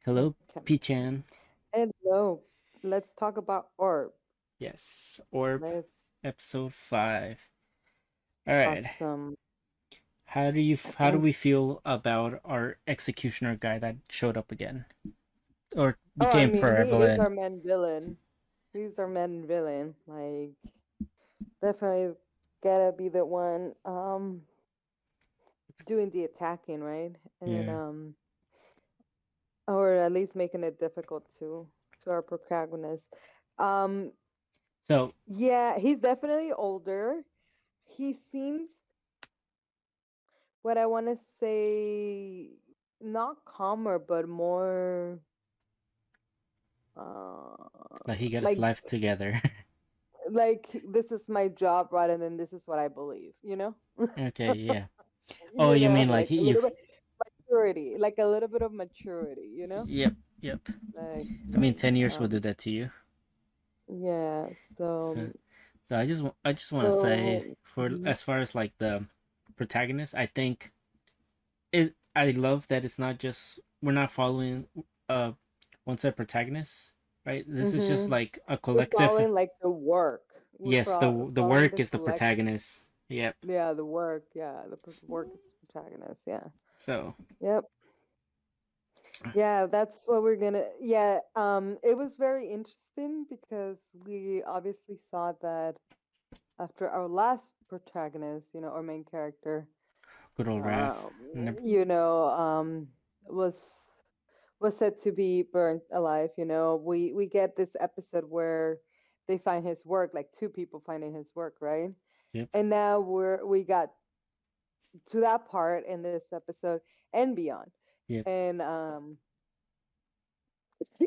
Hello, Okay. P-chan. Hello. Let's talk about Orb. Yes, Orb, Let's episode 5. All right. awesome. How do Um, we feel about our executioner guy that showed up again or I became mean, he is prevalent? our main villain. He's our main villain. Like, definitely gotta be the one doing the attacking, right? And Yeah. or at least making it difficult to our protagonist. Um, So, yeah, he's definitely older. He seems what I want to say not calmer, but more like he got his like life together. this is my job rather than this is what I believe, Okay, yeah. Oh, you you know, mean like like he a you little bit maturity, like a little bit of maturity, Yep, yep. like I mean like 10 years will do that to you. yeah, So so so I just want to say so for as far as like the protagonist, I think I love that it's not just we're not following uh one set protagonist, right? This is just mhm. like a We're collective. following like the work. Yes, the Following work the is the collective. protagonist. Yep. Yeah, the work. Yeah, work is the protagonist. Yeah. So Yep. Yeah, that's what we're gonna. Yeah, it was very interesting because we obviously saw that after our last protagonist, our main character, good old Raph. um, Never, you know, um, was was said to be burnt alive. We get this episode where they find his work, like two people finding his work, right? yep. And now we got to that part in this episode and beyond, Yep. and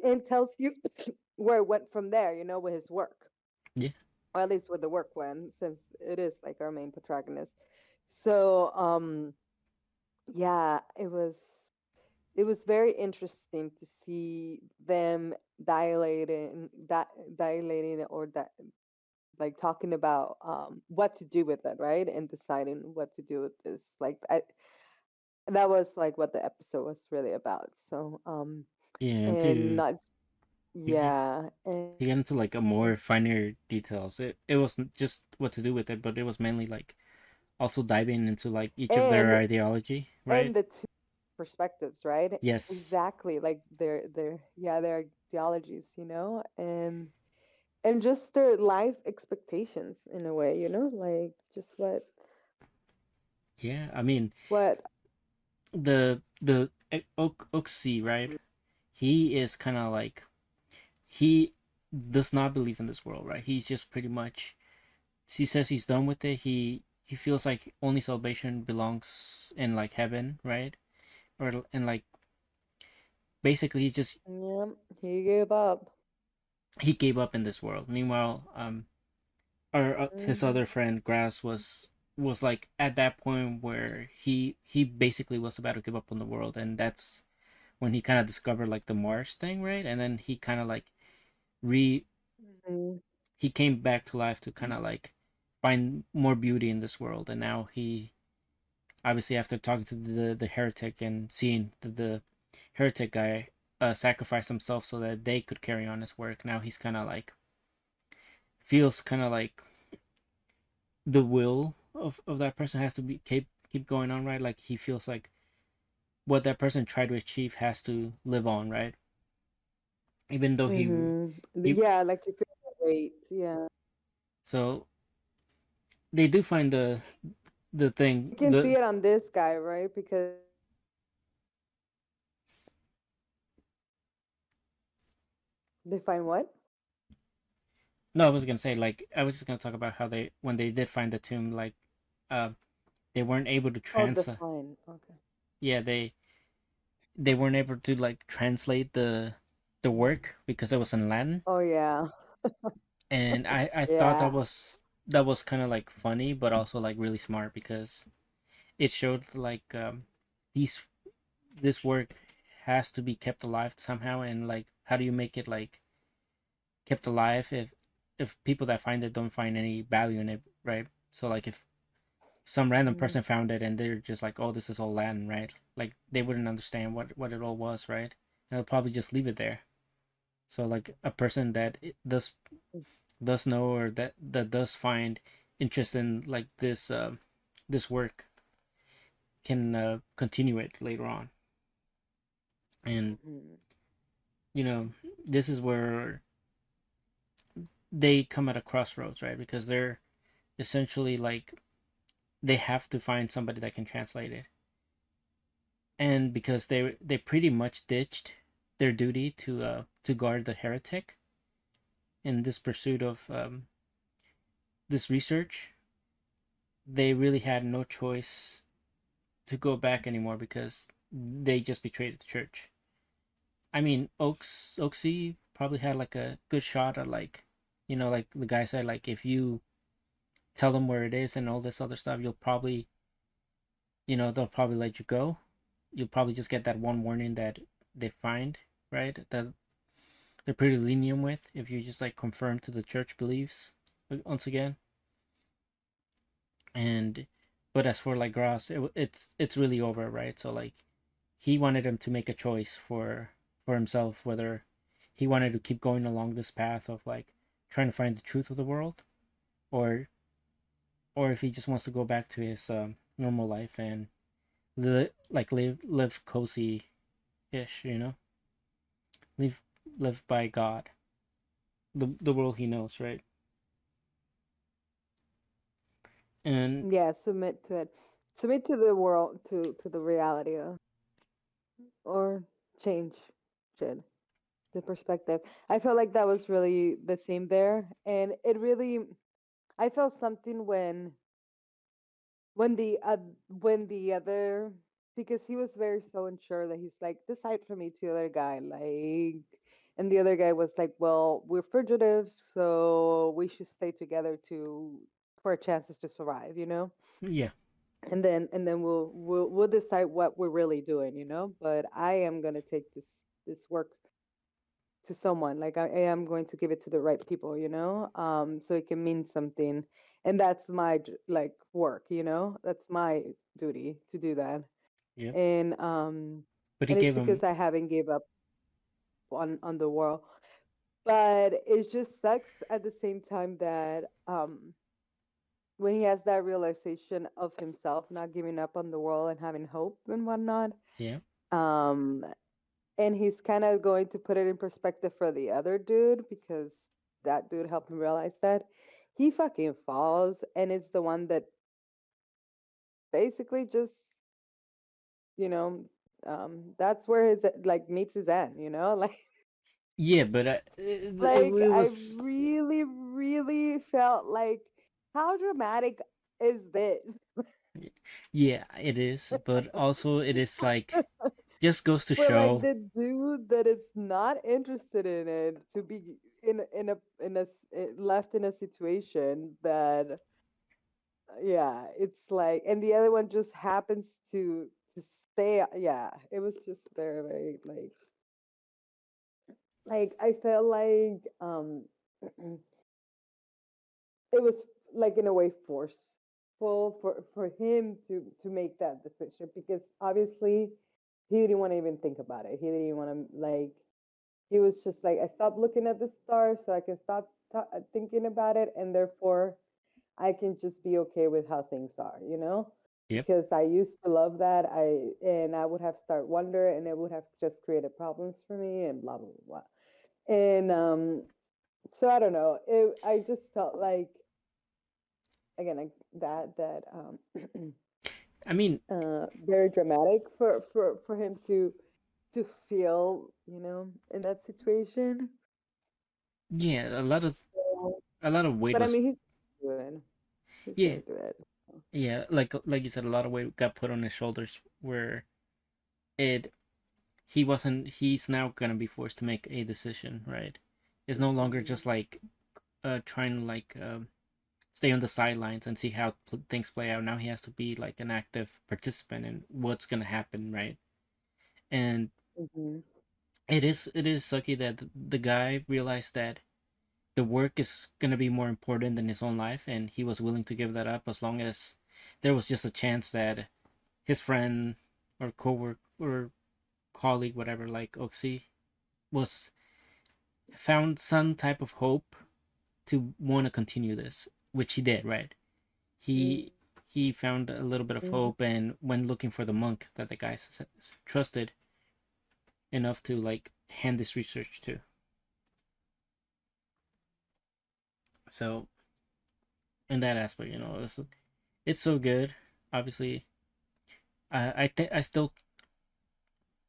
and tells you where it went from there, with his work, Yeah. or at least where the work went, since it is like our main protagonist. So, yeah, it was very interesting to see them dilating or that like talking about what to do with it, right? And deciding what to do with this. That was like what the episode was really about. So, Yeah. and not To get yeah, and to get into like a more finer details, it wasn't just what to do with it, but it was mainly like also diving into like each of their and ideology, right? and the two perspectives, right? Yes. Exactly, like their ideologies, and just their life expectations in a way, like just Yeah. I mean, what the Oxy, right? He is kind of like he does not believe in this world, right? He's just pretty much he says he's done with it. He feels like only salvation belongs in like heaven, right? Or and like basically yeah, he gave up. he gave up in this world. Meanwhile, our his Hmm. other friend Grass was like at that point where he basically was about to give up on the world, and that's when he kind of discovered like the Mars thing, right? And then he kind of like re Hmm. he came back to life to kind of like find more beauty in this world, and now he obviously after talking to the heretic and seeing the heretic guy sacrifice himself so that they could carry on his work, now he's kind of like feels kind of like the will of that person has to be keep going on, right? Like he feels like what that person tried to achieve has to live on, right? Even though Hmm. he Yeah, like you feel the weight. Yeah, so they do find the thing you can see it on this guy, right? Because they find what? no, I was gonna say like I was just gonna talk about how they when they did find the tomb, like uh they weren't able to Oh, translate. define. Okay. Yeah, they weren't able to like translate the work because it was in Latin, Oh yeah, and I thought yeah. that was kind of like funny, but also like really smart because it showed like these this work has to be kept alive somehow, and like how do you make it like kept alive if people that find it don't find any value in it, right? So like if some random Mm-hmm. person found it and they're just like, oh, this is all Latin, right? Like they wouldn't understand what it all was, right? and they'll probably just leave it there. So like a person that does know, or that does find interest in like this work can continue it later on. And Mhm. you know, this is where they come at a crossroads, right? Because they're essentially like they have to find somebody that can translate it, and because they pretty much ditched their duty to guard the heretic in this pursuit of this research, they really had no choice to go back anymore because they just betrayed the church. I mean, Oaksy probably had like a good shot at like, like the guy said, like if you tell them where it is and all this other stuff, you'll probably, they'll probably let you go. You'll probably just get that one warning that they find, right? That they're pretty lenient with if you just like confirm to the church beliefs once again. And but as for like Gross, it's really over, right? So like he wanted him to make a choice for himself, whether he wanted to keep going along this path of like trying to find the truth of the world, or or if he just wants to go back to his normal life and live cozy ish, live live by God, the world he knows, right? And Yeah, submit to it. Submit to the world, to the reality, or change it, the perspective. I felt like that was really the theme there, and it really, I felt something when the when the other, because he was very so unsure that he's like, decide for me to the other guy, like, and the other guy was like, well, we're fugitives, so we should stay together to for chances to survive, yeah, and then we'll decide what we're really doing, but I am going to take this work to someone, like I am going to give it to the right people, so it can mean something, and that's my like work, that's my duty to do that. yep. And But he and it's gave because him, I haven't gave up on the world, but it just sucks at the same time that when he has that realization of himself not giving up on the world and having hope and whatnot, yeah, um and he's kind of going to put it in perspective for the other dude, because that dude helped him realize that he fucking falls, and it's the one that basically just, you know that's where his like meets his end, like yeah. But like it I was, really really felt like, how dramatic is this? yeah, it is. But also, it is like just goes to For like show, the dude that is not interested in it to be left in a situation that, yeah, it's like, and the other one just happens to stay. Yeah, it was just very very like I felt like it was like in a way forceful for him to make that decision, because obviously he didn't want to even think about it. He didn't want to, like, he was just like, I stopped looking at the stars so I can stop thinking about it, and therefore I can just be okay with how things are, yep, because I used to love that. I would have start wonder, and it would have just created problems for me, and blah blah blah. And so I don't know. I just felt like, again, like I mean, very dramatic for him to feel, in that situation. yeah, So, a lot of weight but I was, mean, he's good. He's yeah, very good. yeah, like you said, a lot of weight got put on his shoulders where it he's now gonna be forced to make a decision, right? It's no longer Mhm. just like trying to like stay on the sidelines and see how things play out. Now he has to be like an active participant in what's gonna happen, right? And Mhm. it is sucky that the guy realized that the work is gonna be more important than his own life, and he was willing to give that up as long as there was just a chance that his friend or coworker or colleague, whatever, like Oxy, was found some type of hope to want to continue this, which he did, right? He he found a little bit of Mm-hmm. hope, and when looking for the monk that the guy trusted enough to like hand this research to. So in that aspect, it's so good. Obviously, I think I still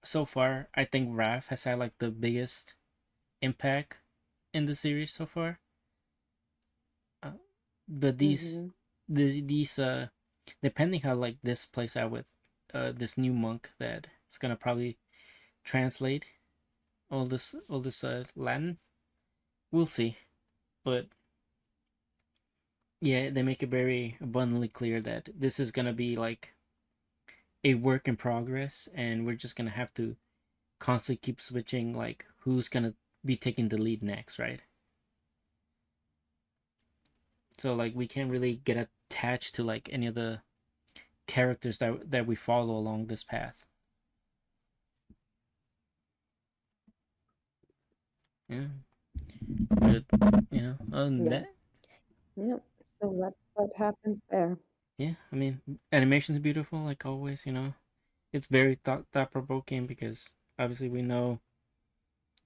so far I think Raph has had like the biggest impact in the series so far. Uh, but Mm-hmm. these depending how like this plays out with this new monk that it's gonna probably translate all this Latin. We'll see, but yeah, they make it very abundantly clear that this is gonna be like a work in progress, and we're just gonna have to constantly keep switching like who's gonna be taking the lead next, right? So like we can't really get attached to like any of the characters that we follow along this path. Yeah, but other than Yeah. that, Yeah. So that's what happens there. yeah, I mean, animation's beautiful like always. It's very thought provoking because obviously we know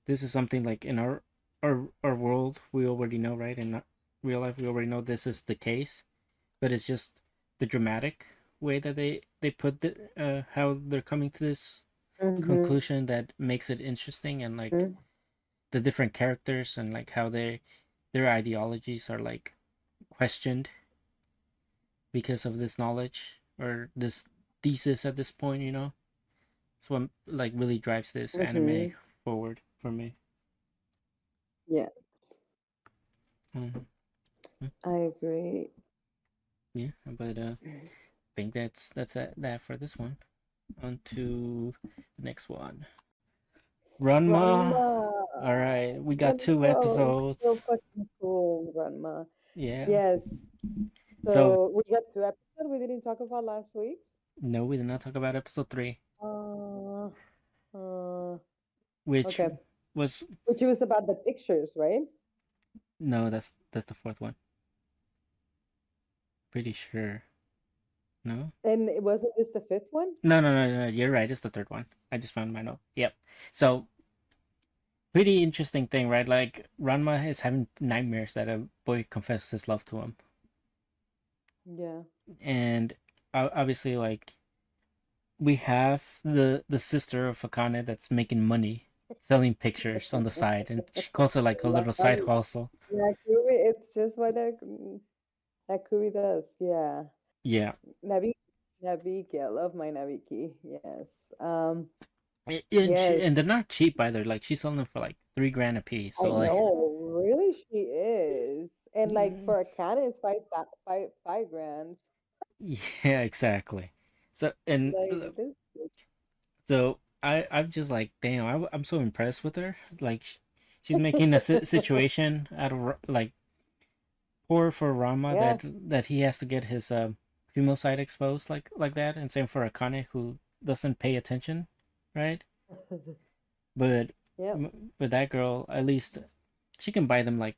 this is something like in our world we already know, right? In real life we already know this is the case, but it's just the dramatic way that they put how they're coming to this Mm-hmm. conclusion that makes it interesting, and like the different characters and like how their ideologies are like questioned because of this knowledge or this thesis at this point. It's what like really drives this anime Mm-hmm. forward for me. Yes, Mhm. I agree. Yeah, but I think that for this one. On to the next one. Ranma. Ranma. All right, we got two Ranma. So episodes. fucking cool, Ranma. Yeah. Yes. So So we got two episodes we didn't talk about last week. no, we did not talk about episode 3, Uh, uh, which okay. was Which was about the pictures, right? no, that's the fourth one. Pretty sure. No. And wasn't this the fifth one? No. You're right. It's the third one. I just found my note. Yep. So pretty interesting thing, right? Like Ranma is having nightmares that a boy confesses his love to him, Yeah. and obviously, like we have the sister of Akane that's making money selling pictures on the side, and she calls it like a little side Like, hustle. Nakuri, it's just what Nakuri does. Yeah. Yeah. Nabiki, Nabiki, I love my Nabiki. Yes. And Yes. and they're not cheap either. Like she's selling them for like 3 grand a piece. I So like, know. Really, she is. And like mm, for a can, it's five grand. yeah, exactly. So and Like this. so I'm just like, damn, I'm so impressed with her. Like she's making a situation out of like poor for Rama Yeah. that he has to get his female side exposed like that, and same for Akane who doesn't pay attention, right? But Yep. but that girl at least she can buy them like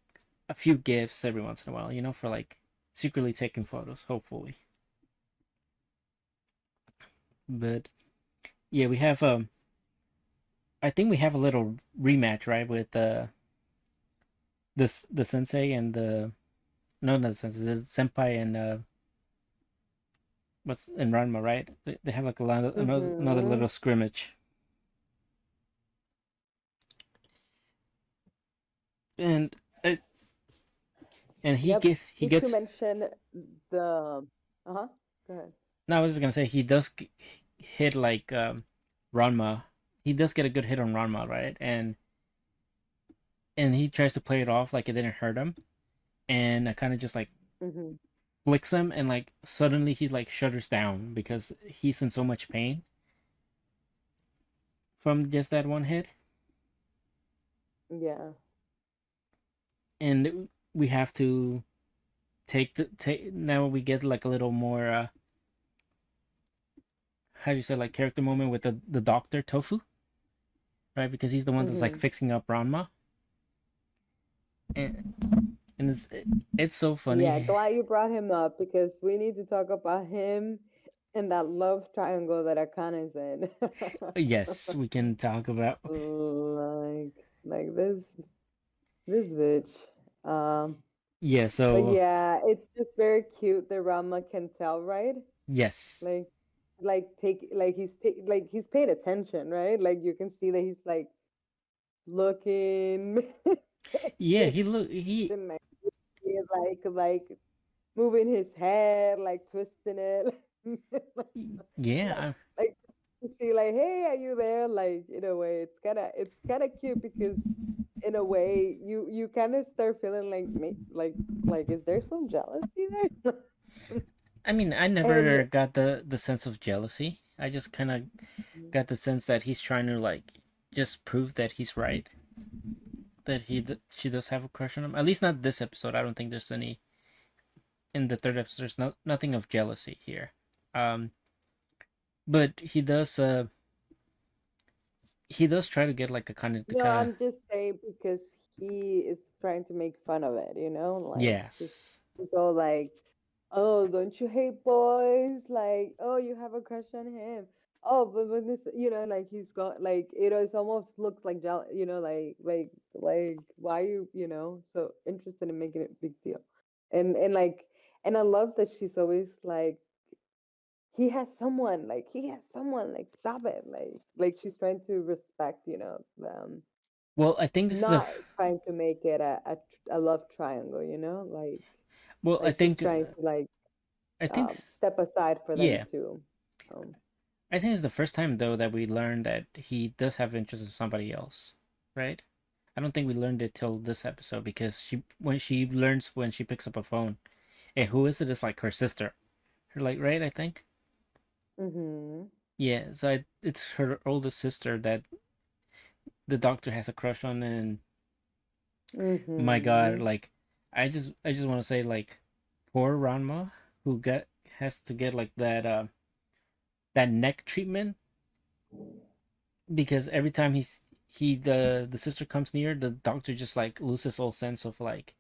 a few gifts every once in a while, for like secretly taking photos, hopefully. But yeah, we have I think we have a little rematch, right, with this the sensei and the no, not the sensei, the senpai and what's in Ranma, right? They have like a lot of, another Mm-hmm. little scrimmage, and it, and Yep. he Need to gets. mention the. Uh-huh. Go ahead. No, I was just gonna say he does hit like Ranma. He does get a good hit on Ranma, right? And he tries to play it off like it didn't hurt him, and I kind of just like Mm-hmm. flicks him, and like suddenly he like shudders down because he's in so much pain from just that one hit, Yeah. and we have to take now we get like a little more how do you say like character moment with the doctor Tofu. right? Because he's the one that's like Mm-hmm. fixing up Ranma, and it's so Yeah, funny. glad you brought him up because we need to talk about him and that love triangle that Akane is in. Yes, we can talk about. Like this bitch. Um, Yeah, but so yeah, it's just very cute that Rama can tell, right? yes, Like like he's paying attention, right? Like you can see that he's like looking yeah, like he look he and, like moving his head, like twisting it. like yeah. like to see like, hey, are you there? Like in a way, it's kinda cute because in a way you kind of start feeling like like is there some jealousy there? I mean, I and never got the sense of jealousy. I just kind of got the sense that he's trying to like just prove that he's right, that she does have a crush on him. At least not this episode. I don't think there's any in the third episode. There's nothing of jealousy here. Um, but he does try to get like a kind of no, I'm just saying because he is trying to make fun of it, like yes. he's all like, "Oh, don't you hate boys? Like, oh, you have a crush on him. Oh, but when this, like he's got like, it almost looks like jealous, like why you, so interested in making it a big deal, and like, and I love that she's always like, he has someone, like stop it, like she's trying to respect, Well, I think this is not trying to make it a love triangle, well, like she's trying to like I think step aside for them yeah. too. Um, I think it's the first time though that we learned that he does have interest in somebody else, right? I don't think we learned it till this episode because she learns when she picks up a phone, and who is it? It's like her sister, her like right? I think mm-hmm. yeah. So it's her oldest sister that the doctor has a crush on, and my God, Mm-hmm. like I just want to say like poor Ranma who get has to get like that neck treatment because every time the sister comes near, the doctor just like loses all sense of like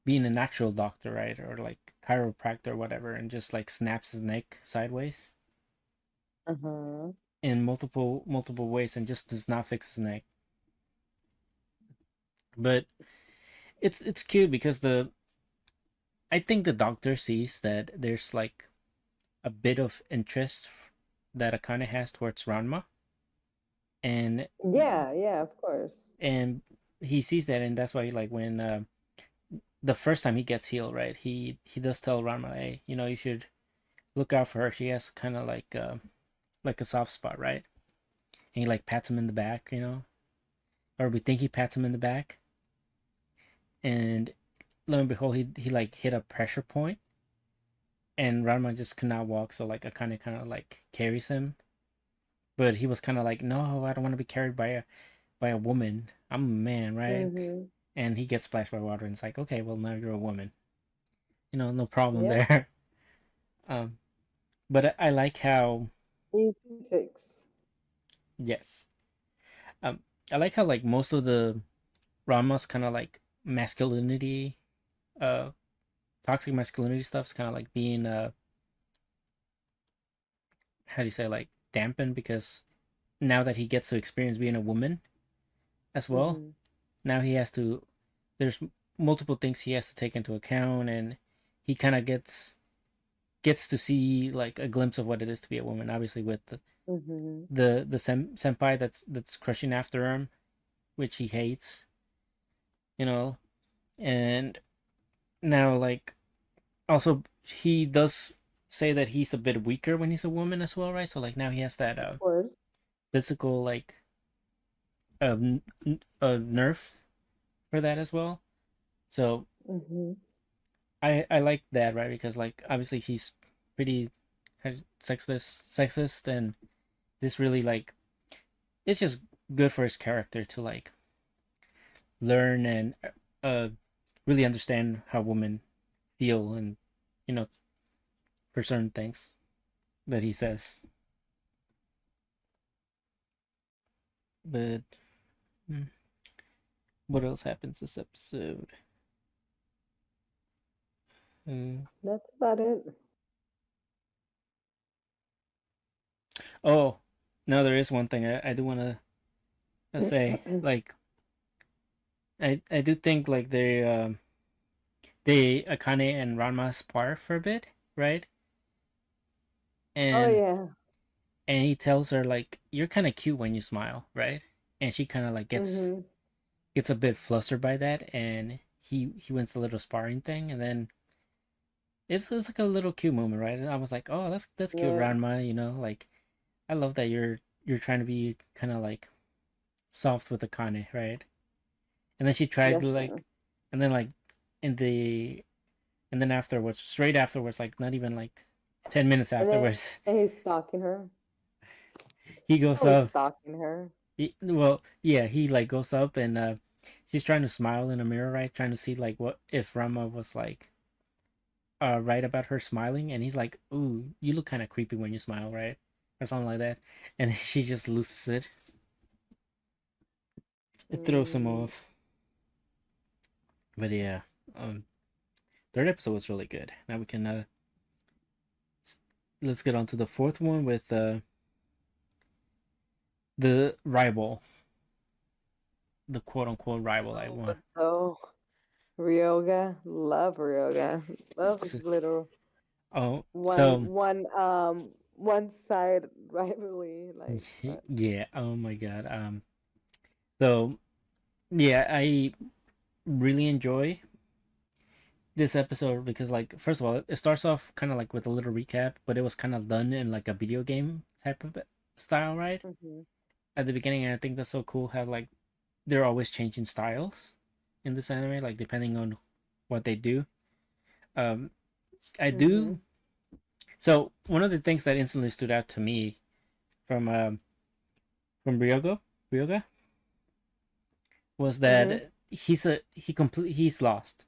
being an actual doctor, right? Or like chiropractor or whatever, and just like snaps his neck sideways Uh-huh. in multiple ways and just does not fix his neck. But it's cute because the I think the doctor sees that there's like a bit of interest that Akane has towards Ranma, and Yeah, yeah, of course. and he sees that, and that's why like when the first time he gets healed, right? He does tell Ranma, hey, you should look out for her. She has kind of like a soft spot, right? And he like pats him in the back, or we think he pats him in the back, and lo and behold, he like hit a pressure point, and Ranma just could not walk, so like kind of like carries him, but he was kind of like, no, I don't want to be carried by a woman. I'm a man, right? Mm-hmm. And he gets splashed by water, and it's like, okay, well now you're a woman, no problem Yep. there. um, but I like how Easy fix. yes, um, I like how like most of the Ranma's kind of like masculinity, uh, toxic masculinity stuff is kind of like being how do you say like dampened because now that he gets to experience being a woman as well, Mm-hmm. now he has to. There's multiple things he has to take into account, and he kind of gets to see like a glimpse of what it is to be a woman. Obviously, with Mm-hmm. the senpai that's crushing after him, which he hates, and now like also he does say that he's a bit weaker when he's a woman as well, right? So like now he has that Of course. physical like nerf for that as well. So Mm-hmm. I like that, right? Because like obviously he's pretty sexist, and this really like it's just good for his character to like learn and uh really understand how women feel and you know for certain things that he says. But Hmm. What else happens this episode? Uh, That's about it. oh, no, there is one thing I do want to say. Like, I do think like they Akane and Ranma spar for a bit, right? Oh And yeah. and he tells her like you're kind of cute when you smile, right? And she kind of like Mhm. gets a bit flustered by that, and he wins the little sparring thing, and then it's like a little cute moment, right? And I was like, oh, that's cute, Yeah. Ranma. Like I love that you're trying to be kind of like soft with Akane, right? And then she tried to Definitely. like, and then like in the and then afterwards, straight afterwards, like not even like 10 minutes And then afterwards, he's stalking her. he goes Always up. stalking her. Well, yeah, he like goes up and she's trying to smile in a mirror, right? Trying to see like what if Rama was like right about her smiling, and he's like, "Ooh, you look kind of creepy when you smile, right?" Or something like that, and she just loses it. It throws him Mm. off. But yeah, um, third episode was really good. Now we can let's get on to the fourth one with the rival, the quote unquote rival I Oh, want. but so Ryoga, love Ryoga, love his little Oh, one so one one side rivalry. Like, but yeah, oh my god. So yeah, I really enjoy this episode because like first of all it starts off kind of like with a little recap, but it was kind of done in like a video game type of style, right? hmm At the beginning, and I think that's so cool how like they're always changing styles in this anime, like depending on what they do. um I hmm do. So one of the things that instantly stood out to me from Ryoga was hmm that he's lost,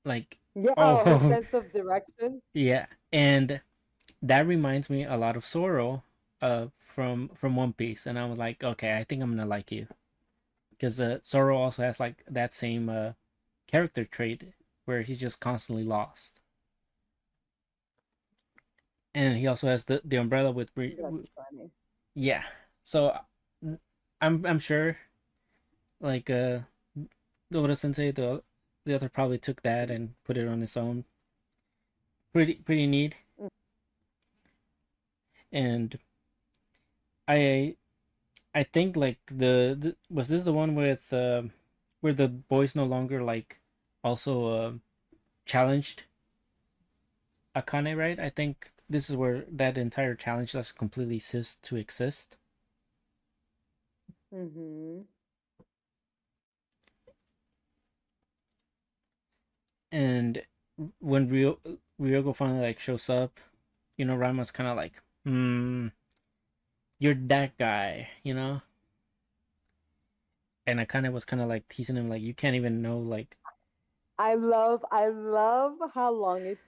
like yeah. Oh, his oh sense of direction. yeah. And that reminds me a lot of Zoro from One Piece, and I was like, okay, I think I'm gonna like you because Zoro also has like that same character trait where he's just constantly lost, and he also has the umbrella with That'd be funny. yeah. So I'm sure like the Oda Sensei, the author probably took that and put it on his own. Pretty neat. Mm. And I I think like the was this the one with where the boys no longer like also challenged Akane, right? I think this is where that entire challenge just completely ceased to exist. hmm And when Ryogo finally like shows up, Rama's kind of like, you're that guy, and Akane was kind of like teasing him like, you can't even know like, I love how long it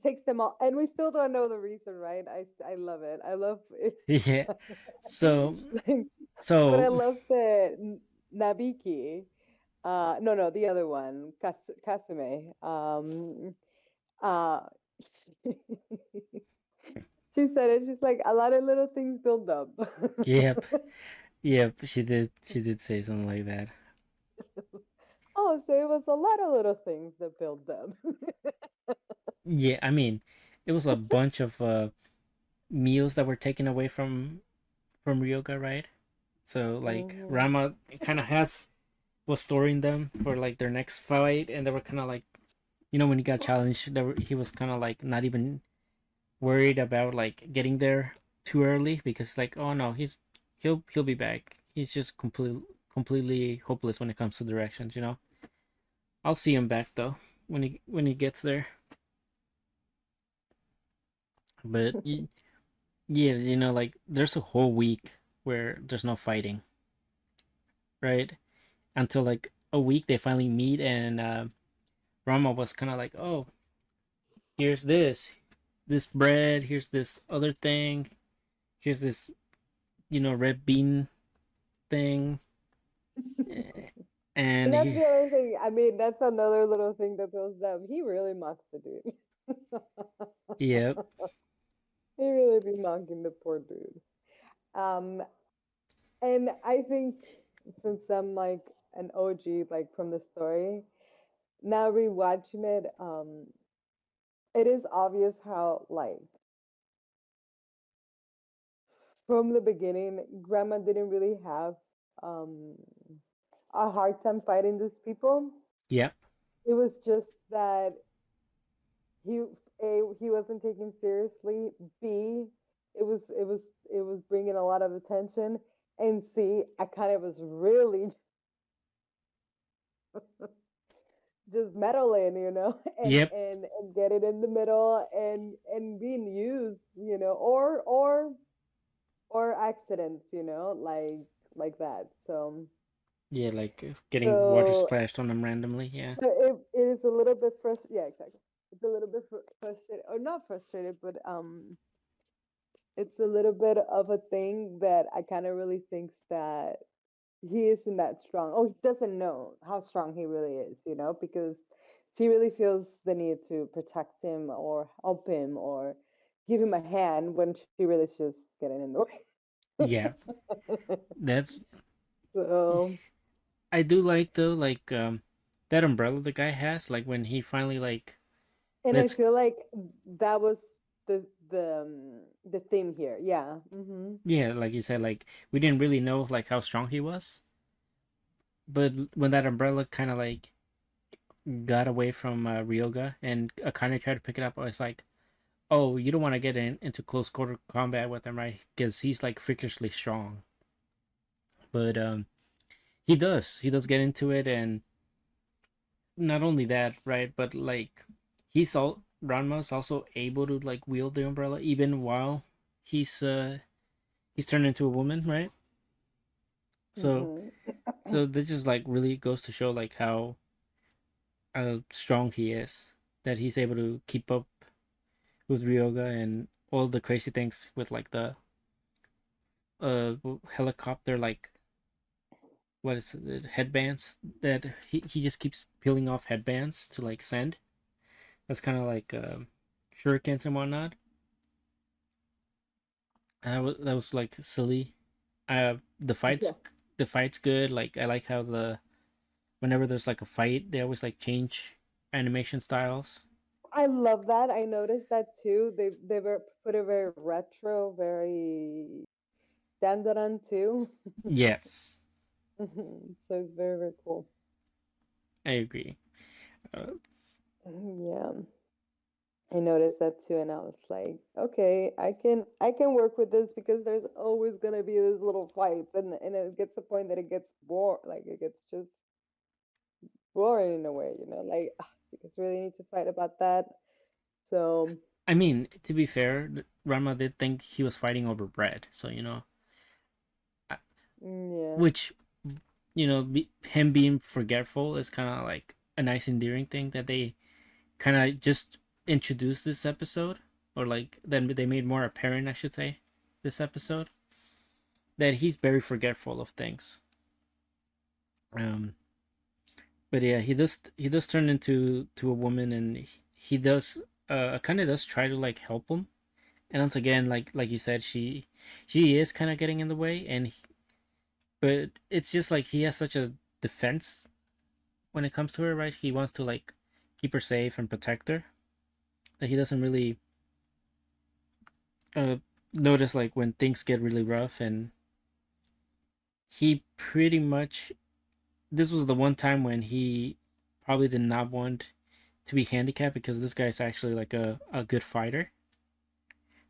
takes them all, and we still don't know the reason, right? I love it. I love it. yeah. So Like, but I so love that Nabiki. No, the other one, Kasume. Uh, she said it. She's like a lot of little things build up. yep, yep. She did say something like that. Oh, so it was a lot of little things that build up. Yeah, I mean, it was a bunch of meals that were taken away from Ryoga, right? So like hmm Rama kind of was storing them for like their next fight, and they were kind of like, when he got challenged, he was kind of like not even worried about like getting there too early because like, oh no, he'll be back. He's just completely hopeless when it comes to directions. I'll see him back though when he gets there. But yeah, like there's a whole week where there's no fighting, right? Until like a week they finally meet, and Rama was kind of like, oh, here's this bread, here's this other thing, here's this red bean thing. Eh, And And that's he, the other thing. I mean, that's another little thing that throws them. He really mocks the dude. yep, He really be mocking the poor dude. Um, and I think since I'm like an OG, like from the story, now rewatching it, it is obvious how like from the beginning, Grandma didn't really have um a hard time fighting these people. yep, It was just that he he wasn't taken seriously. B, it was it was it was bringing a lot of attention. And C, I kind of was really just meddling, yep, and get it in the middle and being used, or accidents, like that. yeah, like getting water So splashed on him randomly. Yeah, it is a little bit frustrated. Yeah, exactly. It's a little bit frustrated, or not frustrated, but it's a little bit of a thing that I kind of really thinks that he isn't that strong. Oh, he doesn't know how strong he really is, because he really feels the need to protect him or help him or give him a hand when she really is just getting in the yeah. way. That's So, I do like though, like that umbrella the guy has. Like when he finally like and I lets, feel like that was the theme here. Yeah. Hmm. yeah, like you said, like we didn't really know like how strong he was, but when that umbrella kind of like got away from Ryoga and Akane tried to pick it up, I was like, oh, you don't want to get into close quarter combat with him, right? Because he's like freakishly strong. But he does get into it, and not only that, right? But like Ranma's also able to like wield the umbrella even while he's uh he's turned into a woman, right? So Hmm. so that just like really goes to show like how strong he is, that he's able to keep up with Ryoga and all the crazy things with like the uh helicopter, like what is it, headbands, that he just keeps peeling off headbands to like send. That's kind of like shurikens and whatnot. That was like silly. The fights Yeah. the fight's good. Like I like how whenever there's like a fight, they always like change animation styles. I love that. I noticed that too. They were put it very retro, very dandaran too. Yes, So it's very, very cool. I agree. Uh, Yeah, I noticed that too, and I was like, okay, I can work with this because there's always gonna be these little fights, and it gets to the point that it gets like it gets just boring in a way, like you guys really need to fight about that. So I mean, to be fair, Rama did think he was fighting over bread, so yeah. which him being forgetful is kind of like a nice endearing thing that they kind of just introduced this episode, or like then they made more apparent, I should say, this episode, that he's very forgetful of things. Um, but yeah, he does turn into a woman, and he does kind of does try to like help him. And once again, like you said, she is kind of getting in the way, but it's just like he has such a defense when it comes to her, right? He wants to like keep her safe and protect her, that he doesn't really uh notice like when things get really rough. And he pretty much, this was the one time when he probably did not want to be handicapped, because this guy's actually like a good fighter.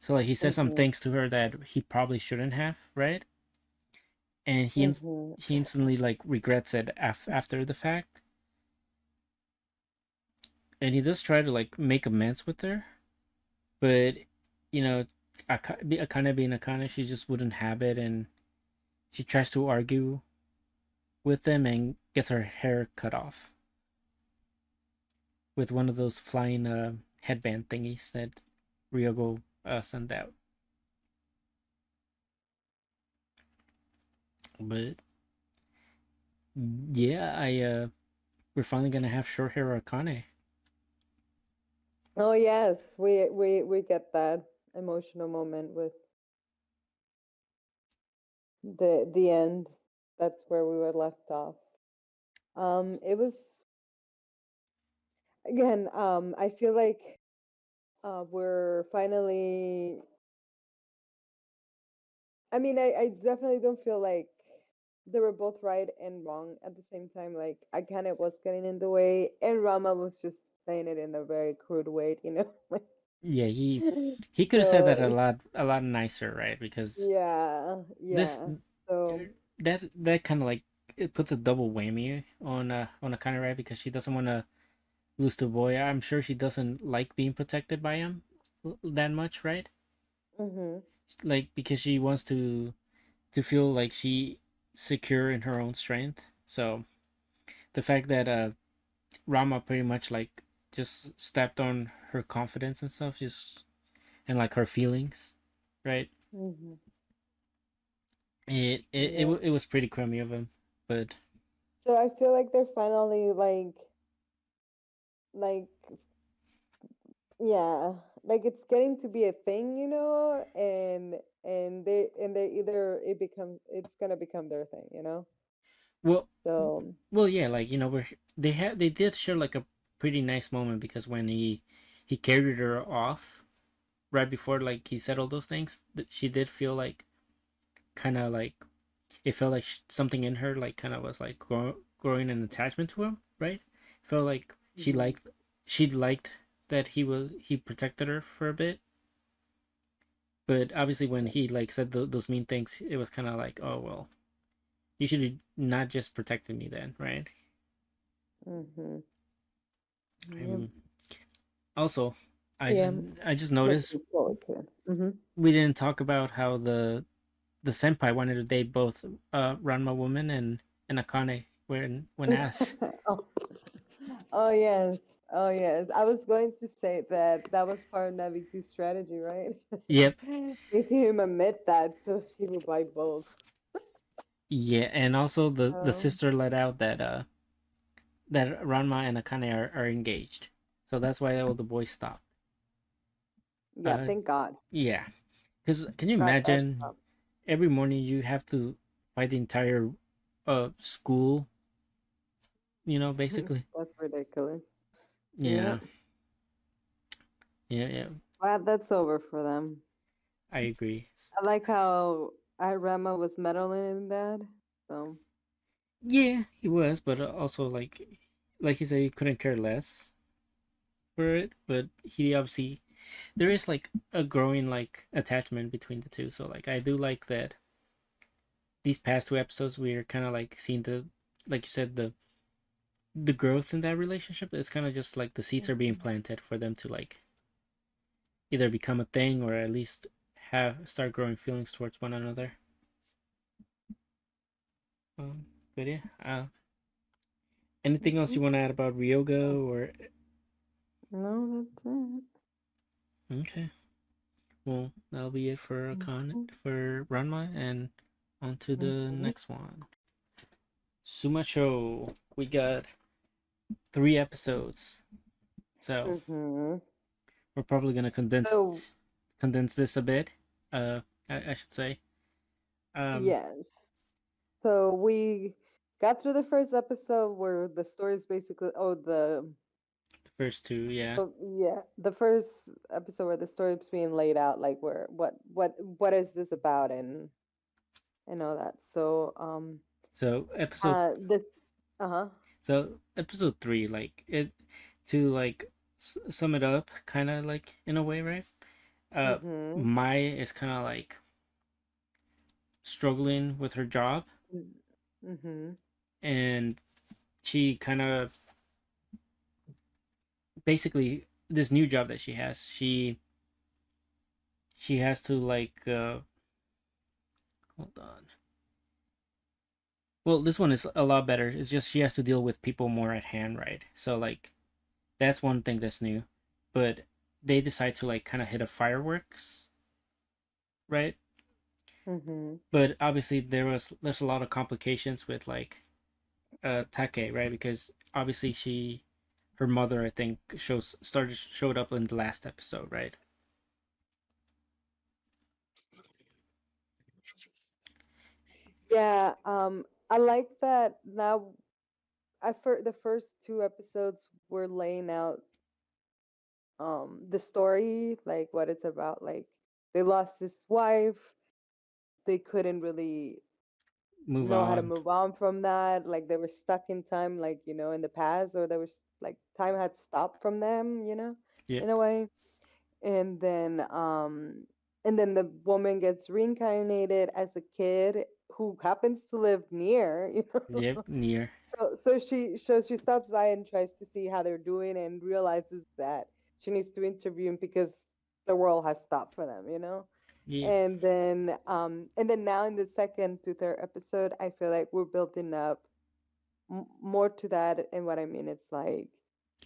So like he said some Hmm. things to her that he probably shouldn't have, right? And Hmm. he instantly like regrets it after the fact. And he does try to like make amends with her, but you know, Akane being Akane, she just wouldn't have it, and she tries to argue with them and gets her hair cut off with one of those flying headband thingies that Ryogo sent out. But Yeah, I we're finally gonna have short hair Akane. Oh yes, we get that emotional moment with the end. That's where we were left off. It was again. I feel like we're finally. I mean, I definitely don't feel like they were both right and wrong at the same time. Like I kind of was getting in the way, and Rama was just saying it in a very crude way, you know. Like, Yeah, he could have said that so a lot nicer, right? Because yeah, this yeah. So that kind of like it puts a double whammy on Akane, right? Because she doesn't want to lose the boy. I'm sure she doesn't like being protected by him that much, right? mhm, Like because she wants to feel like she secure in her own strength. So the fact that Rama pretty much like just stepped on her confidence and stuff, just and like her feelings, right? mhm. It Yeah. it was pretty crummy of him, but So I feel like they're finally like yeah, like it's getting to be a thing, you know, and they either it's gonna become their thing, you know. well, So well, yeah, like where they did share like a pretty nice moment because when he carried her off right before like he said all those things, she did feel like kind of like it felt like something in her like kind of was like growing an attachment to him, right? Felt like mhm, she liked that he protected her for a bit, but obviously when he like said those mean things, it was kind of like, oh well, you should have not just protected me then, right? mhm, yeah, Um, also, yeah. I just Looking noticed forward to it. Mhm. we didn't talk about how the senpai wanted to date both Ranma woman and Akane when asked. Oh, oh yes, oh yes. I was going to say that that was part of Naviki's strategy, right? Yep. Make him admit that so he would buy both. Yeah, and also the Um, sister let out that Ranma and Akane are engaged, so that's why all the boys stopped. yeah, Uh, thank God. yeah, because can you God F imagine up. every morning you have to fight the entire school, basically. That's ridiculous. Yeah, Yeah, yeah, yeah. glad that's over for them. I agree. I like how Irama was meddling in that. So, Yeah, he was, but also like he said, he couldn't care less for it. But he obviously there is like a growing like attachment between the two. So like I do like that these past two episodes we're kind of like seeing the like you said the growth in that relationship. It's kind of just like the seeds are being mhm. planted for them to like either become a thing or at least have start growing feelings towards one another. But yeah, anything else you Mhm. want to add about Ryoga or No, that's it. okay? Well, that'll be it for Mhm. Ranma, and on to the Mhm. next one. TsumaSho. We got 3 episodes, so Mhm. we're probably gonna So, condense this a bit. Uh, I should say. Um, yes. So we got through the first episode where the story is basically the first two, yeah. yeah, the first episode where the story is being laid out, like where what is this about and all that. So So episode this uh-huh. episode three, like it to like sum it up, kind of like in a way, right? Uh, Mhm. Mai is kind of like struggling with her job, Mhm. and she kind of basically this new job that she has, she has to like hold on. Well, this one is a lot better. It's just she has to deal with people more at hand, right? So like that's one thing that's new, but they decide to like kind of hit a fireworks, right? Mhm. But obviously there's a lot of complications with like Take, right? Because obviously her mother, I think, showed up in the last episode, right? Yeah, I like that now. The first two episodes were laying out the story, like what it's about. Like they lost his wife, they couldn't really Move know how to on. move on from that. Like they were stuck in time, like in the past, or they were like time had stopped from them, Yep. in a way. And then the woman gets reincarnated as a kid who happens to live near, Yep. Near. So she stops by and tries to see how they're doing and realizes that she needs to intervene because the world has stopped for them. Yep. And then now in the second to third episode, I feel like we're building up more to that. And what I mean, it's like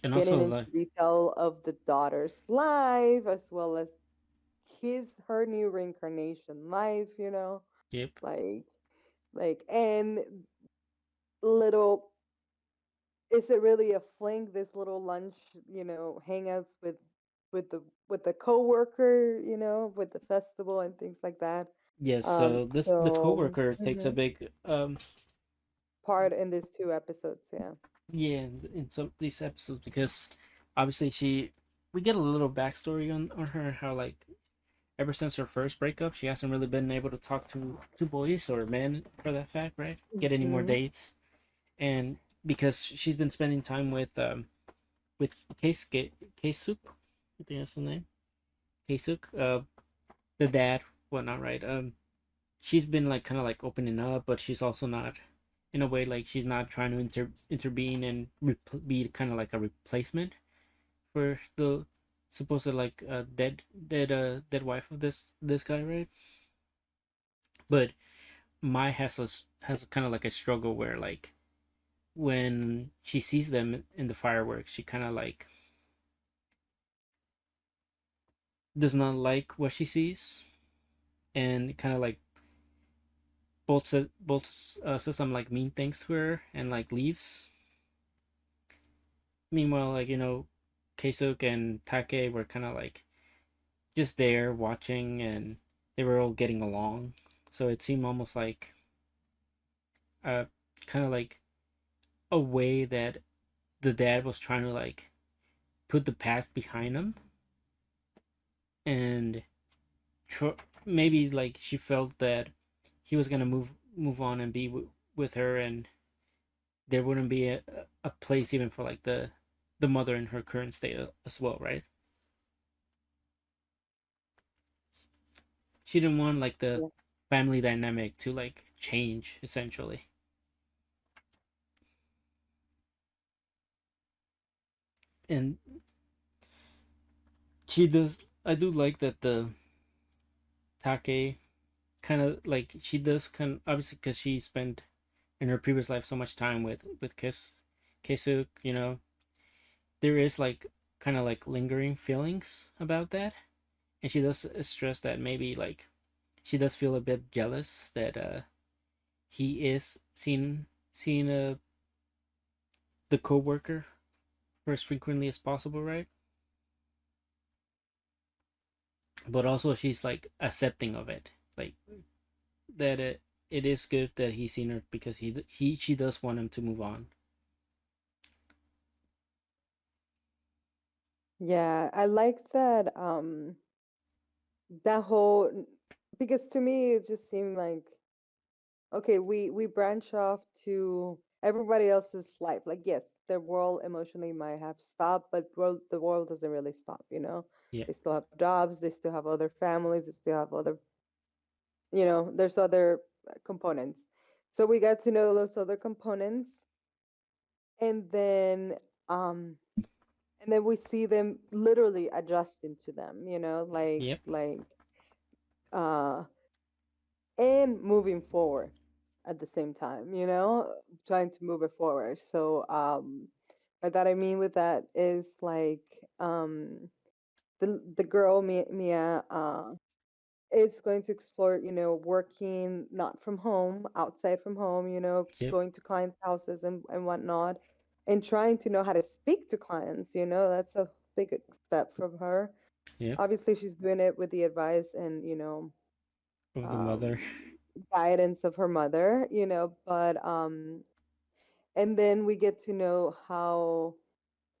And getting also into like, detail of the daughter's life as well as her new reincarnation life. yep. like and little, is it really a fling, this little lunch, hangouts with the coworker, with the festival and things like that. Yes. So the So coworker takes a big part in these two episodes, yeah. yeah, in some these episodes, because obviously we get a little backstory on her, how like ever since her first breakup she hasn't really been able to talk to boys or men for that fact, right? Get any more Hmm. dates. And because she's been spending time with Keisuk, I think that's the name. Keisuk, the dad, whatnot, right? She's been like kind of like opening up, but she's also not, in a way, like she's not trying to intervene and be kind of like a replacement for the supposed like dead wife of this guy, right? But Mai has kind of like a struggle where like when she sees them in the fireworks, she kind of like does not like what she sees, and kind of like says some like mean things to her and like leaves. Meanwhile, like Keisuk and Take were kind of like just there watching, and they were all getting along. So it seemed almost like uh kind of like a way that the dad was trying to like put the past behind him, and tr- maybe like she felt that he was gonna move on and be with her, and there wouldn't be a place even for like the mother in her current state as well, right? She didn't want like the Yeah. family dynamic to like change essentially. And she does I do like that the Take kind of like she does kind of, obviously because she spent in her previous life so much time with Kesuk, there is like kind of like lingering feelings about that, and she does stress that maybe like she does feel a bit jealous that he is seeing the co-worker for as frequently as possible, right? But also she's like accepting of it, like that it is good that he's seen her because she does want him to move on. Yeah, I like that that whole, because to me it just seemed like, okay, we branch off to everybody else's life. Like, yes, their world emotionally might have stopped, but the world doesn't really stop. Yeah. They still have jobs, they still have other families, they still have other, there's other components. So we got to know those other components, and then um we see them literally adjusting to them, like Yep. uh and moving forward at the same time, trying to move it forward. So by that I mean with that is like the girl Mia it's going to explore, working not from home, outside from home, Yep. going to clients' houses and whatnot, and trying to know how to speak to clients, that's a big step from her. Yep. Obviously, she's doing it with the advice and, Of the mother. um, guidance of her mother, but and then we get to know how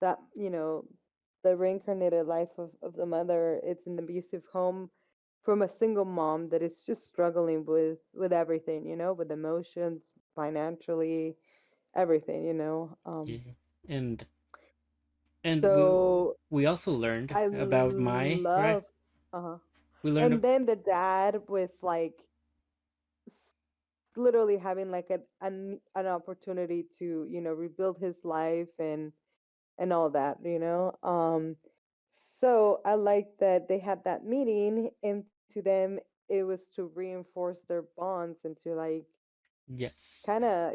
that, the reincarnated life of the mother, it's an abusive home from a single mom that is just struggling with everything, with emotions, financially, everything, Yeah. And and so we also learned I about Mai, right? love uh-huh. We learned And then the dad with like s- literally having like an opportunity to, rebuild his life and all that, so I like that they had that meeting, and to them it was to reinforce their bonds and to like yes. kind of,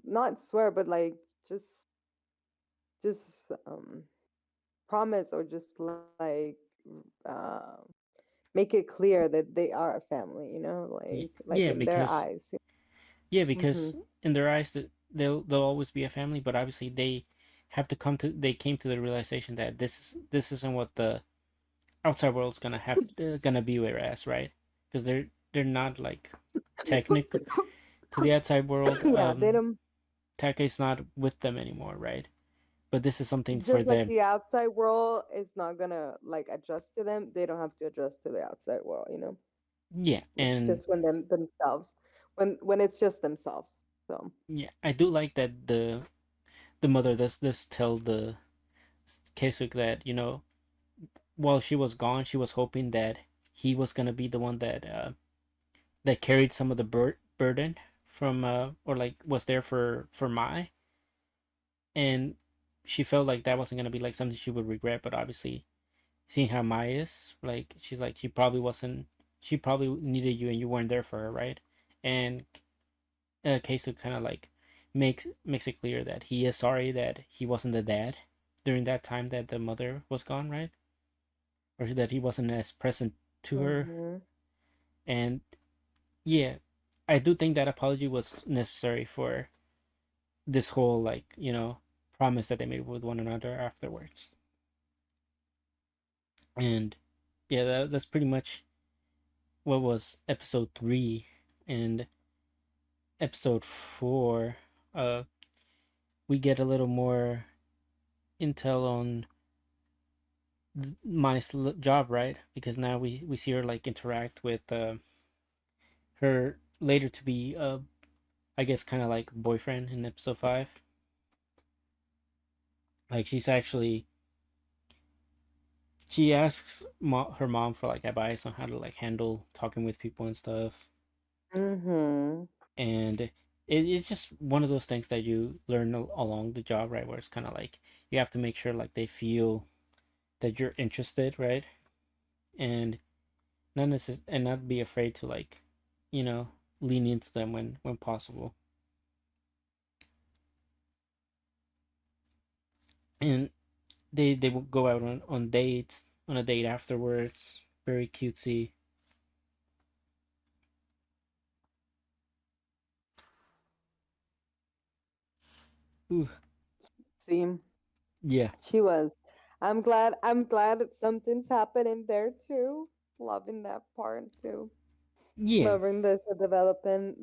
not swear, but like just just promise or just like uh, make it clear that they are a family, like Yeah, in their because eyes. yeah, Mm-hmm. because in their eyes that they'll always be a family, but obviously they came to the realization that this isn't what the outside world's gonna be with us, right? Because they're not like technical to the outside world. Yeah, they don't. Taka is not with them anymore, right? But this is something for Just like them. the outside world is not gonna like adjust to them, they don't have to adjust to the outside world, Yeah, and just when themselves, when it's just themselves. So yeah, I do like that the mother does tell the Kesuk that while she was gone, she was hoping that he was gonna be the one that carried some of the burden from or like was there for Mai, and she felt like that wasn't gonna be like something she would regret. But obviously, seeing how Mai is, like she's like she probably wasn't. She probably needed you, and you weren't there for her, right? And Keisu kind of like makes it clear that he is sorry that he wasn't the dad during that time that the mother was gone, right? Or that he wasn't as present to her. hmm And yeah, I do think that apology was necessary for this whole like promise that they made with one another afterwards. And yeah, that's pretty much what was episode 3. And episode 4, uh we get a little more intel on my job, right? Because now we see her like interact with her later to be I guess kind of like boyfriend in episode 5. Like she asks her mom for like advice on how to like handle talking with people and stuff. hmm And it's just one of those things that you learn along the job, right? Where it's kind of like you have to make sure like they feel that you're interested, right? And and not be afraid to like you know lean into them when possible. And they will go out on dates, on a date afterwards, very cutesy. Ooh, see, yeah, she was. I'm glad that something's happening there too. Loving that part too. yeah, Loving this development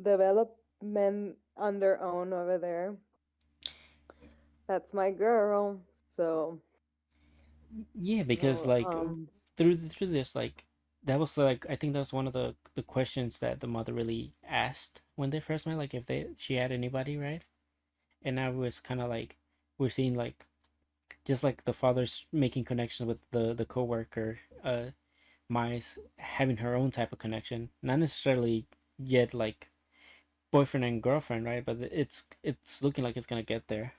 on their own over there. That's my girl. So, yeah, because no, like through this like that was like I think that was one of the questions that the mother really asked when they first met, like if she had anybody, right? And now it was kind of like we're seeing like just like the father's making connection with the coworker, Mai's having her own type of connection, not necessarily yet like boyfriend and girlfriend, right? But it's looking like it's gonna get there.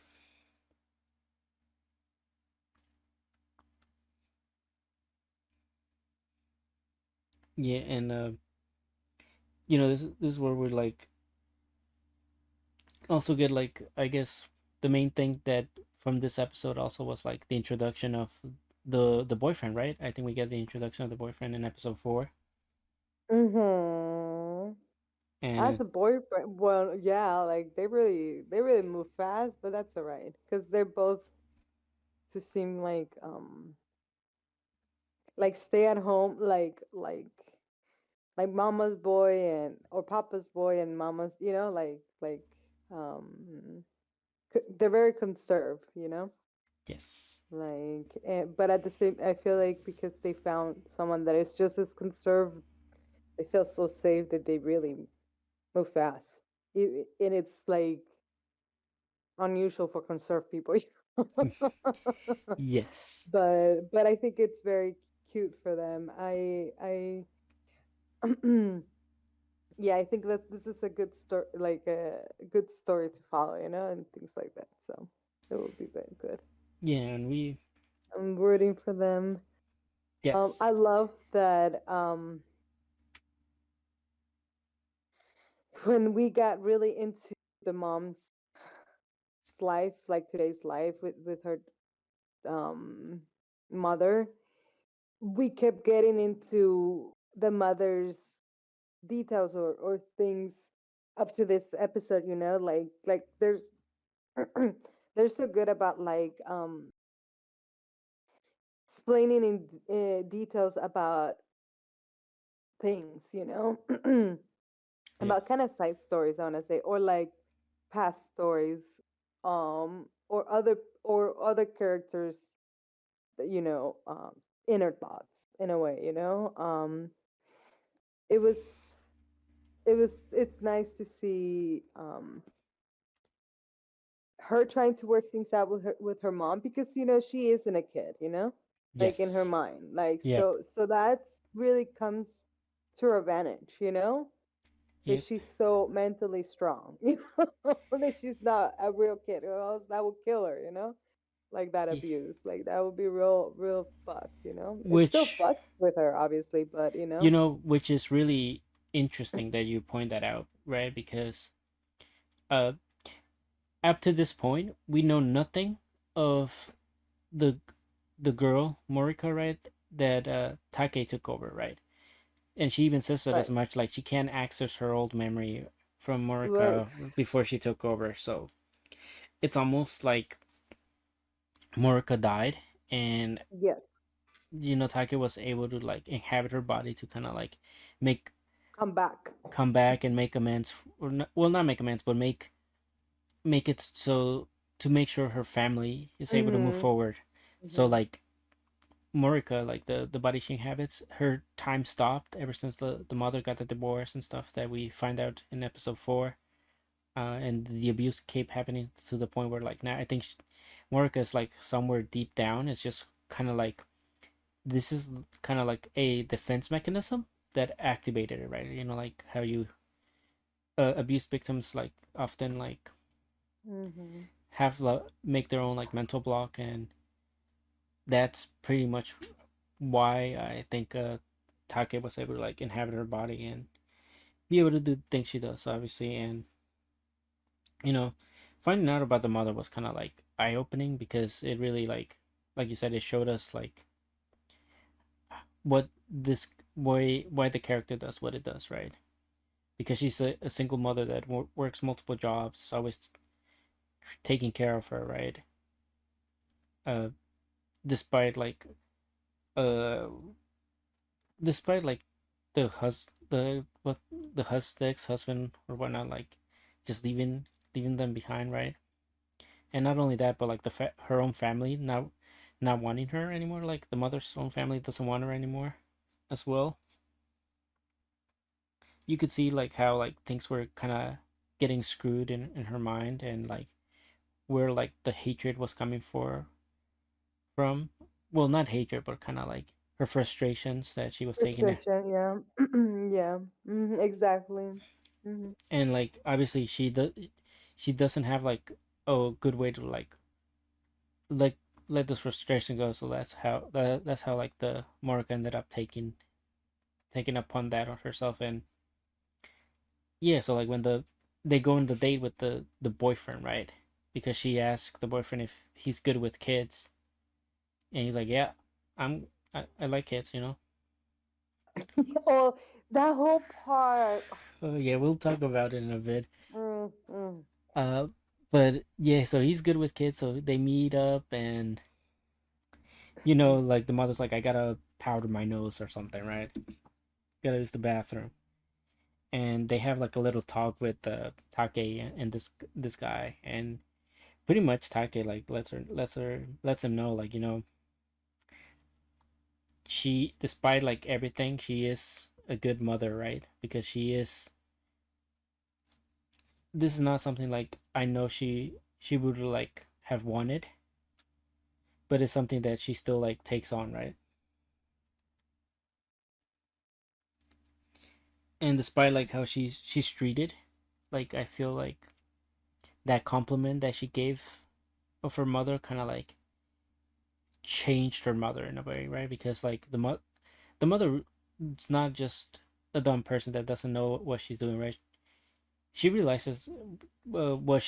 Yeah, and this is where we're like also get like I guess the main thing that from this episode also was like the introduction of the boyfriend, right? I think we get the introduction of the boyfriend in episode 4. Mm-hmm. As And a boyfriend, well, yeah, like they really move fast, but that's all right because they're both to seem like stay at home, like mama's boy and or papa's boy and mama's, um, they're very conserved, yes. but at the same, I feel like because they found someone that is just as conserved, they feel so safe that they really move fast. And it's like unusual for conserved people. Yes. But I think it's very cute for them. I yeah, I think that this is a good story, like a good story to follow, and things like that. So it will be very good. Yeah, and we I'm rooting for them. yes. I love that when we got really into the mom's life, like today's life with her um mother, we kept getting into the mother's details or things up to this episode, like they're so good about like explaining in details about things, about Yes. kind of side stories, I want to say, or like past stories, or other characters, you know, inner thoughts in a way, it was it's nice to see her trying to work things out with her mom because she isn't a kid, like in her Yes. mind, like Yep. so that really comes to her advantage, that Yep. she's so mentally strong, that she's not a real kid, or else that would kill her, like that Ye- abuse, like that would be real fucked, it still Which fucks with her obviously, but which is really interesting that you point that out, right? Because uh up to this point, we know nothing of the the girl Morika, right? That Take took over, right? And she even says that as right, much, like she can't access her old memory from right, Morika before she took over. So it's almost like Morika died, and yes, Take was able to like inhabit her body to kind of like make come back. come back and make amends, or not, well, not make amends, but make it so to make sure her family is able to move Mm-hmm. forward. So Mm-hmm. like Morika, like the body she inhabits, her time stopped ever since the mother got the divorce and stuff that we find out in episode 4. And the abuse kept happening to the point where like now I think Morika is like somewhere deep down. It's just kind of like this is kind of like a defense mechanism that activated it, right? Like how you abuse victims like often like Mm-hmm. have make their own like mental block, and that's pretty much why I think Take was able to like inhabit her body and be able to do things she does, obviously. And you know, finding out about the mother was kind of like eye opening because it really like you said, it showed us like what this why the character does what it does, right? Because she's a single mother that works multiple jobs, is always taking care of her, right? Uh, despite like uh despite like the ex husband or whatnot, like just leaving them behind, right? And not only that, but like her own family not wanting her anymore. Like the mother's own family doesn't want her anymore, as well. You could see like how like things were kind of getting screwed in her mind, and like where like the hatred was coming from. Well, not hatred, but kind of like her frustrations that she was taking it. Frustration, yeah. Yeah. Exactly. And like obviously she doesn't have like a good way to like let this frustration go. So that's how like the Morika ended up taking upon that on herself. And yeah, so like when they go on the date with the boyfriend, right? Because she asked the boyfriend if he's good with kids, and he's like, yeah. I like kids, you know. Oh, that whole part. Oh yeah, we'll talk about it in a bit. Mm, mm. Uh, but yeah, so he's good with kids, so they meet up, and like the mother's like, I gotta powder my nose or something, right? Gotta use the bathroom, and they have like a little talk with Take and this guy, and pretty much Take like lets him know, like, she, despite like everything, she is a good mother, right? Because she is. This is not something like I know she would like have wanted, but it's something that she still like takes on, right? And despite like how she's treated, like I feel like that compliment that she gave of her mother kind of like changed her mother in a way, right? Because like the mother, it's not just a dumb person that doesn't know what she's doing, right? She realizes what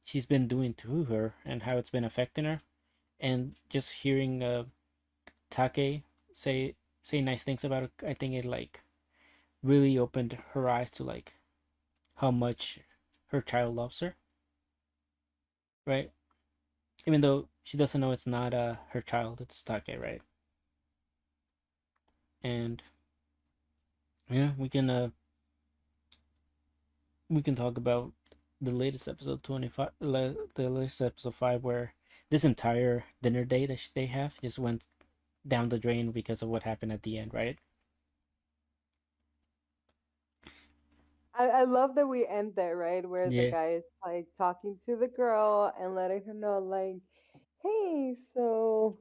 she's been doing to her and how it's been affecting her, and just hearing Take say say nice things about her, I think it like really opened her eyes to like how much her child loves her, right? Even though she doesn't know it's not her child, it's Take, right? And yeah, we can talk about the latest episode 25, the latest episode 5, where this entire dinner date that they have just went down the drain because of what happened at the end, right? I love that we end there, right? Where the Yeah, guy is like talking to the girl and letting her know, like, hey, so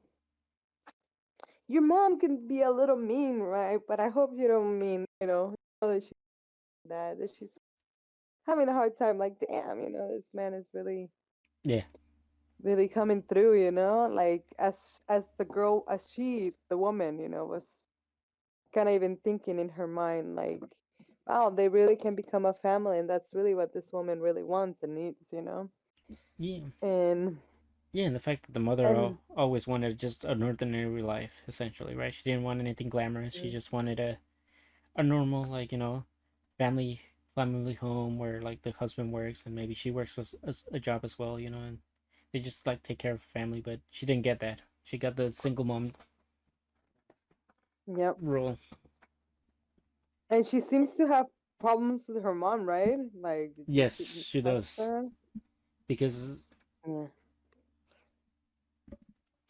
your mom can be a little mean, right? But I hope you don't mean, that that she's having a hard time. Like, damn, this man is really, yeah, really coming through, like as the girl, as the woman, was kind of even thinking in her mind, like, wow, they really can become a family, and that's really what this woman really wants and needs. yeah, And yeah. And the fact that the mother and always wanted just an ordinary life, essentially, right? She didn't want anything glamorous. She just wanted a normal, like, family family home where like the husband works and maybe she works as a job as well, and they just like take care of family. But she didn't get that. She got the single mom yep, role. and she seems to have problems with her mom, right? Like, did you see Yes, she notice does, that? because Yeah.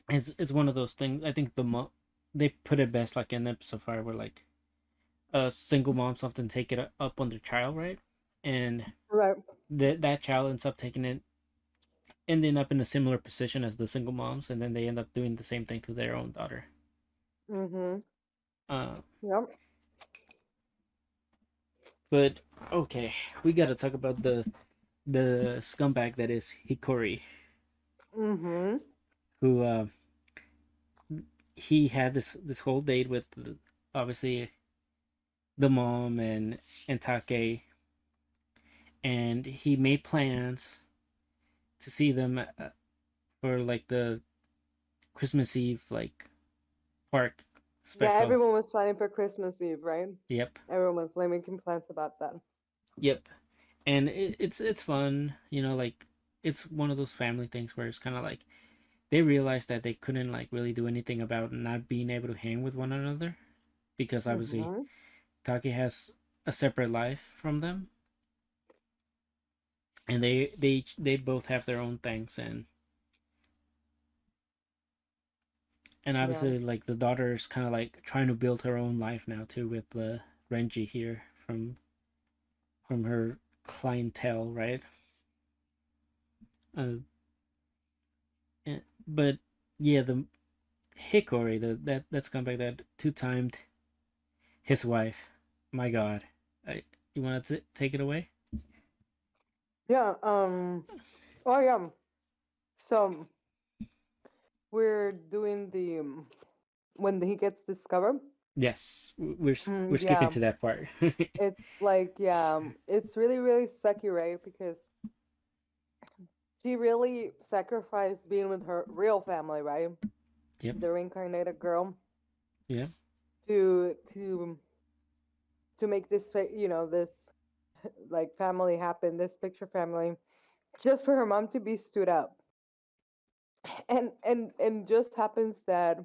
it's one of those things. I think they put it best like in episode 5, where like single moms often take it up on their child, right? And Right. that child ends up taking it, ending up in a similar position as the single moms, and then they end up doing the same thing to their own daughter. Mm-hmm. uh Yep. but okay, we gotta talk about the scumbag that is Hikori, Mm-hmm. who he had this whole date with obviously the mom and Take, and he made plans to see them for like the Christmas Eve like park Yeah, special. everyone was planning for Christmas Eve, right? Yep, Everyone was like making plans about that. yep. And it's fun, like it's one of those family things where it's kind of like they realized that they couldn't like really do anything about not being able to hang with one another, because obviously Mm-hmm. Taki has a separate life from them, and they both have their own things, and Yeah. obviously like the daughter is kind of like trying to build her own life now too with the Renji here from her clientele, right? uh, but yeah, the Hikori, that's come back, that two-timed his wife. My God, you want to take it away? Yeah. Oh yeah. So we're doing the when he gets discovered. Yes, we're skipping Yeah. to that part. It's like, yeah, it's really, really sucky, right? Because she really sacrificed being with her real family, right? Yep. the reincarnated girl, Yep. to make this this like family happen, this picture family, just for her mom to be stood up. And just happens that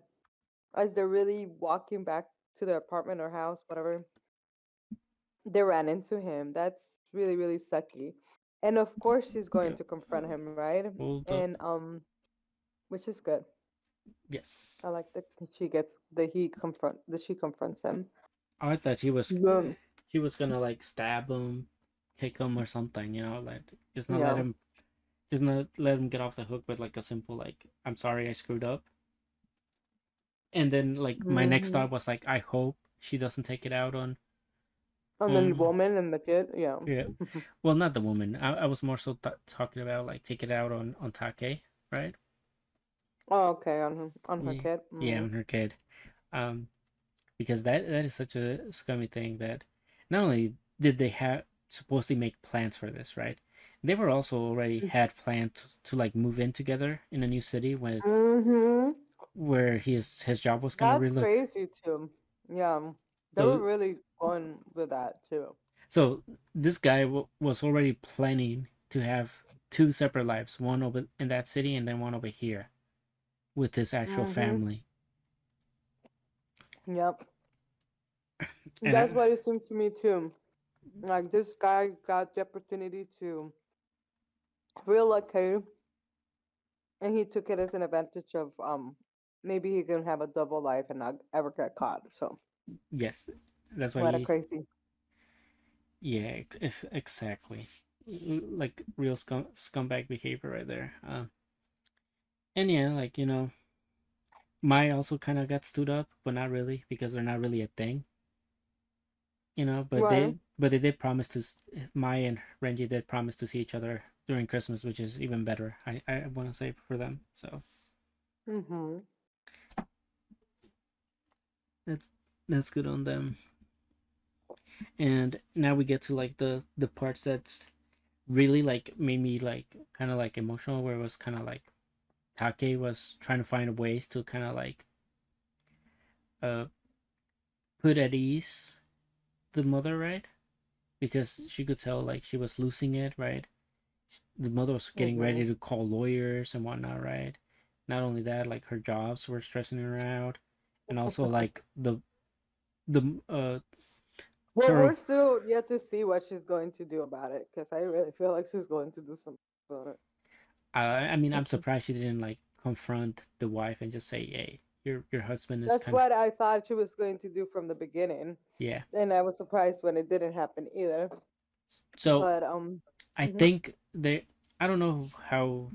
as they're really walking back to their apartment or house, whatever, they ran into him. That's really, really sucky. And of course she's going Yep. to confront him, right? Hold up. And which is good. Yes. I like that she confronts him. I thought Um, he was gonna like stab him, kick him or something. Like just not let yeah. him just not let him get off the hook with like a simple like I'm sorry I screwed up. And then like my next Hmm. thought was like I hope she doesn't take it out And then the on woman and the kid, yeah. yeah. Well, not the woman. I was more so talking about like take it out on Take, right? Oh, okay, on her Yeah, kid. yeah, Mm. on her kid. Um, because that is such a scummy thing that not only did they have supposedly make plans for this, right? They were also already had planned to like move in together in a new city with Mm-hmm. where his job was gonna That's relook. crazy too. Yeah, they were So really going with that too. so this guy was already planning to have two separate lives, one over in that city and then one over here with his actual Mm-hmm. family. Yep. And That's what it seemed to me too. Like this guy got the opportunity to relocate, and he took it as an advantage of maybe he can have a double life and not ever get caught. So yes, that's why what a he, crazy. yeah, exactly. Like real scumbag behavior right there. And yeah, like Mai also kind of got stood up, but not really because they're not really a thing. But Right. they did promise to Mai and Renji did promise to see each other during Christmas, which is even better. I want to say for them. So Mm-hmm. that's that's good on them. And now we get to like the parts that's really like made me like kind of like emotional, where it was kind of like Take was trying to find ways to kind of like uh put at ease the mother, right? Because she could tell like she was losing it, right? The mother was getting Mm-hmm. ready to call lawyers and whatnot, right? Not only that, like her jobs were stressing her out, and also like the Well, her. we're still yet to see what she's going to do about it, because I really feel like she's going to do something about I mean, I'm it. surprised she didn't like confront the wife and just say, "Hey, your husband is That's kind of what I thought she was going to do from the beginning, yeah." and I was surprised when it didn't happen either. So But I mhm. think they. I don't know how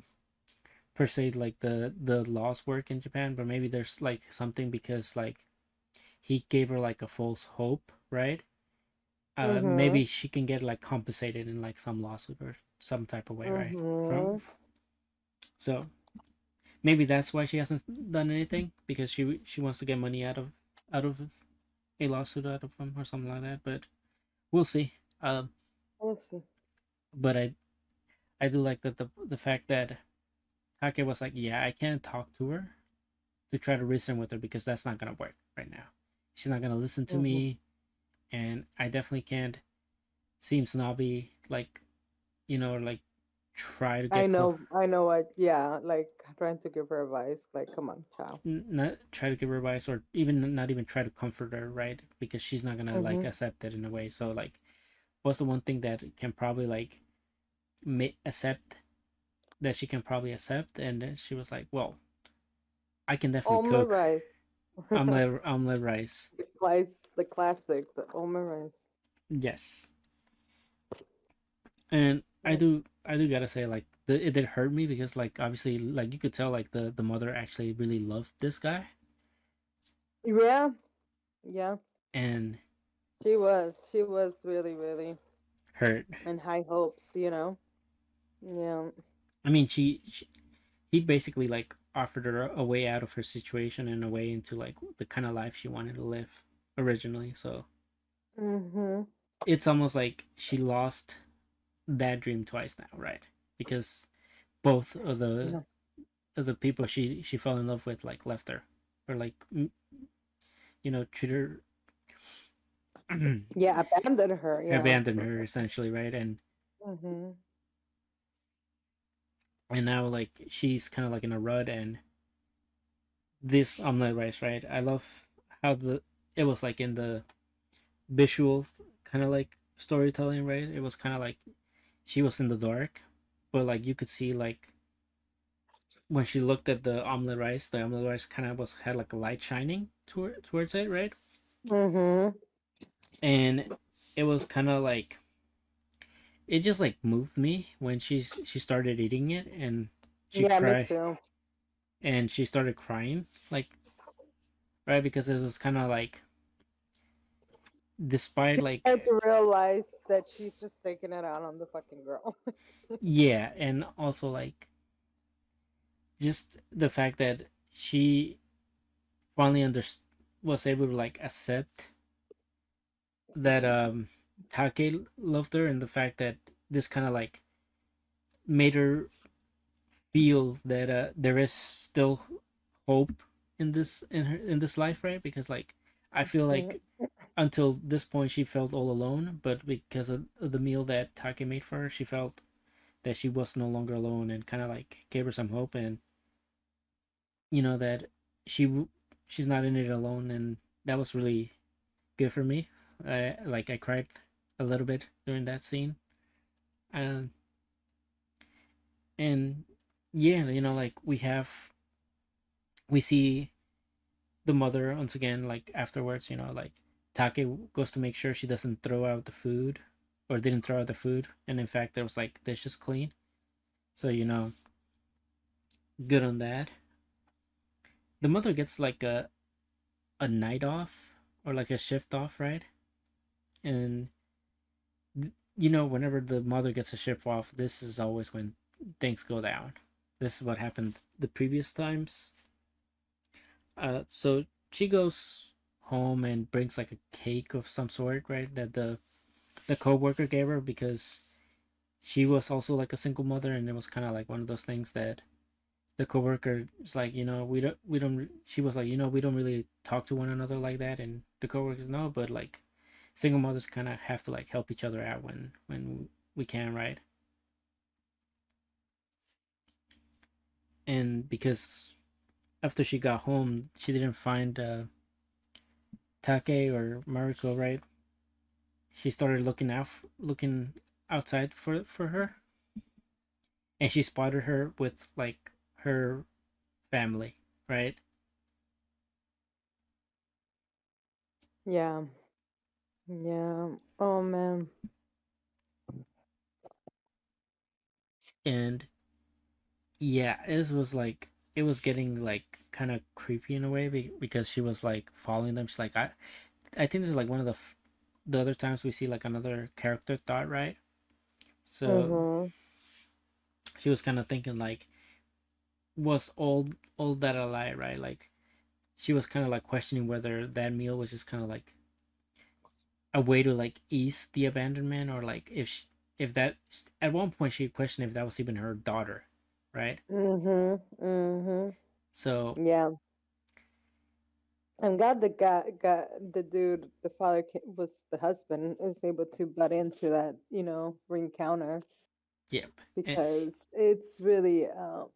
per se like the laws work in Japan, but maybe there's like something because like he gave her like a false hope, right? Maybe Mhm. she can get like compensated in like some lawsuit or some type of way, right? From Mhm. so maybe that's why she hasn't done anything because she wants to get money out of a lawsuit out of him or something like that. But we'll see. Um, We'll see. but I do like that the fact that Take was like, yeah, I can't talk to her to try to reason with her because that's not gonna work right now. She's not gonna listen to Mhm. me, and I definitely can't seem snobby like like try to I get close. know. I know. What? Yeah, like trying to give her advice. Like, come on, child. Not try to give her advice or even not even try to comfort her, right? Because she's not gonna like Mhm. accept it in a way. So like, what's the one thing that can probably like accept that she can probably accept? And then she was like, well, I can definitely Omer cook. rice. Omelet rice. The classic, the Omer rice. Yes, and Yeah. I do gotta say like it did hurt me because like obviously like you could tell like the mother actually really loved this guy Yeah. Yeah. and She was. She was really, really hurt. in high hopes. Yeah. I mean he basically like offered her a way out of her situation and a way into like the kind of life she wanted to live originally. So Mhm. it's almost like she lost that dream twice now, right? Because both of the Yeah. the people she fell in love with like left her, or like treat her Yeah, abandon her. Yeah. abandoned her essentially, right? Mm-hmm. And now like she's kind of like in a rut, and this omelet rice, right? I love how the it was like in the visual kind of like storytelling, right? It was kind of like she was in the dark, but like you could see like when she looked at the omelet rice kind of was had like a light shining towards it, right? Mm-hmm. And it was kind of like it just like moved me when she started eating it, and she Yeah, me cried, too. and she started crying, like, right, because it was kind of like despite She like started to realize that she's just taking it out on the fucking girl. yeah, and also like just the fact that she finally was able to like accept that Take loved her, and the fact that this kind of like made her feel that there is still hope in this life, right? Because like I feel like until this point she felt all alone, but because of the meal that Take made for her, she felt that she was no longer alone, and kind of like gave her some hope, and that she she's not in it alone, and that was really good for me. I cried a little bit during that scene, and and yeah, like we see the mother once again, like afterwards, like Take goes to make sure she doesn't throw out the food, or didn't throw out the food, and in fact there was like dishes clean, so good on that. The mother gets like a night off, or like a shift off, right? And whenever the mother gets a shift off, this is always when things go down. This is what happened the previous times. So she goes home and brings like a cake of some sort, right? That the co-worker gave her, because she was also like a single mother, and it was kind of like one of those things that the coworker is like, we don't. She was like, we don't really talk to one another like that, and the coworkers know, but like single mothers kind of have to like help each other out when we can, right? And because after she got home, she didn't find Take or Mariko, right? She started looking outside for her, and she spotted her with like her family, right? Yeah. Yeah. Oh man. And yeah, it was getting like kind of creepy in a way, because she was like following them. She's like, I think this is like one of the other times we see like another character thought, right? So Mm-hmm. she was kind of thinking like, was all that a lie, right? Like she was kind of like questioning whether that meal was just kind of like a way to like ease the abandonment, or like if that, at one point she questioned if that was even her daughter, right? Mm-hmm. Mm-hmm. So Yeah. I'm glad the guy got the dude, the father was the husband, is able to butt into that, reencounter, yep. And because it's really a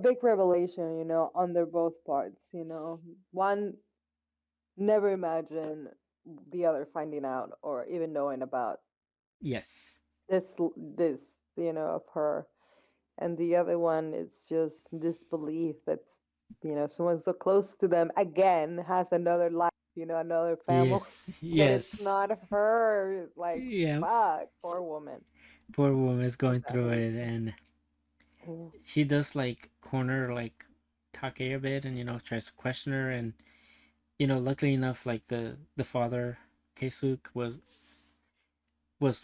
big revelation, on their both parts. One never imagined the other finding out or even knowing about yes. this, of her, and the other one is just disbelief that someone so close to them again has another life, another family, Yes. that it's Yes. not her. Like, Yeah. fuck, poor woman. Poor woman is So going that through was, it, and yeah. she does like corner like Take a bit, and tries to question her, and luckily enough, like the father Keisuk was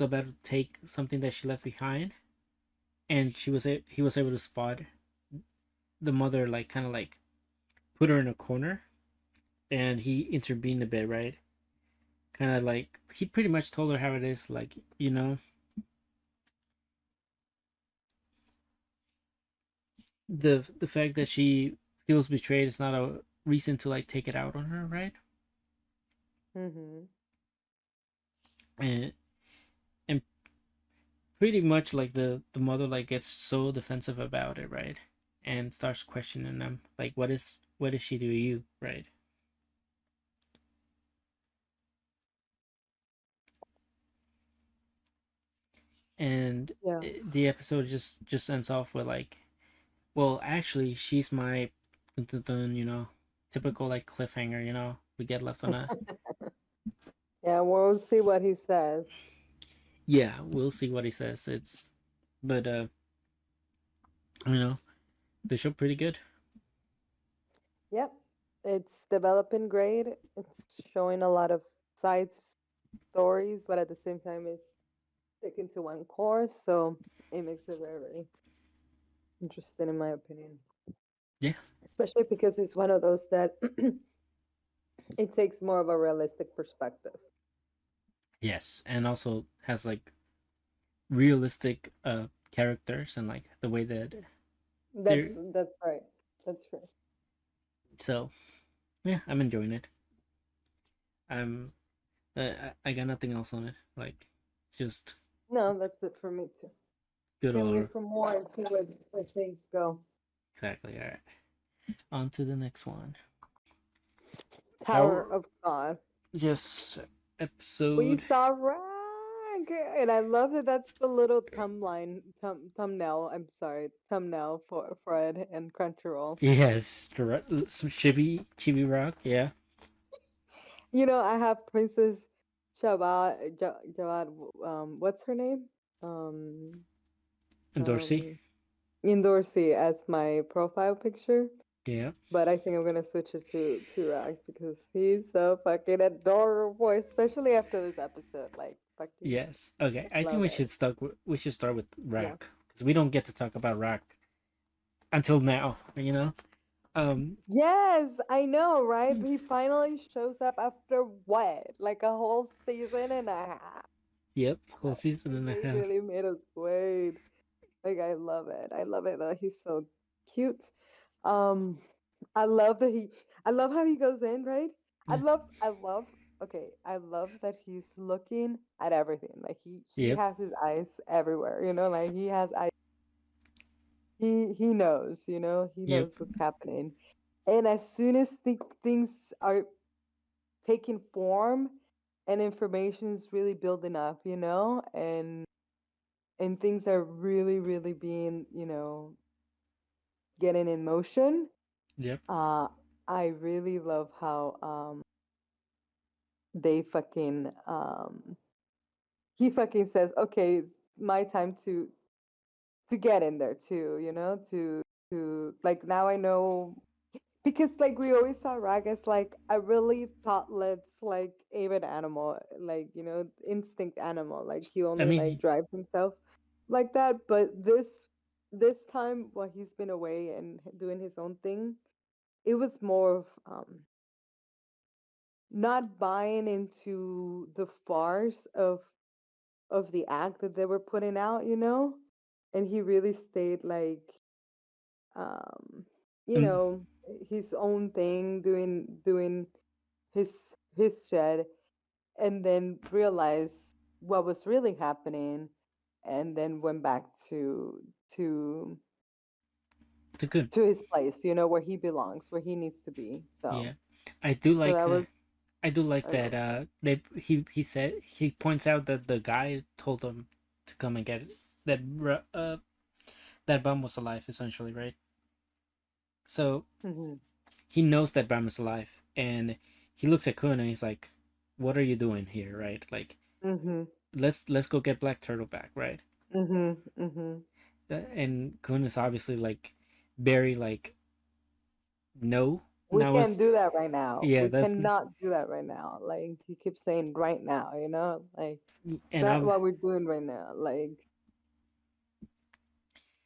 about to take something that she left behind, and he was able to spot the mother, like kind of like put her in a corner, and he intervened a bit, right? Kind of like he pretty much told her how it is, like the fact that she feels betrayed is not a reason to like take it out on her, right? Mm-hmm. And and pretty much like the mother like gets so defensive about it, right? And starts questioning them, like, what does she do to you, right? And Yeah. the episode just ends off with like, well, actually, she's my, you know, typical like cliffhanger. You know, we get left on a, Yeah, we'll see what he says. yeah, we'll see what he says. It's, but you know, the show pretty good. Yep. It's developing great. It's showing a lot of side stories, but at the same time, it's sticking to one course. So it makes it very, very interesting, in my opinion. Yeah. Especially because it's one of those that it takes more of a realistic perspective. Yes, and also has like realistic characters and like the way that they're. That's right. That's right. So yeah, I'm enjoying it. I'm I got nothing else on it. Like, it's just No, that's it for me too. good Can't all wait for more and see where things go. exactly. All right, on to the next one. Tower Our of God. yes We episode. saw Rank, and I love that. That's the little thumbnail. I'm sorry, thumbnail for it and Crunchyroll. Yes, some chibi rock. Yeah, You know, I have Princess Javad. What's her name? Um, and Dorsey. um, Indorsey as my profile picture. Yeah. But I think I'm gonna switch it to Rank because he's so fucking adorable, especially after this episode. Like fucking Yes. Okay. I think love we it. should start. We should start with Yeah. Rack because we don't get to talk about Rack until now. You know. Um. Yes, I know, right? He finally shows up after what? Like a whole season and a half. Yep. Whole season Like and a they half. really made us wait. Like I love it. I love it though. He's so cute. Um, I love that he. I love how he goes in, right? I Yeah. love. I love. Okay, I love that he's looking at everything. Like he Yep. has his eyes everywhere. You know, like he has eyes. He knows. You know, he Yep. knows what's happening. And as soon as things are taking form and information is really building up, you know, and things are really, really being, you know, getting in motion. Yep. Uh, I really love how they fucking he fucking says, okay, it's my time to get in there too, you know, to like now I know because like we always saw Rag as like a really thoughtless, like avid animal, like you know, instinct animal. Like he I only like mean, drives himself like that. But this time while he's been away and doing his own thing, it was more of not buying into the farce of the act that they were putting out, you know? And he really stayed like um you um, know, his own thing, doing his shed, and then realized what was really happening, and then went back to the good. to his place, you know, where he belongs, where he needs to be. Yeah. So I do so like that the. was I do like I that. love that. They he said he points out that the guy told them to come and get it. That that Bum was alive essentially, right? So Hmm. he knows that Bam is alive, and he looks at Kun and he's like, "What are you doing here?" Right? Like, Hmm. let's go get Black Turtle back, right? Hmm. Hmm. And Kun is obviously like very like no. We Now can't is do that right now. yeah We that's cannot do that right now. Like he keeps saying right now, you know? Like it's and not I'm what we're doing right now. Like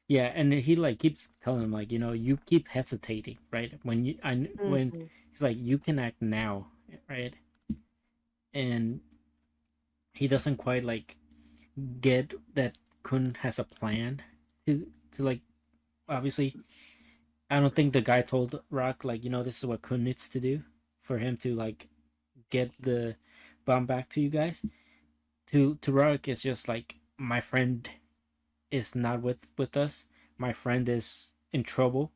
yeah, and he like keeps telling him like you keep hesitating, right? When hmm. he's like you can act now, right? And he doesn't quite like get that Kun has a plan to like obviously, I don't think the guy told Rock like, this is what Kun needs to do for him to like get the bomb back to you guys. To Rock, it's just like, my friend is not with us. My friend is in trouble.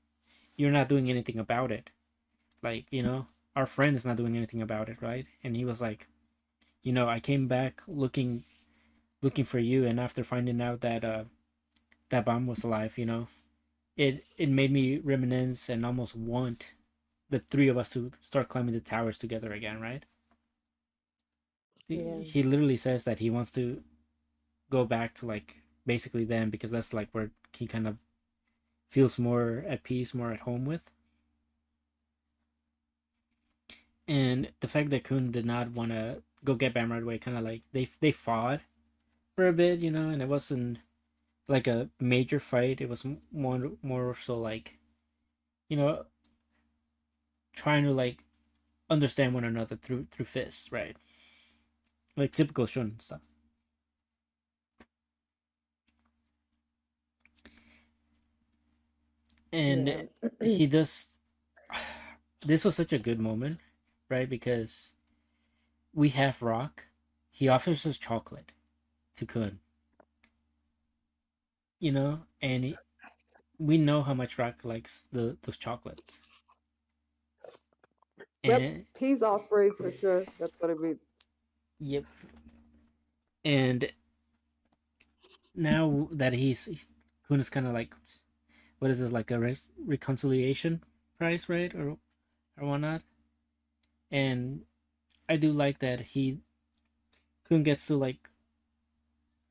You're not doing anything about it. Like, our friend is not doing anything about it, right? And he was like, I came back looking for you, and after finding out that that bomb was alive, it made me reminisce and almost want the three of us to start climbing the towers together again, right? Yeah. He literally says that he wants to go back to like basically them, because that's like where he kind of feels more at peace, more at home with. And the fact that Kun did not want to go get Bam right away, kind of like they fought for a bit, and it wasn't like a major fight. It was more so like, you know trying to like understand one another through fists, right? Like typical shonen stuff. Yeah. And he does. This was such a good moment, right? Because we have Rock. He offers us chocolate to Kun, and we know how much Rock likes those chocolates. Yep. And Peace offering for sure. That's what it means. yep. And now that Kun is kind of like, what is it, like a reconciliation prize, right, or whatnot. And I do like that Kun gets to like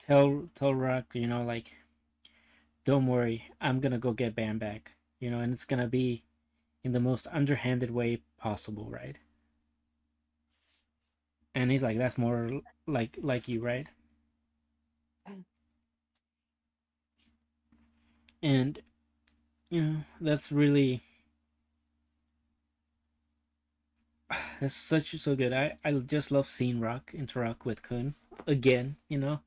tell Rock, like, don't worry, I'm gonna go get Bam back, and it's gonna be in the most underhanded way possible, right? And he's like, that's more like you, right? And that's really, that's such so good. I just love seeing Rock interact with Kun again, because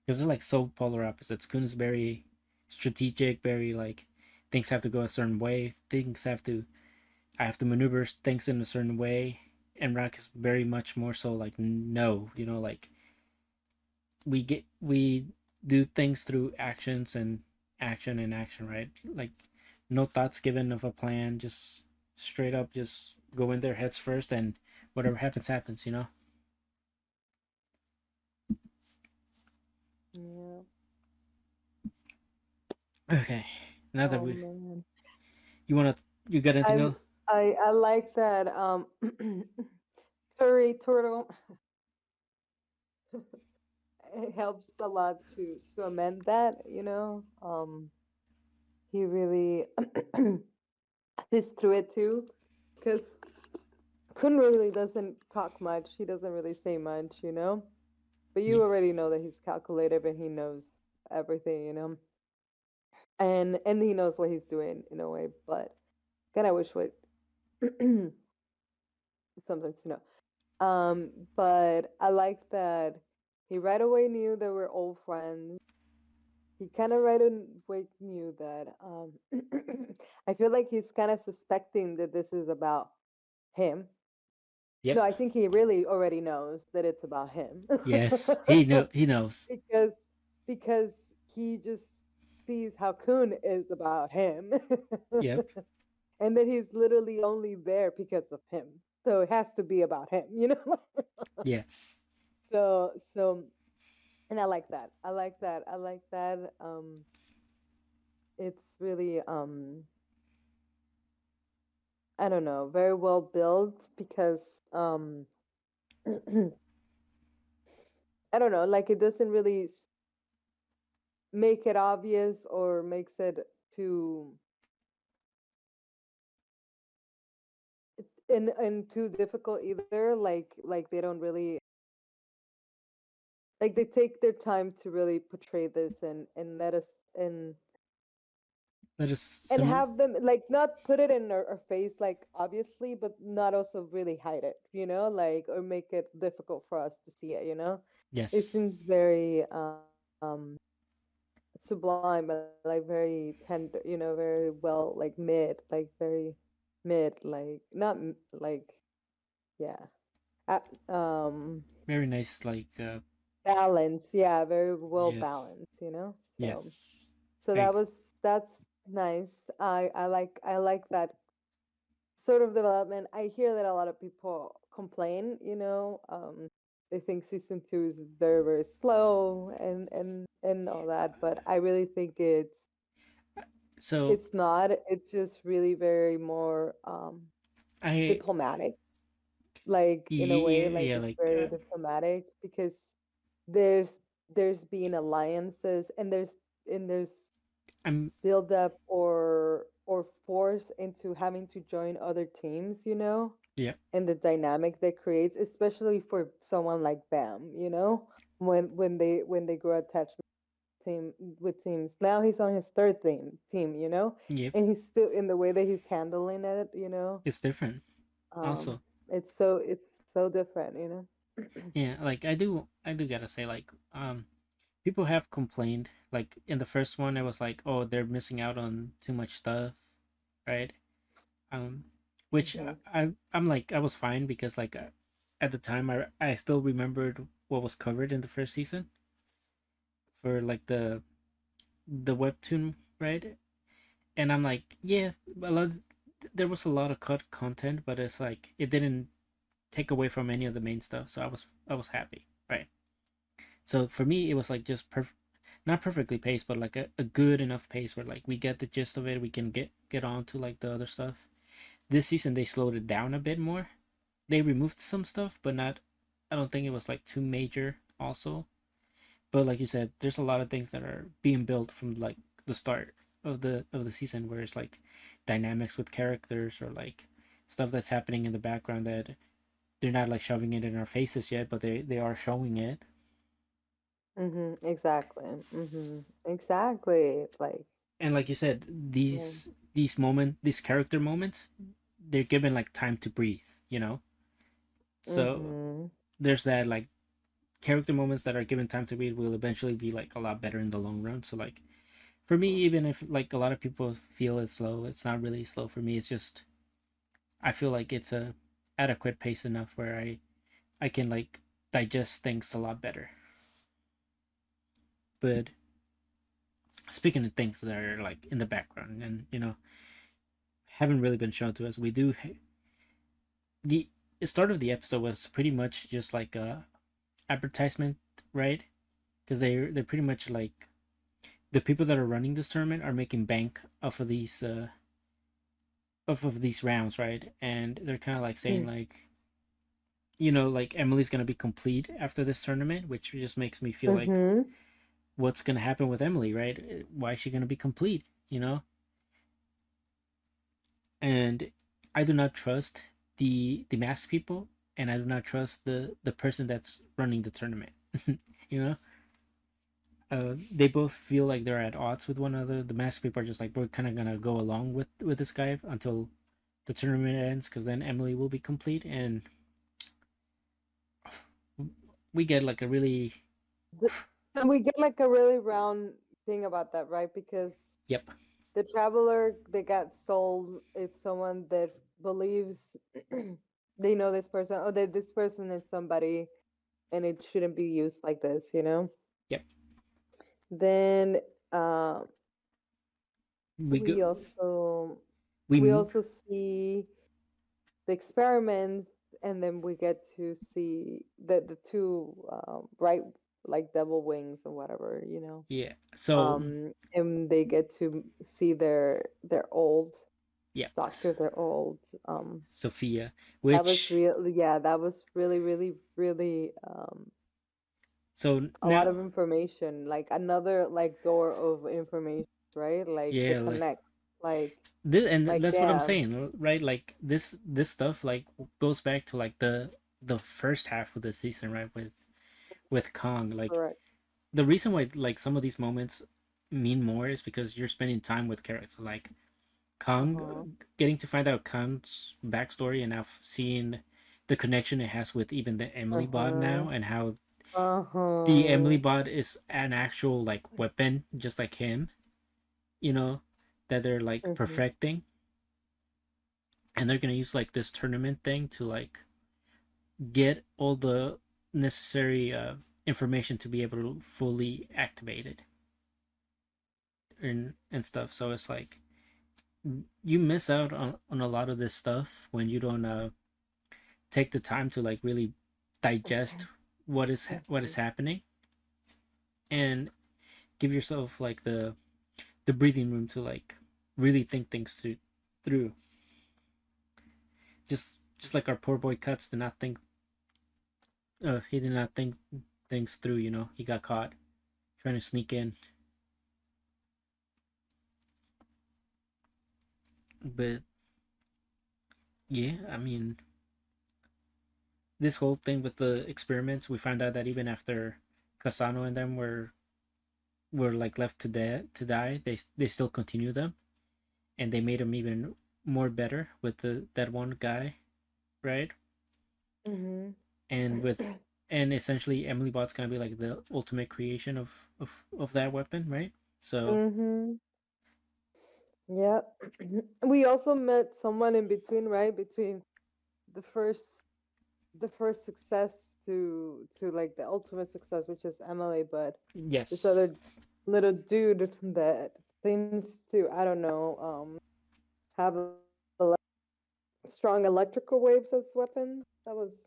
they're like so polar opposites. Kun is very strategic, very like, things have to go a certain way, I have to maneuver things in a certain way, and Rock is very much more so like, no, like, we do things through actions and action, right? Like, no thoughts given of a plan, just straight up, just go in there heads first, and whatever happens. Yeah. Okay, now that Oh we man. you got anything I else? I like that curry turtle. It helps a lot to amend that, he really sees through it too, because Kun really doesn't talk much. He doesn't really say much. But Yeah. you already know that he's calculated and he knows everything. And he knows what he's doing in a way, but kind of wish what sometimes to know. But I like that he right away knew they were old friends. He kind of right away knew that. I feel like he's kind of suspecting that this is about him. No, Yep. I think he really already knows that it's about him. Yes, he knows. because because he just sees how Kun is about him. Yep. And that he's literally only there because of him. So it has to be about him. Yes. So and I like that. I like that. I like that. It's really I don't know, very well built because I don't know, like it doesn't really make it obvious or makes it too and too difficult either. Like they don't really like they take their time to really portray this and let us Let us and some. have them like not put it in our face like obviously, but not also really hide it, like or make it difficult for us to see it. It Yes. seems very sublime, but like very tender, very well, like mid, like very mid, like not like, yeah, um, Very nice, balance, yeah, very well yes, balanced, so yes. so I that's nice. I like that sort of development. I hear that a lot of people complain, they think season 2 is very, very slow and all that, but I really think so it's not. It's just really very more I diplomatic, like in a way, yeah, like yeah, it's very diplomatic because there's there's been alliances, and there's I'm build up or force into having to join other teams, yeah, and the dynamic that creates, especially for someone like Bam, when they grow attached team with teams. Now he's on his third team, yep. and he's still in the way that he's handling it, It's different. um, Also, it's so different, yeah, like I do gotta say, people have complained. Like in the first one, it was like, oh, they're missing out on too much stuff, right? Um, which Hmm. I'm like I was fine because at the time I still remembered what was covered in the first season for like the webtoon, right? And I'm like, yeah, there was a lot of cut content, but it's like it didn't take away from any of the main stuff, so I was happy, right? So for me, it was like just not perfectly paced, but like a good enough pace where like we get the gist of it, we can get on to like the other stuff. This season they slowed it down a bit more. They removed some stuff, but not. I don't think it was like too major. Also, but like you said, there's a lot of things that are being built from like the start of the season, where it's like dynamics with characters or like stuff that's happening in the background that they're not like shoving it in our faces yet, but they are showing it. Exactly. Exactly, like, And like you said, yeah. these character moments, they're given like time to breathe. So Hmm. there's that like character moments that are given time to breathe will eventually be like a lot better in the long run. So like for me, even if like a lot of people feel it's slow, it's not really slow for me. It's just I feel like it's a adequate pace enough where I can like digest things a lot better. But speaking of things that are like in the background and haven't really been shown to us, we do the start of the episode was pretty much just like a advertisement, right? Because they're pretty much like the people that are running this tournament are making bank off of these rounds, right? And they're kind of like saying like like Emily's gonna be complete after this tournament, which just makes me feel like Hmm. what's gonna happen with Emily, right? Why is she gonna be complete? And I do not trust the mask people, and I do not trust the person that's running the tournament. you know, they both feel like they're at odds with one another. The mask people are just like we're kind of gonna go along with this guy until the tournament ends, because then Emily will be complete, and we get like a really And we get like a really round thing about that, right? Because yep, the traveler that got sold is someone that believes they know this person, or that this person is somebody, and it shouldn't be used like this. yep. Then uh, We go we also we we also see the experiments, and then we get to see the two right, like devil wings or whatever. yeah. So And they get to see their old yeah, doctor, their old Sophia, that was which really, yeah, that was really, really, really so a lot now of information, like another like door of information, right? Like the yeah, connect, like and that's what I'm damn. saying, right? Like this stuff like goes back to like the first half of the season, right? With Kong, like Correct. the reason why like some of these moments mean more is because you're spending time with characters like Uh-huh. Kong, getting to find out Kong's backstory and now seeing the connection it has with even the Emily bot Uh-huh. now, and how The Emily Uh-huh. bot is an actual like weapon, just like him, you know, that they're like Mhm. perfecting, and they're gonna use like this tournament thing to like get all the necessary information to be able to fully activate it and stuff. So it's like you miss out on a lot of this stuff when you don't take the time to like really digest what is Mhm. happening and give yourself like the breathing room to like really think things through. Just like our poor boy Cuts did not think he did not think things through. You know, he got caught trying to sneak in. But yeah, I mean, this whole thing with the experiments, we found out that even after Kasano and them were like left to die, they still continue them, and they made them even more better with the that one guy, right? Mhm. And with and essentially Emily Bot's gonna be like the ultimate creation of that weapon, right? So Mhm. Yeah. We also met someone in between, right? Between the first the first success to like the ultimate success, which is Emily, but this yes, other little dude that seems to, I don't know, have strong electrical waves as weapon. That was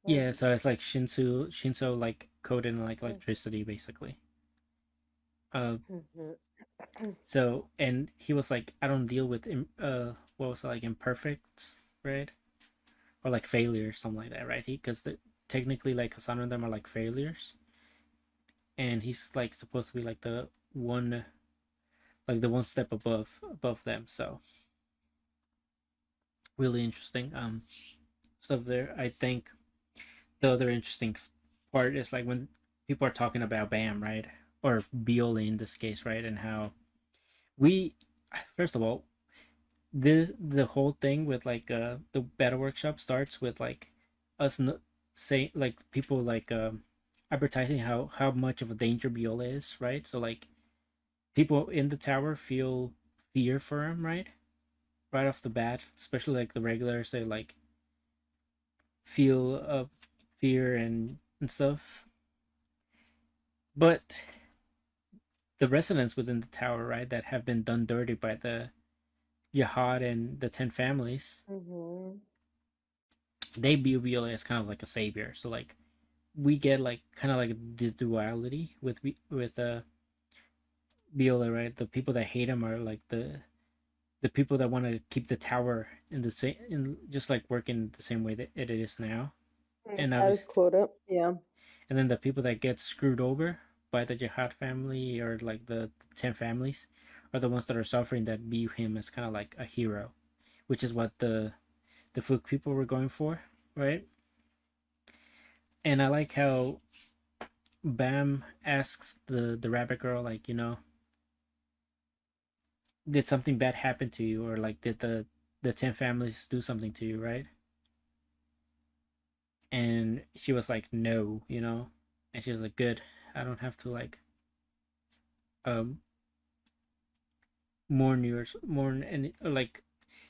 yeah. So it's like Shinso like coded in like mm, electricity basically. Uh, mhm. so and he was like, I don't deal with what was it, like imperfects, right? Or like failures, something like that, right? He because technically like Cassandra and them are like failures, and he's like supposed to be like the one step above them. So really interesting stuff there. I think the other interesting part is like when people are talking about Bam, right? Or Bioli in this case, right? And how we, first of all, the whole thing with like the battle workshop starts with like us say like people like advertising how much of a danger Biola is, right? So like people in the tower feel fear for him, right off the bat, especially like the regulars, they like feel fear and stuff. But the residents within the tower, right, that have been done dirty by the Jihad and the 10 families, Mhm. they view Viola as kind of like a savior. So like we get like kind of like the duality with Viola, right? The people that hate him are like the people that want to keep the tower in the same, in just like working the same way that it is now, and Status obviously, quota. Yeah. and then the people that get screwed over by the Jihad family or like the 10 families are the ones that are suffering, that view him as kind of like a hero, which is what the Fook people were going for, right? And I like how Bam asks the rabbit girl, like, did something bad happen to you, or like did the 10 families do something to you, right? And she was like, no, and she was like, good, I don't have to like um mourn, and like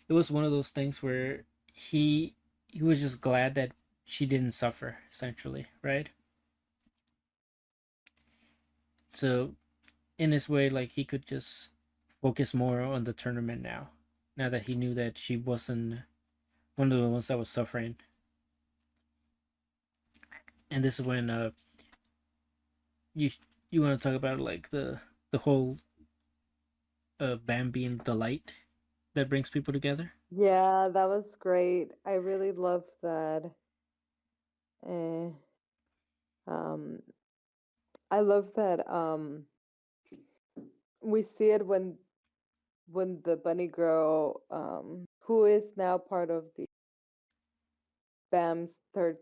it was one of those things where he he was just glad that she didn't suffer, essentially, right? So in his way, like he could just focus more on the tournament now that he knew that she wasn't one of the ones that was suffering. And this is when you you want to talk about like the whole Bam being the light that brings people together. Yeah, that was great. I really love that. Eh, um, I love that. We see it when the bunny girl, who is now part of the Bam's third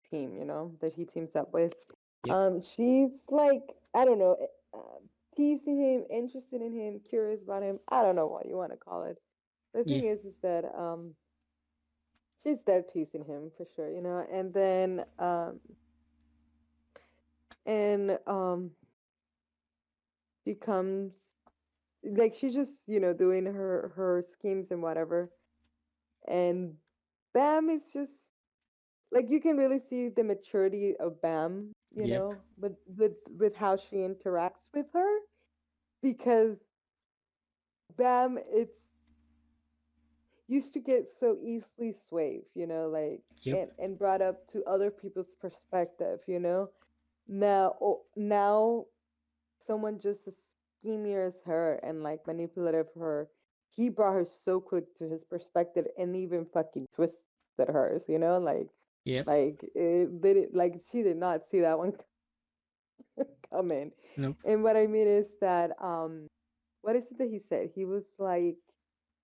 team, that he teams up with. Yep. She's like, I don't know, teasing him, interested in him, curious about him. I don't know what you want to call it. The Yeah. thing is that she's there teasing him for sure, and then and becomes like she's just doing her schemes and whatever, and Bam is just like you can really see the maturity of Bam, Yep. with how she interacts with her, because Bam it's used to get so easily swayed, like Yep. and brought up to other people's perspective, now now someone just as schemier as her and like manipulative her, he brought her so quick to his perspective and even fucking twisted hers, Yep. like it did it like she did not see that one coming. Nope. And what I mean is that what is it that he said? He was like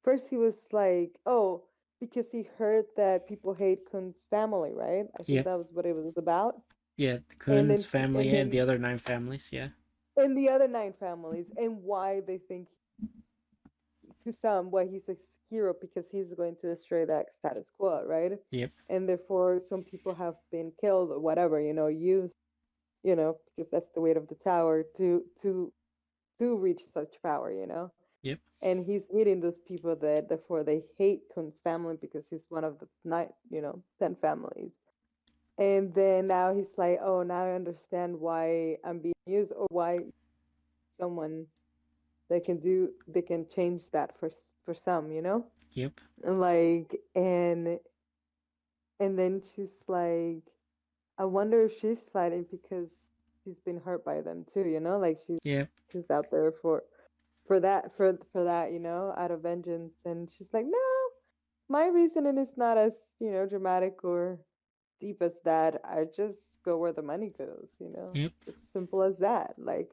first he was like, oh, because he heard that people hate Kun's family, right? I think Yep. that was what it was about. Yeah. And Kun's family and and the then other 9 families. Yeah. and the other nine families and why they think to some why he's a hero because he's going to destroy that status quo, right? Yep. And therefore some people have been killed or whatever, used, because that's the weight of the tower to reach such power, Yep. and he's meeting those people that therefore they hate Kun's family because he's one of the 10 families. And then now he's like, oh, now I understand why I'm being used, or why someone they can change that for some, Yep. like and then she's like, I wonder if she's fighting because she's been hurt by them too, like Yep. she's out there for that, out of vengeance. And she's like, no, my reasoning is not as dramatic or deep as that. I just go where the money goes, Yep. it's just simple as that. Like,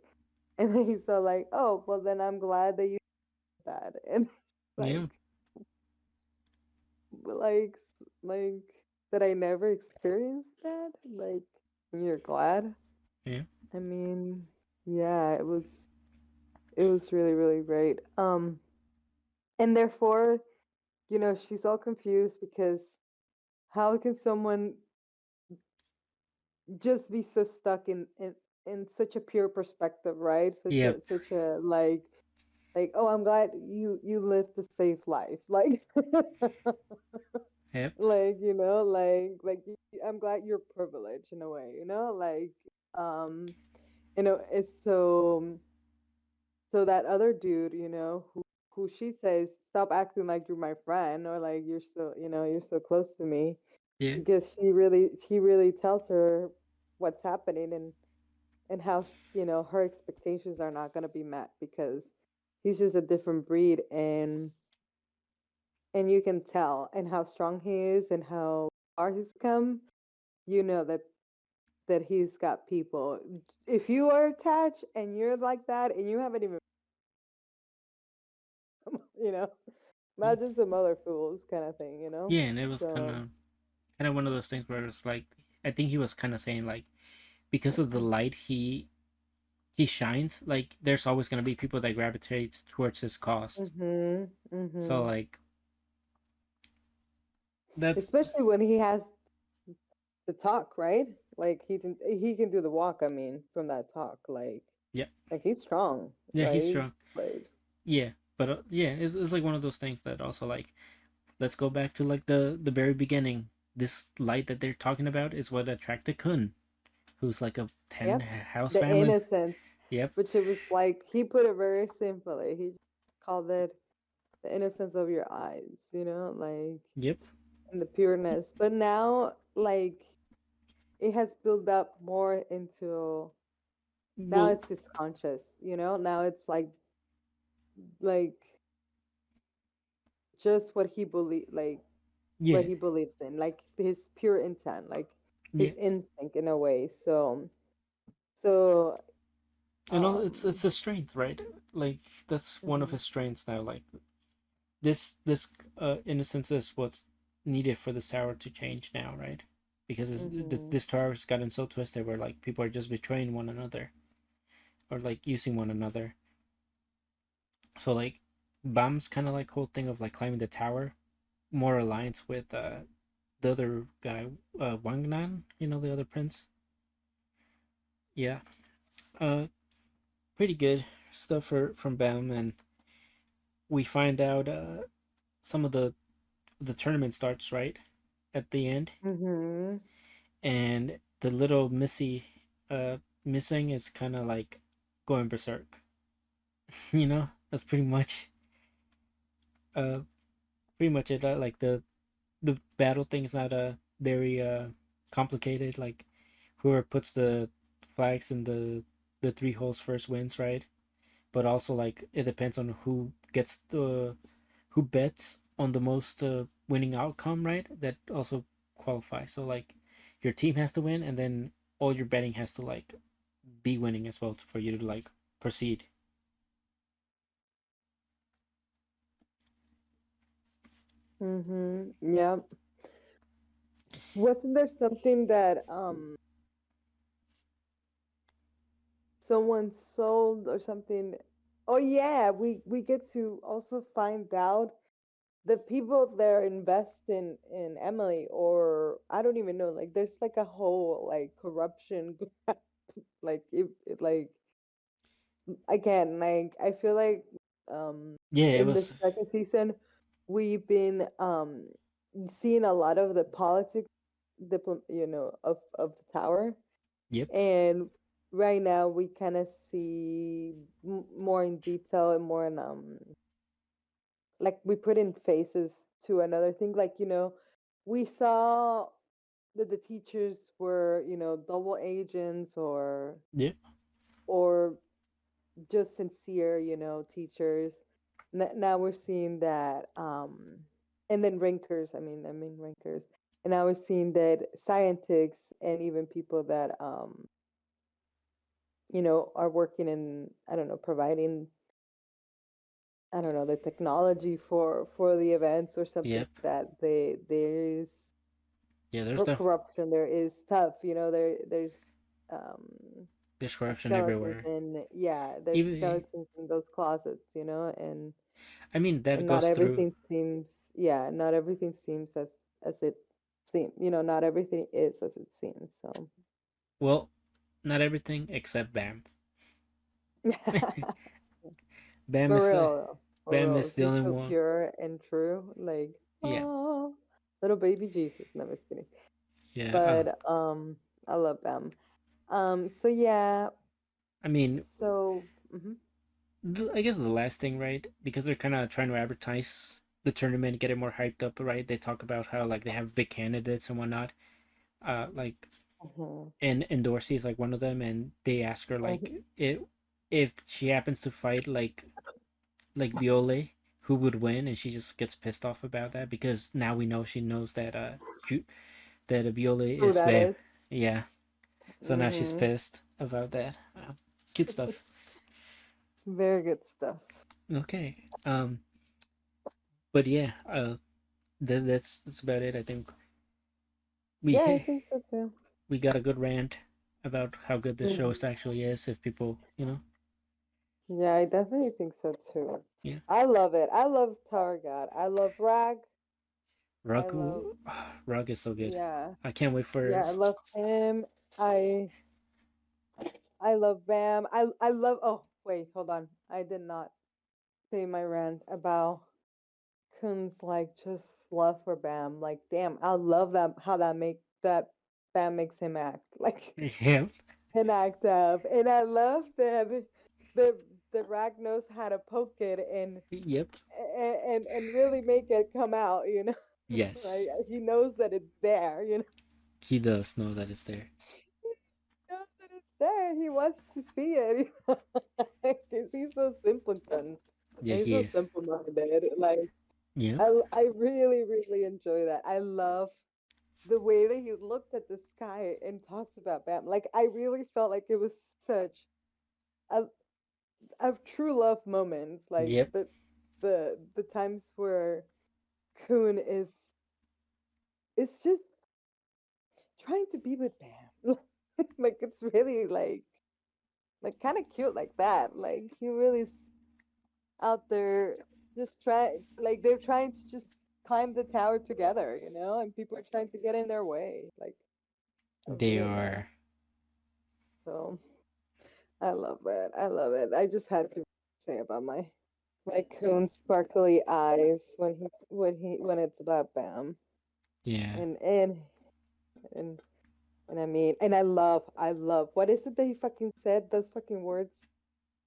and then he's all like, oh, well then I'm glad that you did that. And Yeah. like like like that I never experienced that. Like, you're glad. Yeah. I mean, yeah, it was really really great. And therefore, she's all confused because how can someone just be so stuck in such a pure perspective, right? Such Yep. a like, oh, I'm glad you lived a safe life, like Yep. like I'm glad you're privileged in a way, like um it's so that other dude, who she says, stop acting like you're my friend, or like you're so you're so close to me, Yeah. because she really tells her what's happening, and how her expectations are not going to be met because he's just a different breed, and you can tell, and how strong he is and how far he's come, that he's got people. If you are attached and you're like that and you haven't even you know imagine some other fools kind of thing, Yeah, and it was so kind of one of those things where it's like I think he was kind of saying like because of the light he shines, like there's always gonna be people that gravitate towards his cause. mhm So mhm like that's especially when he has the talk, right? Like he can do the walk, I mean, from that talk, yeah, like he's strong, yeah, he's right? strong. Like Yeah, but yeah, it's like one of those things that also like let's go back to like the very beginning. This light that they're talking about is what attracted Kun, who's like a ten yep, house the family. innocence, Yep, which it was like he put it very simply. He called it the innocence of your eyes, like, yep. and the pureness. But now, like, it has built up more into now Well, it's his conscious, now it's like just what yeah, he believes in, like his pure intent, like his yeah. instinct in a way. So And it's um a strength, right? Like that's one of mhm, his strengths now. Like this innocence is what's needed for this tower to change now, right? Because mhm. this tower has gotten so twisted where like people are just betraying one another or like using one another. So like Bam's kind of like whole thing of like climbing the tower more alliance with the other guy, Wangnan, the other prince. Yeah. Uh, Pretty good stuff from Bam, and we find out some of the tournament starts right at the end, Mm-hmm. and the little missing is kind of like going berserk. That's uh pretty much it. Like the battle thing is not very complicated. Like whoever puts the flags in the three holes first wins, right? But also like it depends on who bets on the most winning outcome, right? That also qualifies. So like your team has to win, and then all your betting has to like be winning as well for you to like proceed. Mm-hmm. Yeah. Wasn't there something that someone sold or something? Oh yeah, we get to also find out the people that invest in Emily, or I don't even know, like there's like a whole like corruption like it like again, like I feel like Yeah, it in the was. second season we've been seeing a lot of the politics of the tower, Yep. and right now we kind of see more in detail and more in like we put in faces to another thing, like we saw that the teachers were double agents Yep. or just sincere teachers. Now we're seeing that and then rankers, I mean rankers, and now we're seeing that scientists and even people that are working in, I don't know, providing, I don't know, the technology for the events or something Yep. like that. There is Yeah. There's the corruption. There is stuff. There's um there's corruption skeletons everywhere. in, yeah. There's Even skeletons in those closets. I mean that And not goes through. everything seems, yeah. Not everything seems as it seems. Not everything is as it seems. So. Well, not everything except Bam. Bam For is the real, though. For Bam real. is the He's only so one. pure and true. Like, Yeah. oh, little baby Jesus. No, I'm just kidding. Yeah. But I love them. So yeah. I mean, So I guess the last thing, right? Because they're kind of trying to advertise the tournament, get it more hyped up, right? They talk about how like they have big candidates and whatnot. Like mhm, and Dorsey is like one of them, and they ask her like mhm. if she happens to fight like Biole, who would win, and she just gets pissed off about that because now we know she knows that that Biole Who is that Bam. is? Yeah, so now she's Mm-hmm. pissed about that. Cute stuff. Very good stuff. Okay. But yeah, that's about it. I think Yeah, I we think so too. we got a good rant about how good the show Mhm. actually is. If people, Yeah, I definitely think so too. yeah, I love it. I love Tower God. I love Rag. I Rug, love, Rug is so good. yeah, I can't wait for. yeah. I love him. I I love Bam. I love. Oh wait, hold on. I did not say my rant about Kun's like just love for Bam. Like, damn, I love that how that Bam makes him act like Yeah. and act up, and I love that the the Rag knows how to poke it Yep. and really make it come out. Like Yes, he knows that it's there. he does know that it's there. He knows that it's there. He wants to see it. 'Cause he's so simpleton. Yeah, He's he so is. simple minded. Like Yep. I really really enjoy that. I love the way that he looked at the sky and talks about Bam. Like I really felt like it was such a true love moments. Like Yep. the times where Kun is just trying to be with Bam. Like it's really like kind of cute like that. Like he really is out there just try like they're trying to just climb the tower together, and people are trying to get in their way. Like I They really love. are. So I love it. I love it. I just had to say about my coon sparkly eyes when it's about Bam. Yeah. And and I mean, and I love what is it that he fucking said? Those fucking words.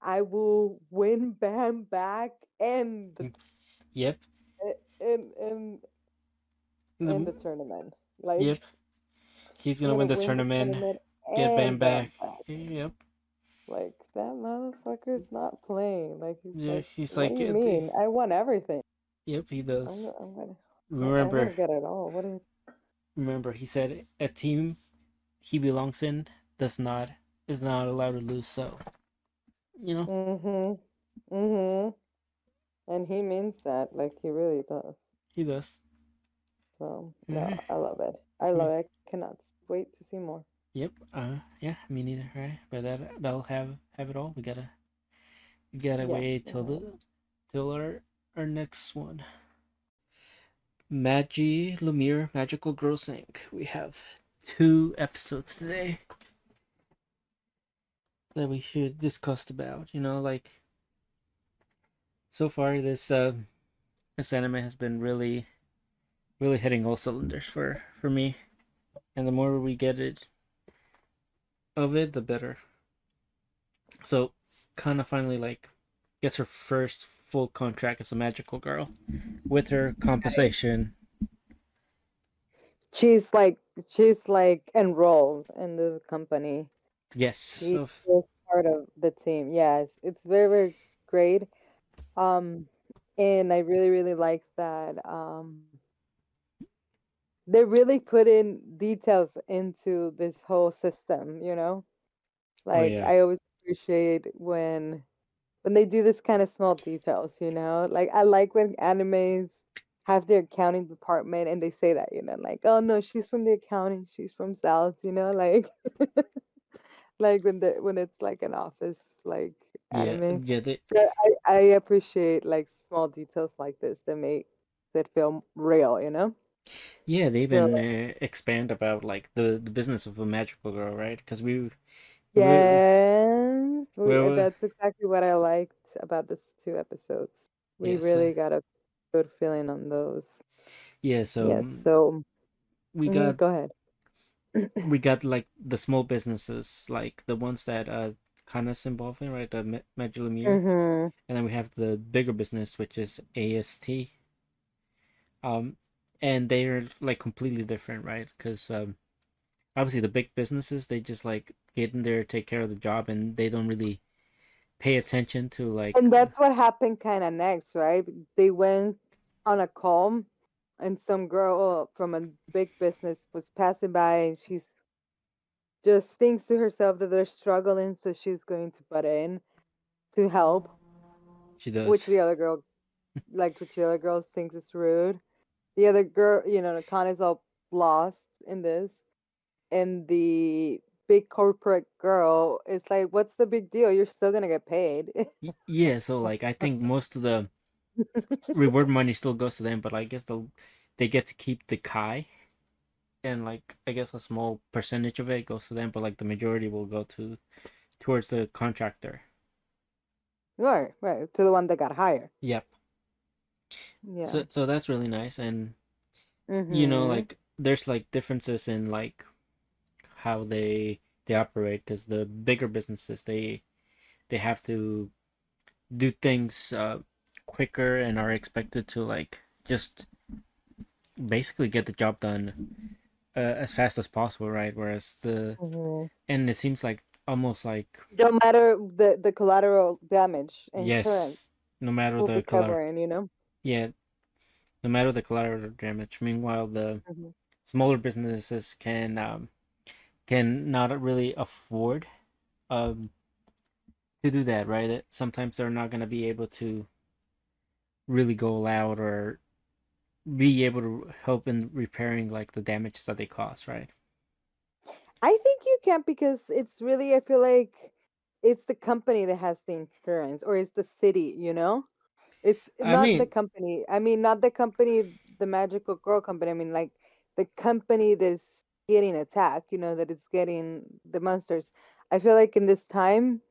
I will win Bam back Yep. and and and The, the tournament. yep. Like He's I'm gonna gonna win the win the tournament. tournament Get Bam and back. Bam back. Yep. Like that motherfucker's not playing. Like he's Yeah. like, He's what do like, you mean? I won everything. yep. He I'm does. gonna I'm gonna I'm Remember. gonna get it all. What do you? Remember. He said a team he belongs in does not is not allowed to lose. So you know Mhm. Mhm. And he means that. Like he really does. he does. So no, Hmm. I love it. I love it. I cannot wait to see more. Yep. Yeah. Me neither. Right. But that'll have it all. We gotta Yeah. wait till our next one. Lumiere, Magical Girls Inc. We have 2 episodes today that we should discuss about. Like so far this anime has been really really hitting all cylinders for me, and the more we get it of it, the better. So, Kana finally like gets her first full contract as a magical girl with her compensation. She's like she's like enrolled in the company. Yes, She of is part of the team. Yes, it's very, very great. Um, and I really, really like that. They really put in details into this whole system, you know? oh Like yeah, I always appreciate when they do this kind of small details, you know? Like I like when animes have their accounting department and they say that, you know, like, oh no, she's from the accounting, she's from sales, you know, like like when it's like an office like yeah, anime. yeah. So I appreciate like small details like this that make that feel real, you know? Yeah, they So even expand about like the business of a magical girl, right? Because we yes, we that's exactly what I liked about this 2 episodes. We yeah, so really got a good feeling on those. yeah, so Yes, so we got go ahead. we got like the small businesses, like the ones that Kana's involved in, right? The Magilumiere, Mm-hmm. and then we have the bigger business, which is AST. Um, and they're like completely different, right? Because obviously the big businesses they just like get in there, take care of the job, and they don't really pay attention to like And that's what happened kind of next, right? They went on a call, and some girl from a big business was passing by, and she's just thinks to herself that they're struggling, so she's going to butt in to help, she which does. the other girl, which the other girl thinks is rude. The other girl, you know, Connie's all lost in this, and the big corporate girl is like, "What's the big deal? You're still gonna get paid." Yeah, so like I think most of the reward money still goes to them, but I guess they get to keep the Kai, and like I guess a small percentage of it goes to them, but like the majority will go towards the contractor. Right, right, to the one that got hired. Yep. Yeah. So that's really nice, and Mhm. like there's like differences in like how they operate because the bigger businesses they have to do things quicker and are expected to like just basically get the job done as fast as possible, right? Whereas Mhm. and it seems like almost like No matter the collateral damage, insurance yes, no matter will be the color, covering, you know. yeah, no matter the collateral damage. Meanwhile, the Mhm. smaller businesses can not really afford um to do that, right? Sometimes they're not gonna be able to really go out or be able to help in repairing like the damages that they cause, right? I think you can't because it's really, I feel like it's the company that has the insurance or it's the city, you know? It's I not the mean, company. I mean, not the company, the magical girl company. I mean, like the company that's getting attacked, you know, that is getting the monsters. I feel like in this time,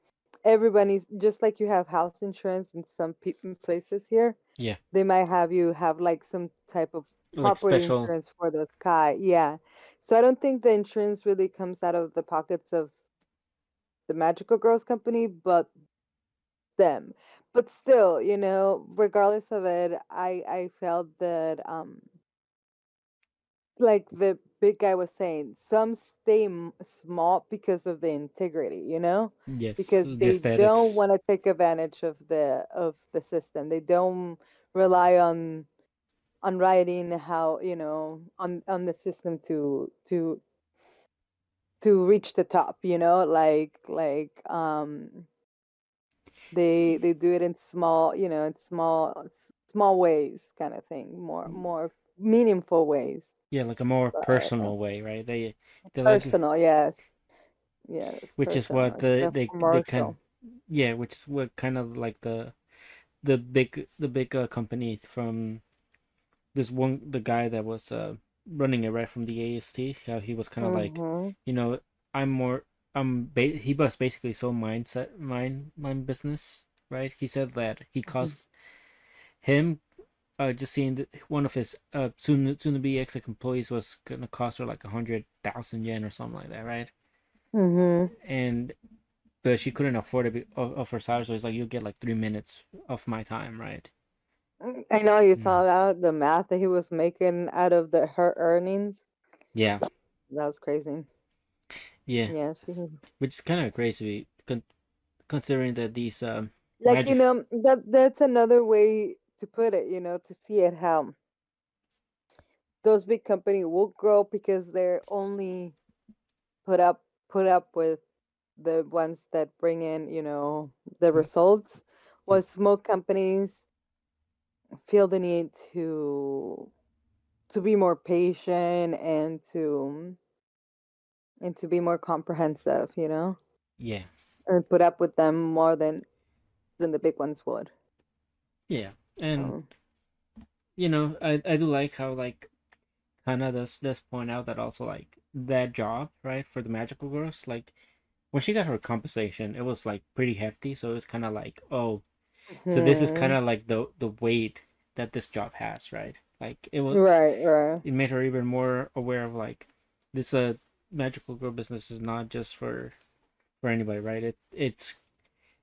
everybody's just like you have house insurance in some places here. Yeah, They might have you have like some type of like property special. insurance for the sky. Yeah. So I don't think the insurance really comes out of the pockets of the Magical Girls company, but them. But still, regardless of it, I felt that like the big guy was saying, some stay small because of the integrity, Yes, because the they don't aesthetics. want to take advantage of the system. They don't rely on writing how, on the system to reach the top, they do it in small, in small ways, kind of thing, more meaningful ways. Yeah, like a more But personal way, right? They like, personal, yes. Yes, which is personal what instead of they kind, commercial. yeah, which is what kind of like the big company from this one, the guy that was running it right from the AST, how he was kind of like, Mm-hmm. you know, I'm more he was basically so mind business, right? He said that he cost him just seeing one of his soon to be ex employees was gonna cost her like 100,000 yen or something like that, right? Mm-hmm. And but she couldn't afford it of her salary, so it's like you get like 3 minutes of my time, right? I know you Mm. saw that, the math that he was making out of her earnings. Yeah, That was crazy. yeah, Yeah, which is kind of crazy considering that these like, magic. that's another way to put it, to see it, how those big companies will grow because they're only put up put up with the ones that bring in, the results, Yeah, while small companies feel the need to be more patient and to be more comprehensive, yeah, and put up with them more than the big ones would. yeah, and So, I do like how like Hannah does point out that also like that job, right, for the magical girls, like when she got her compensation, it was like pretty hefty, so it was kind of like, oh, so this is kind hmm, of like the weight that this job has, right? Like right, right. it made her even more aware of like this magical girl business is not just for anybody, right?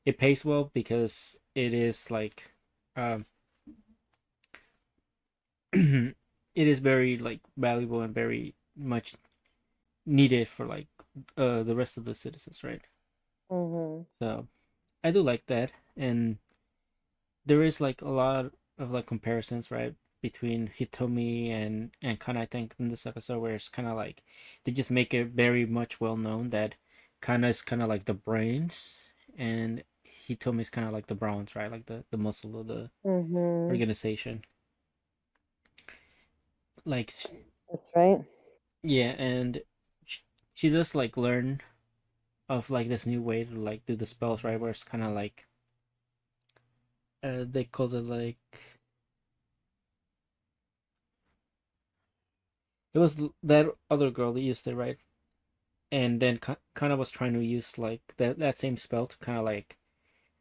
It pays well because it is like um it is very like valuable and very much needed for like the rest of the citizens, right? Hmm. So I do like that, and there is like a lot of like comparisons, right, between Hitomi and Kana. I think in this episode where it's kind of like they just make it very much well known that Kana is kind of like the brains and Hitomi is kind of like the bronze, right, like the muscle of the Hmm. organization. Like That's right. yeah, and she does like learn of like this new way to like do the spells, right, where it's kind of like they call it like it was that other girl that used it, right, and then kind of was trying to use like that same spell to kind of like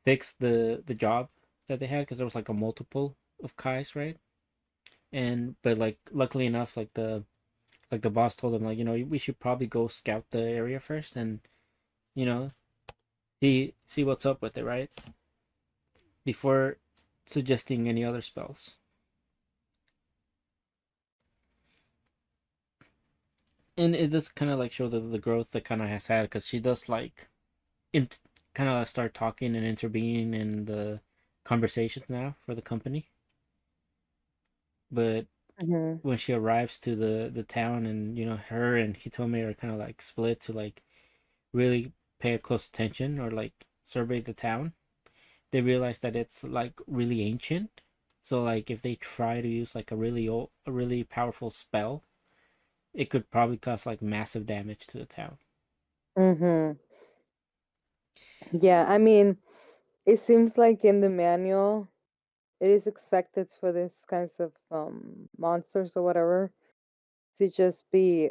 fix the job that they had because there was like a multiple of Kai's, right, and but like luckily enough like the boss told them like we should probably go scout the area first and you know see what's up with it, right, before suggesting any other spells. And it does kind of like show the growth that kind of has had because she does like in kind of start talking and intervening in the conversations now for the company. But Hmm. when she arrives to the town and her and Hitomi are kind of like split to like really pay close attention or like survey the town, they realize that it's like really ancient. So like if they try to use like a really powerful spell, it could probably cause like massive damage to the town. Hmm. Yeah, I mean, it seems like in the manual, it is expected for this kinds of monsters or whatever to just be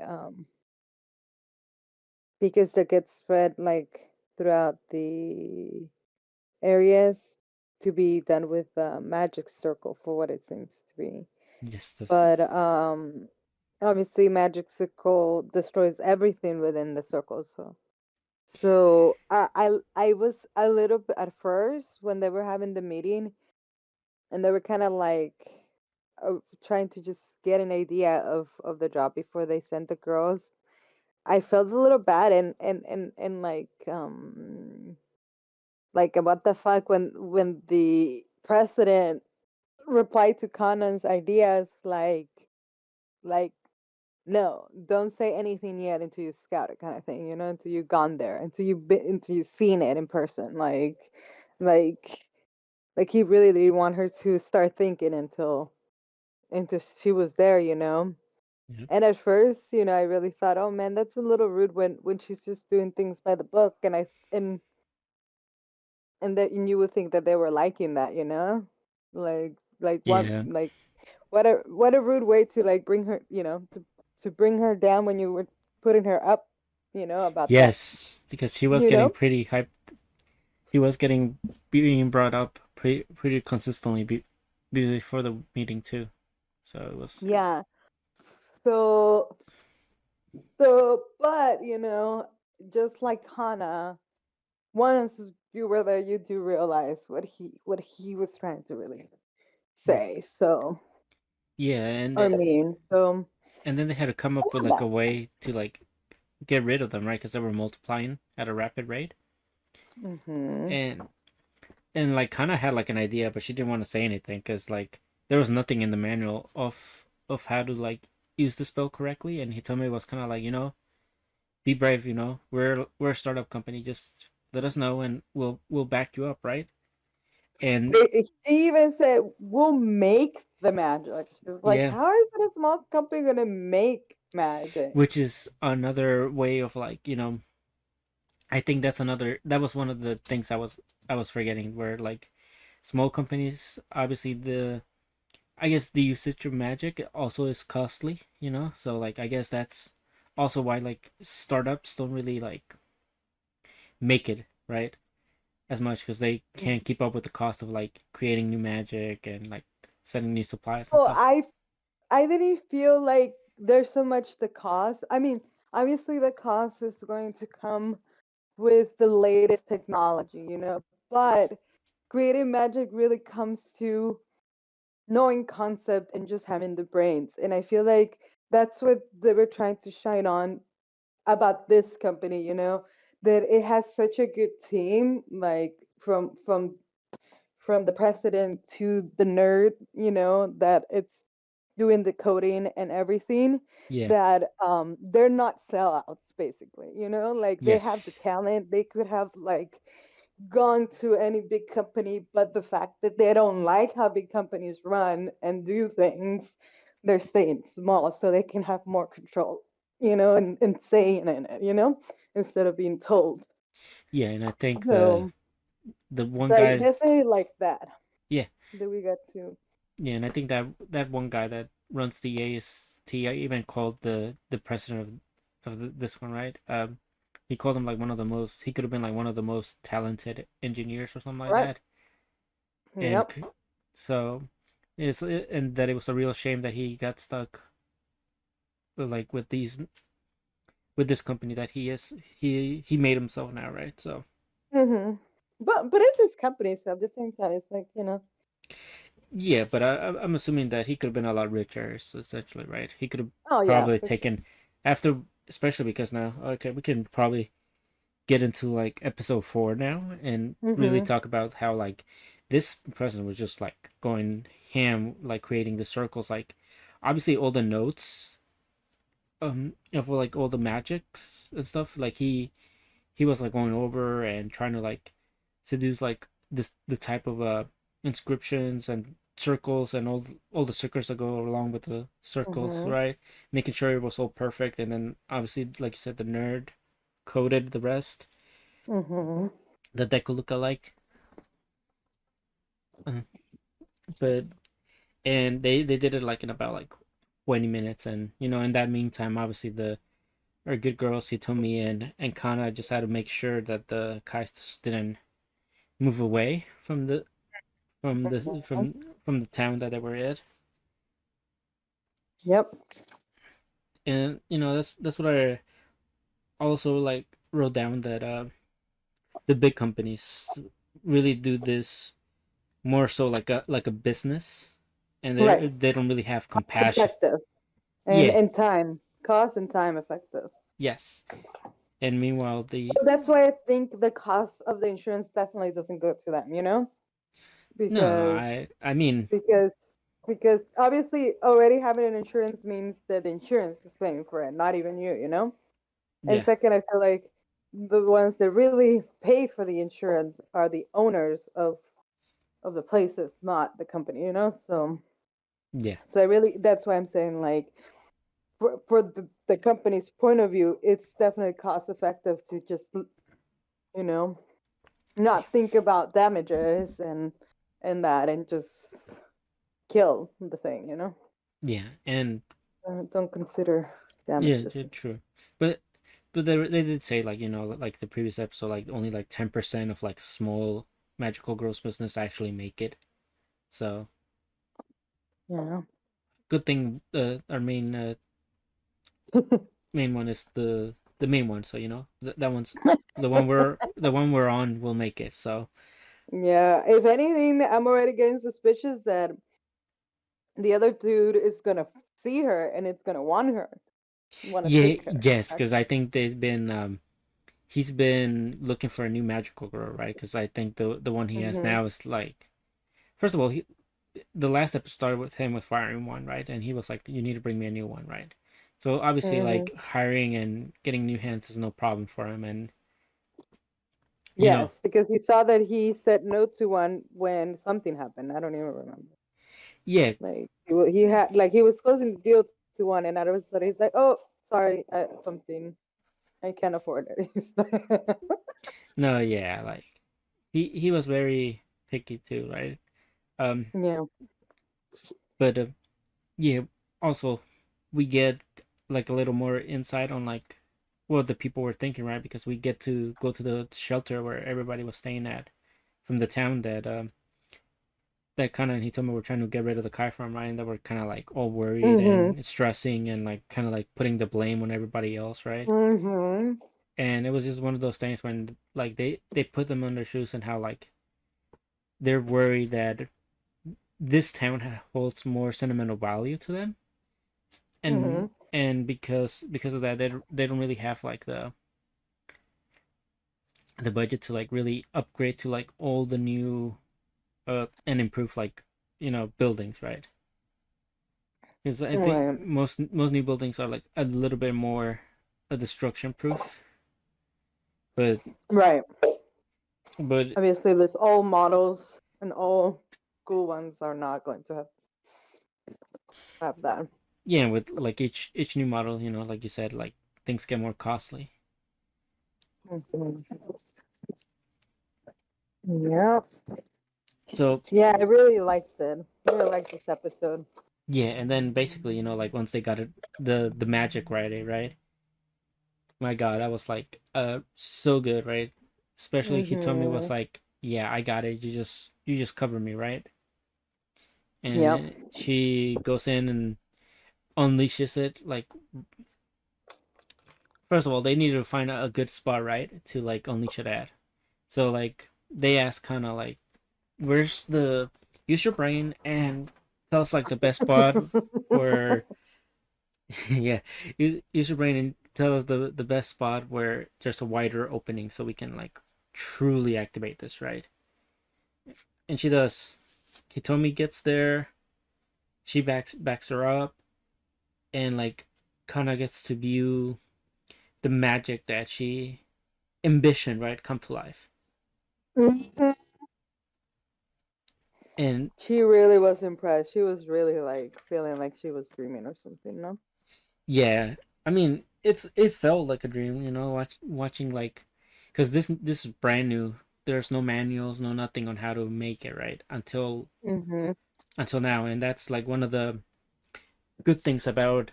because they get spread like throughout the areas to be done with magic circle for what it seems to be. Yes, But obviously magic circle destroys everything within the circle. So I was a little bit at first when they were having the meeting and they were kind of like trying to just get an idea of the job before they sent the girls. I felt a little bad and like what the fuck when the president replied to Conan's ideas like no, don't say anything yet until you scout it, kind of thing, until you've gone there, until you've seen it in person, like like he really didn't want her to start thinking until she was there. yeah, And at first, I really thought, oh man, that's a little rude when she's just doing things by the book, and that you would think that they were liking that. Like one yeah, like what a rude way to like bring her, to bring her down when you were putting her up, about that, yes, because she was you getting know? pretty hype. He was getting being brought up pretty consistently before the meeting too. So it was Yeah. So but just like Hana, once you were there, you do realize what he was trying to really say. So yeah, I mean, so and then they had to come I up with love like a that. way to like get rid of them, right? Because they were multiplying at a rapid rate, Mm-hmm. and like kind of had like an idea, but she didn't want to say anything because like there was nothing in the manual of how to like use the spell correctly, and he told me it was kind of like be brave, we're a startup company, just let us know and we'll back you up, right? And She even said, "We'll make the magic." She's like, yeah, "How is it a small company gonna make magic?" which is another way of like I think that was one of the things I was forgetting, where like small companies, obviously I guess the usage of magic also is costly, so like I guess that's also why like startups don't really like make it, right, as much, because they can't keep up with the cost of like creating new magic and like setting new supplies and Well, stuff. I didn't feel like there's so much the cost. I mean, obviously the cost is going to come with the latest technology, but creating magic really comes to knowing concept and just having the brains. And I feel like that's what they were trying to shine on about this company, that it has such a good team, like from the president to the nerd, that it's doing the coding and everything, Yeah. that they're not sellouts basically, like they have the Yes. talent. They could have like gone to any big company, but the fact that they don't like how big companies run and do things, they're staying small so they can have more control, and saying in it, instead of being told. Yeah, and I think the So the one so I guy, definitely like yeah, that we got to. yeah, and I think that one guy that runs the AST, I even called the president of this one, right? He called him like one of the most. He could have been like one of the most talented engineers or something like Right. that. And Yep. so and that it was a real shame that he got stuck like with this company that he made himself now, right? So Hmm. But it's his company, so at the same time, it's like, yeah, but I'm assuming that he could have been a lot richer, essentially, right? He could have oh yeah, probably for sure. taken after, especially because now, okay, we can probably get into like episode 4 now and really Hmm. talk about how like this president was just like going ham, like creating the circles, like obviously all the notes of like all the magics and stuff, like he was like going over and trying to like seduce like this the type of inscriptions and circles and all the stickers that go along with the circles, Hmm. right? Making sure it was all perfect, and then obviously, like you said, the nerd coded the rest Hmm. that could look alike. Uh, but and they did it like in about like 20 minutes, and in that meantime, obviously are good girls. Hitomi and Kana just had to make sure that the Kais didn't move away from the from the town that they were at. Yep. And that's what I also like wrote down, that the big companies really do this more so like a business, and Right. they don't really have Cost compassion. effective Yeah, and time. Cost and time effective. yes. And meanwhile, the That's why I think the cost of the insurance definitely doesn't go to them, no, because I mean, because because obviously already having an insurance means that the insurance is paying for it, not even you. And yeah, second, I feel like the ones that really pay for the insurance are the owners of the places, not the company. yeah, So I really that's why I'm saying like for the company's point of view, it's definitely cost effective to just you know not think about damages and that and just kill the thing. yeah, and Don't consider yeah, damages. true. But they did say, like, like the previous episode, like only like 10% of like small magical girls business actually make it. So Yeah. good thing our main one is the main one. So that one's the one we're on will make it. So Yeah. If anything, I'm already getting suspicious that the other dude is gonna see her and it's gonna want to yeah, take her. yes, because I think they've been he's been looking for a new magical girl, right? Because I think the one he has Mm-hmm. now is like, first of all, the last episode started with him with firing one, right? And he was like, "You need to bring me a new one," right? So obviously, Mm-hmm. like, hiring and getting new hands is no problem for him, and you know, Yes, because you saw that he said no to one when something happened. I don't even remember. yeah, Like he had like he was closing the deal to one, and out of a sudden he's like, "Oh, sorry, something I can't afford it." no, yeah, like he was very picky too, right? Um, Yeah. but yeah, also we get like a little more insight on like what the people were thinking, right? Because we get to go to the shelter where everybody was staying at from the town that kind of he told me we're trying to get rid of the Kai farm, right? And that we're kind of like all worried Mm-hmm. and stressing and like kind of like putting the blame on everybody else, right? Mm-hmm. And it was just one of those things when like they put them on their shoes, and how like they're worried that this town holds more sentimental value to them, Mm-hmm. and because of that they don't really have like the budget to like really upgrade to like all the new and improve like buildings, right? Because I think Right. most new buildings are like a little bit more a destruction proof, but Right. but Obviously, this all models and all cool ones are not going to have that. yeah, with like each new model, like you said, like things get more costly. Mhm. Yeah. So Yeah, I really liked it. I really liked this episode. yeah, and then basically, like once they got it, the magic right, right? My God, that was like so good, right? Especially Hitomi was Mm-hmm. like, "Yeah, I got it. You just cover me, right?" Yep. And she goes in and unleashes it. Like, first of all, they needed to find a good spot, right, to like unleash it at. So like they ask kind of like, "Where's the use your brain and tell us like the best spot where yeah, use your brain and tell us the best spot where there's a wider opening so we can like truly activate this, right?" And she does. Hitomi gets there. She backs her up, and like Kana gets to view the magic that she ambitioned, right, come to life. Mhm. And She really was impressed. She was really like feeling like she was dreaming or something, no? yeah, I mean, it felt like a dream, watching like, because this is brand new. There's no manuals, no nothing on how to make it, right, Mm-hmm. until now. And that's like one of the good things about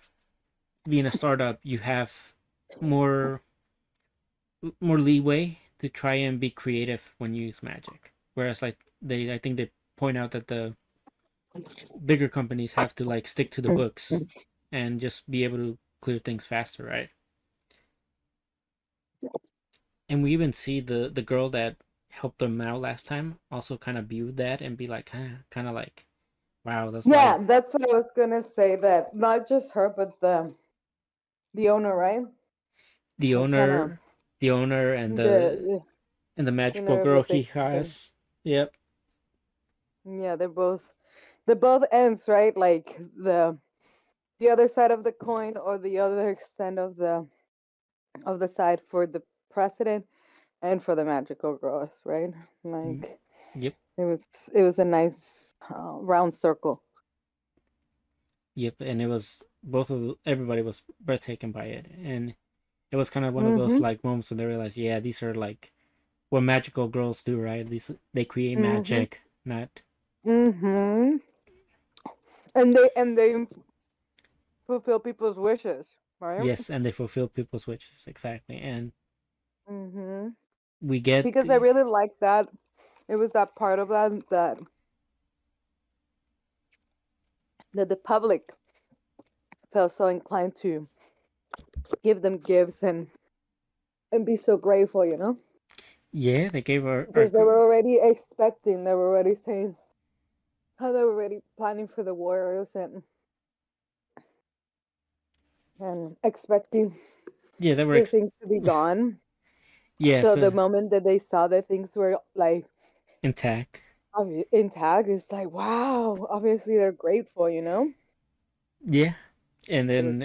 being a startup. You have more leeway to try and be creative when you use magic. Whereas like I think they point out that the bigger companies have to like stick to the books and just be able to clear things faster, right? And we even see the girl that helped them out last time also kind of view that and be like, kind of like, wow, that's Yeah, like that's what I was gonna say. That not just her, but the owner, right? the Kind of owner, the owner, and the the you magical know girl that he they can. has. Yep. Yeah, they're both ends, right? Like the other side of the coin or the other extent of the side for the president and for the magical girls, right? Mm, Like yep. it was a nice round circle. Yep. And it was both of everybody was breathtaking by it, and it was kind of one of those Mhm. like moments when they realized, yeah, these are like what magical girls do, right? These they create Mhm. magic, not Mhm. And they fulfill people's wishes, right? yes, and they fulfill people's wishes exactly. And Mhm. we get Because I really like that. It was that part of that the public felt so inclined to give them gifts and be so grateful, you know? yeah, they gave our Because they were already expecting, they were already saying how they were already planning for the wars and expecting yeah they were the things to be gone. yeah, So the so moment that they saw that things were like intact. intact, it's like, wow, obviously they're grateful, you know? Yeah, and It then was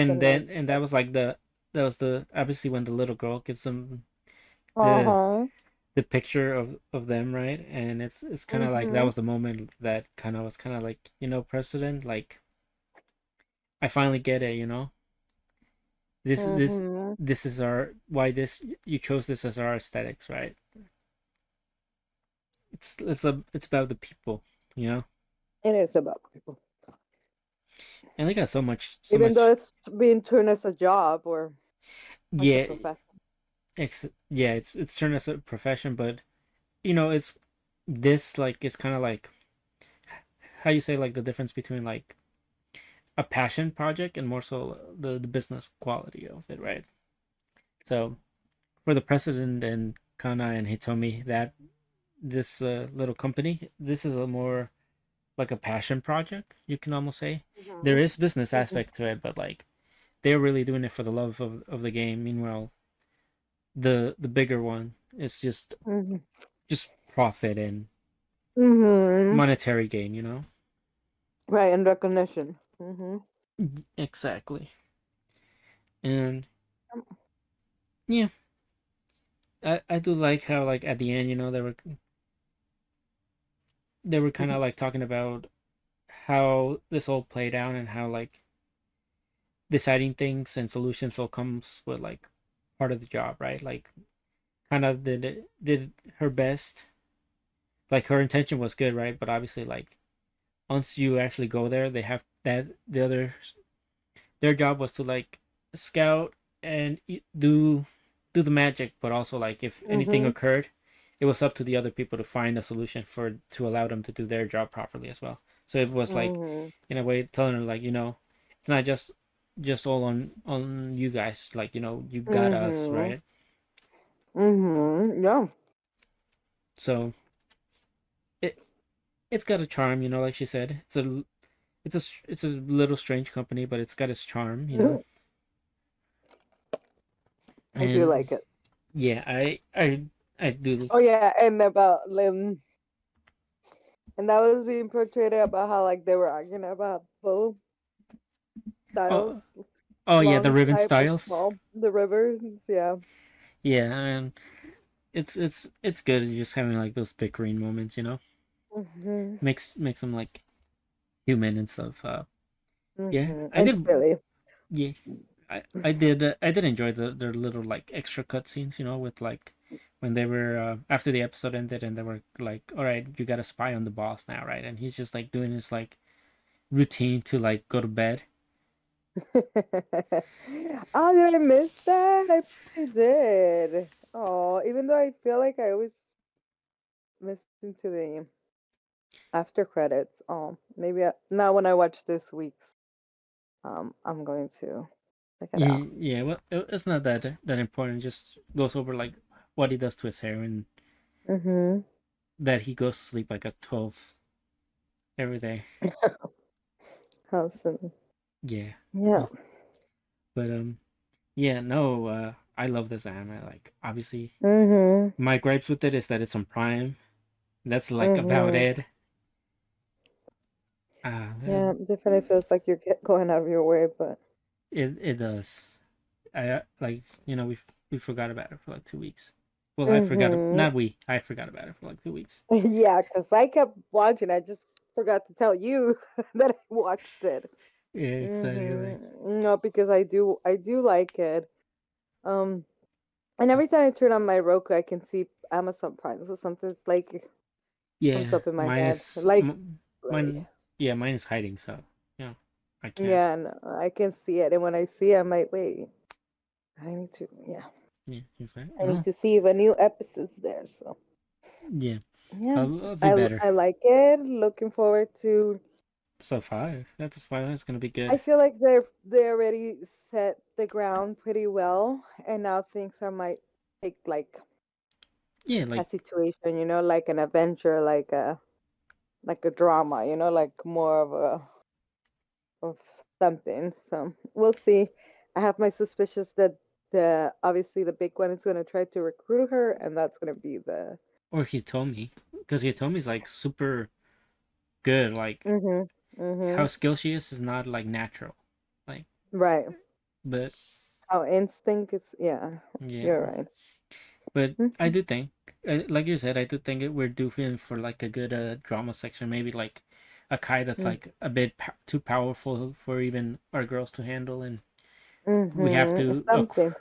a even nice then, and that touch. was like that was the obviously when the little girl gives them the Uh-huh. the picture of them, right? And it's kind of like that Mm-hmm. was the moment that kind of was kind of like, president, like I finally get it, this this Mm-hmm. this is our why this you chose this as our aesthetics, right? It's about the people, you know, It is about people. and they got so Even though much. it's being turned as a job or as a Yeah, profession. yeah, it's turned as a profession, but it's this like it's kind of like how you say like the difference between like a passion project and more so the business quality of it, right? So for the president and Kana and Hitomi, that this little company, this is a more like a passion project, you can almost say. There Mm-hmm. is business Mm-hmm. aspect to it, but like they're really doing it for the love of the game. Meanwhile, the bigger one is Mm-hmm. just profit and Mm-hmm. monetary gain, Right, and recognition. Mm-hmm. Exactly. And yeah, I do like how like at the end, they were kind of like talking about how this all played out and how like deciding things and solutions all comes with like part of the job, right? Like kind of did her best. Like her intention was good, right? But obviously, like once you actually go there, they have that the other their job was to like scout and do the magic, but also like if anything Mm-hmm. occurred, it was up to the other people to find a solution for to allow them to do their job properly as well. So it was like Mm-hmm. in a way telling her like it's not just all on you guys, like you got us, Mm-hmm. right? Mm-hmm. Yeah. So it it's got a charm, like she said. It's a little strange company, but it's got its charm. Mhm. I do And like it. yeah, I do. Oh yeah, and about Lim, and that was being portrayed about how like they were arguing about bow styles, Oh, oh yeah, the long ribbon type or styles. small. The rivers, yeah. Yeah, and it's good just having like those bickering moments. Mm-hmm. Makes them like human and stuff. Yeah, Mm-hmm. I And did. silly. Yeah, I did enjoy their little like extra cutscenes. With like when they were after the episode ended and they were like, all right, you got to spy on the boss now, right? And he's just like doing his like routine to like go to bed. Oh, did I miss that? I probably did. Oh, even though I feel like I always listen to the after credits. Oh, maybe now when I watch this week's, I'm going to check it out. Yeah, well, it's not that important. It just goes over like what he does to his hair and Mm-hmm. that he goes to sleep like at 12 every day. Awesome. Yeah. Yeah. But yeah, no, I love this anime. Like obviously Mm-hmm. my gripes with it is that it's on Prime. That's like about Mm-hmm. it. Yeah, definitely feels like you're going out of your way, but It does. I like we forgot about it for like 2 weeks. Well, I forgot. mm-hmm. Not we. I forgot about it for like 2 weeks. Yeah, because I kept watching. I just forgot to tell you that I watched it. Yeah, exactly. No, because I do like it. Um, and every time I turn on my Roku, I can see Amazon Prime. So something's like comes Yeah, up in my mine head, is like, mine. Yeah, mine is hiding. So yeah, I can't. yeah, no, I can see it, and when I see it, I'm like, wait, yeah, Yeah, exactly. I need Oh, to see if a new episode's there. So yeah. yeah, I'll be better. I like it. Looking forward to. So five. Episode 5 is gonna be I good. feel like they already set the ground pretty well, and now things are might take Yeah, a like situation, like an adventure, like a drama, like more of something. So we'll see. I have my suspicions that the obviously the big one is going to try to recruit her, and that's going to be the. or he told me because he told me he's like super good. Like Mhm. how Mhm. skilled she is not like natural. Like, Right. but How instinct is. Yeah. yeah, You're right. but I Mhm. do think, like you said, I do think we're due for like a good drama section. Maybe like a Kai that's like a bit too powerful for even our girls to handle, and we have Mhm. to Something.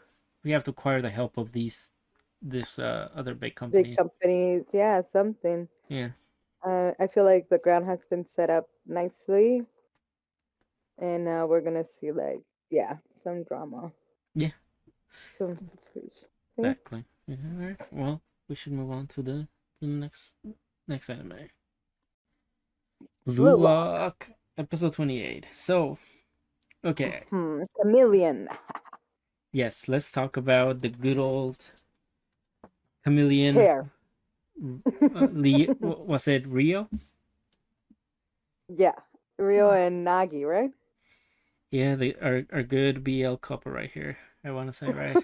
we have to acquire the help of this other big Big company. companies. Yeah. Something. Yeah, I feel like the ground has been set up nicely, and now we're gonna see yeah, some drama, yeah, some situation. See? exactly. Yeah, all right. Well, we should move on to the next anime. Blue Lock. Lock episode 28. So, okay. Chameleon. Yes, let's talk about the good old chameleon. Hair. Was it Rio? Yeah. Rio and Nagi, right? Yeah, our good BL couple right here. I want to say right.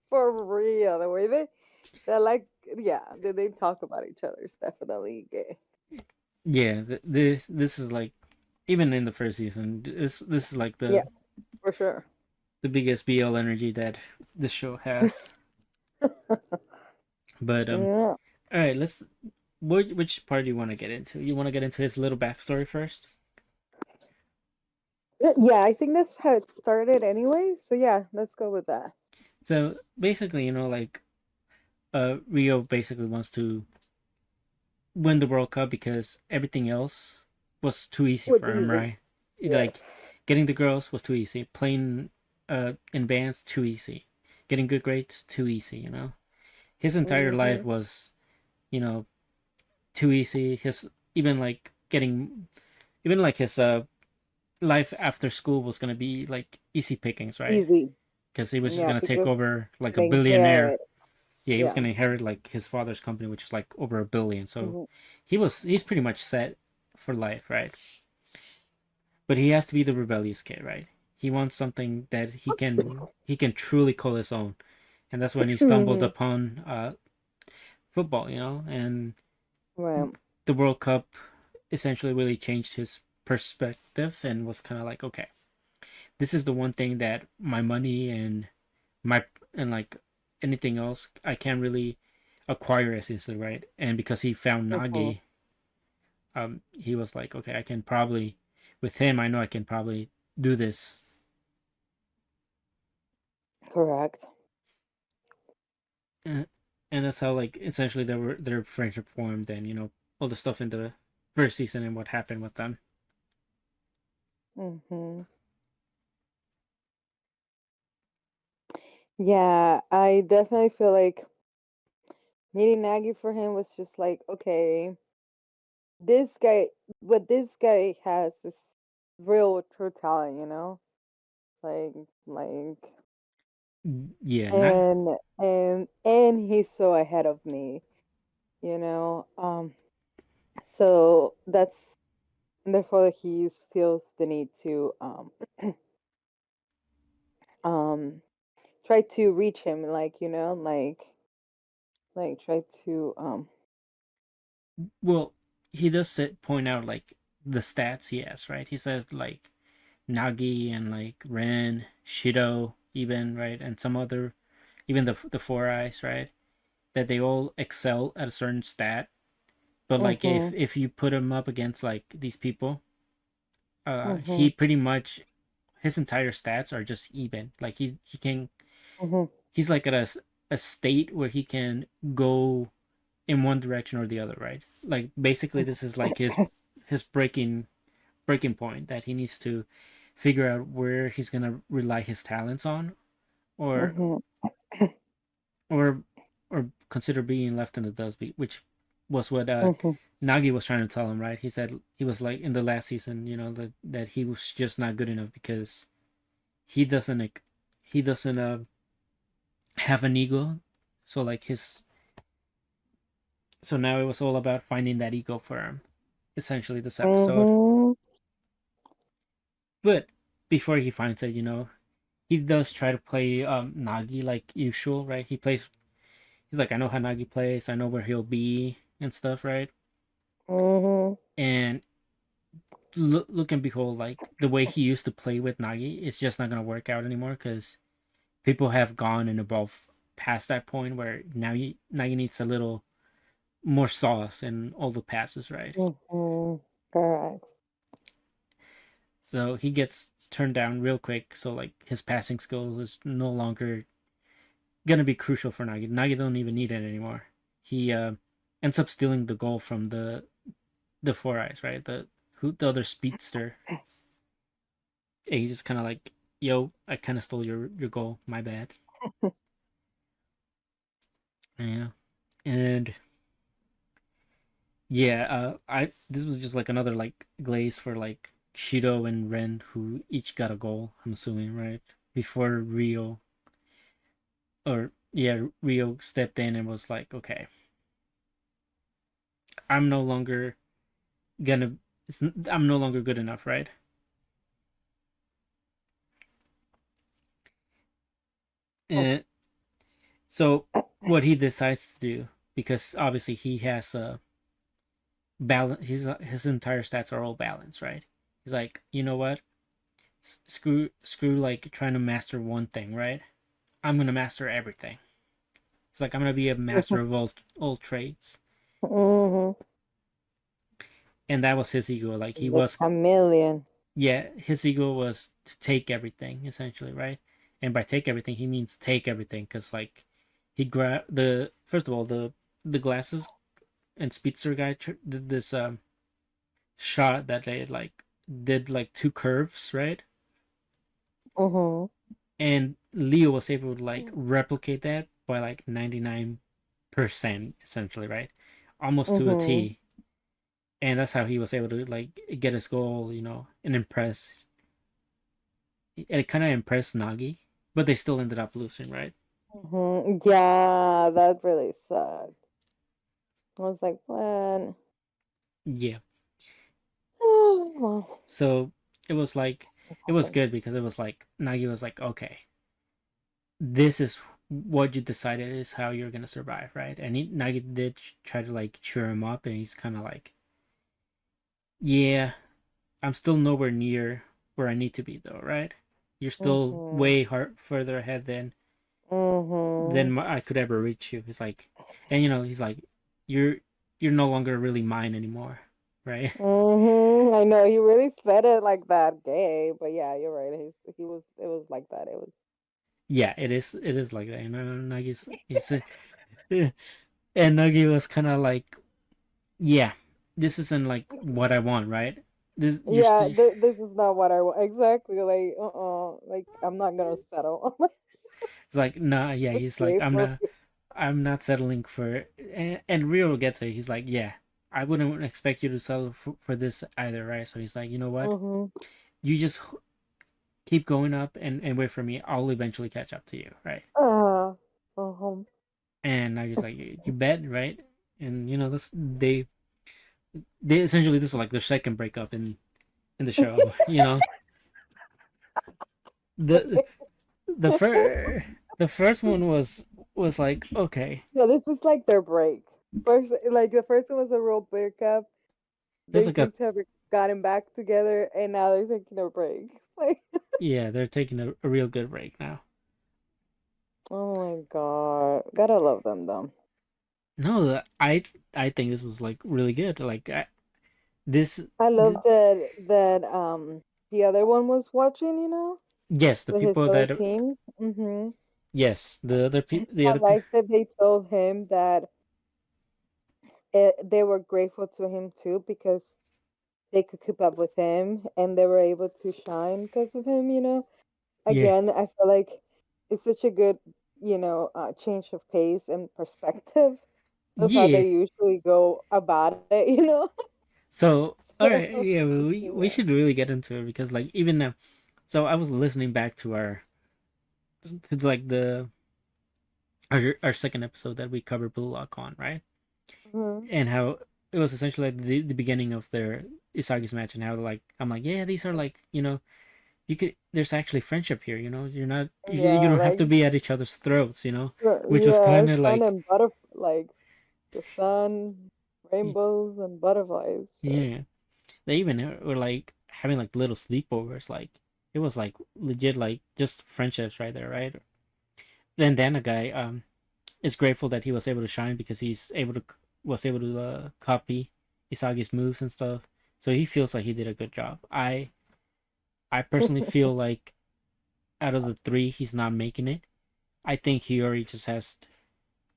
For real. The way they're like, yeah, they talk about each other is definitely gay. Yeah, this is like even in the first season. This is like Yeah, for sure. the biggest BL energy that this show has. But Yeah. all right, let's. Which part do you want to get into? You want to get into his little backstory first? Yeah, I think that's how it started anyway. So yeah, let's go with that. So basically, like Rio basically wants to win the World Cup because everything else was too easy What's for him, easy? right? Yes. Like getting the girls was too easy. Playing in bands too easy. Getting good grades too easy. His entire life Mm-hmm. was, you know, too easy. His even like getting even like his life after school was gonna be like easy pickings, right? Easy. Because he was just Yeah, gonna take because over like a they billionaire. inherit. Yeah, he was Yeah. gonna inherit like his father's company, which is like over 1 billion. So Hmm. he's pretty much set for life, right? But he has to be the rebellious kid, right? He wants something that he can truly call his own, and that's when he stumbled Hmm. upon football, and Right. the World Cup essentially really changed his perspective and was kind of like, okay, this is the one thing that my money my and like anything else I can't really acquire as easily, right? And because he found Hmm. Nagi, he was like, okay, I can probably with him, I know I can probably do this. Correct. Uh, and that's how like essentially their friendship formed, and all the stuff in the first season and what happened with them. Hmm. Yeah, I definitely feel like meeting Nagi for him was just like, okay, this guy, what this guy has is real true talent, you know? Like, like, Yeah, not and he's so ahead of me, you know? So that's therefore he feels the need to um try to reach him, like, you know, like try to well. He does point out like the stats he has, right? He says like Nagi and like Ren, Shido, even right, and some other, even the Four Eyes, right? That they all excel at a certain stat, but like mhm if you put him up against like these people, he mhm pretty much his entire stats are just even. Like he can mhm he's like at a state where he can go in one direction or the other, right? Like basically this is like his breaking point that he needs to figure out where he's gonna rely his talents on, or mhm or or consider being left in the dust, which was what mhm Nagi was trying to tell him, right? He said he was like in the last season, that he was just not good enough because he doesn't like, he doesn't have an ego, so like his so now it was all about finding that ego for him, essentially this episode. mhm But before he finds it, he does try to play Nagi like usual, right? He's like, I know how Nagi plays, I know where he'll be and stuff, right? mhm And look and behold, like the way he used to play with Nagi, it's just not gonna work out anymore because people have gone and evolved past that point where now Nagi needs a little more sauce in all the passes, right? mhm correct So he gets turned down real quick. So like his passing skills is no longer gonna be crucial for Nagi. Nagi don't even need it anymore. He ends up stealing the goal from the Four Eyes, right? The other speedster. And he's just kind of like, yo, I kind of stole your goal. My bad. Yeah, and yeah, I this was just like another like glaze for like Shido and Ren, who each got a goal. I'm assuming, right? Before Rio, or yeah, Rio stepped in and was like, okay, I'm no longer gonna, I'm no longer good enough, right? And so what he decides to do, because obviously he has a balance, his entire stats are all balanced, right? He's like, you know what? Screw like trying to master one thing, right? I'm gonna master everything. It's like I'm gonna be a master of all trades, mhm and that was his ego. Like he the was, chameleon yeah, his ego was to take everything essentially, right? And by take everything, he means take everything, because like he grabbed the first of all the glasses and speedster guy did this shot that they like did like two curves, right? mhm And Leo was able to like replicate that by like 99% essentially, right? Almost to a mhm T. And that's how he was able to like get his goal, and impress. It kind of impressed Nagi, but they still ended up losing, right? mhm yeah, that really sucked. I was like, what? Yeah. Well, So it was like, it it was happens. good because it was like Nagi was like, okay, this is what you decided is how you're gonna survive, right? And Nagi did try to like cheer him up, and he's kind of like, yeah, I'm still nowhere near where I need to be though, right? You're still Mhm way further ahead than mhm I could ever reach you. He's like, and he's like, you're you're no longer really mine anymore, right? I know he really said it like that, gay, but yeah, you're right. He was it was like that. It was Yeah, it is like that. Nagi's he's and Nagi was kind of like, yeah, this isn't like what I want, right? This you're yeah. still This is not what I want exactly. Like like I'm not gonna settle. He's like, nah, yeah. He's like, Okay, for I'm not settling for. And Rio gets it. He's like, yeah, I wouldn't expect you to settle for this either, right? So he's like, you know what? mm-hmm. You just keep going up and wait for me. I'll eventually catch up to you, right? Uh-huh. And I was like, you bet, right? And you know, this they essentially this is like their second breakup in the show. You know, the the first the first one was like okay, Yeah, this is like their break. First, like the first one was a real breakup. there's They like a seem to have gotten back together, and now they're taking a break. Like, yeah, they're taking a real good break now. oh my God, gotta love them though. No, I think this was like really good. Like this, I love th- that the other one was watching, yes, the with his people other that team. yes, the I other like that they told him that they were grateful to him too because they could keep up with him and they were able to shine because of him. yeah Again, I feel like it's such a good, change of pace and perspective of how yeah. they usually go about it. So all So, right, yeah, we yeah. should really get into it because like even now, so I was listening back to to like our second episode that we covered Blue Lock on, right? Mhm. And how it was essentially like the beginning of their Isagi's match, and how like I'm like, yeah, these are like you could there's actually friendship here, you're not you Yeah, don't have like to be at each other's throats, which was yeah, kind of sun like and butterf like the sun, rainbows and butterflies. Shit. yeah. They even were like having like little sleepovers, like it was like legit like just friendships right there, right? Then Dana guy is grateful that he was able to shine because he's able to was able to copy Isagi's moves and stuff. So he feels like he did a good job. I personally feel like out of the three, he's not making it. I think Hiyori just has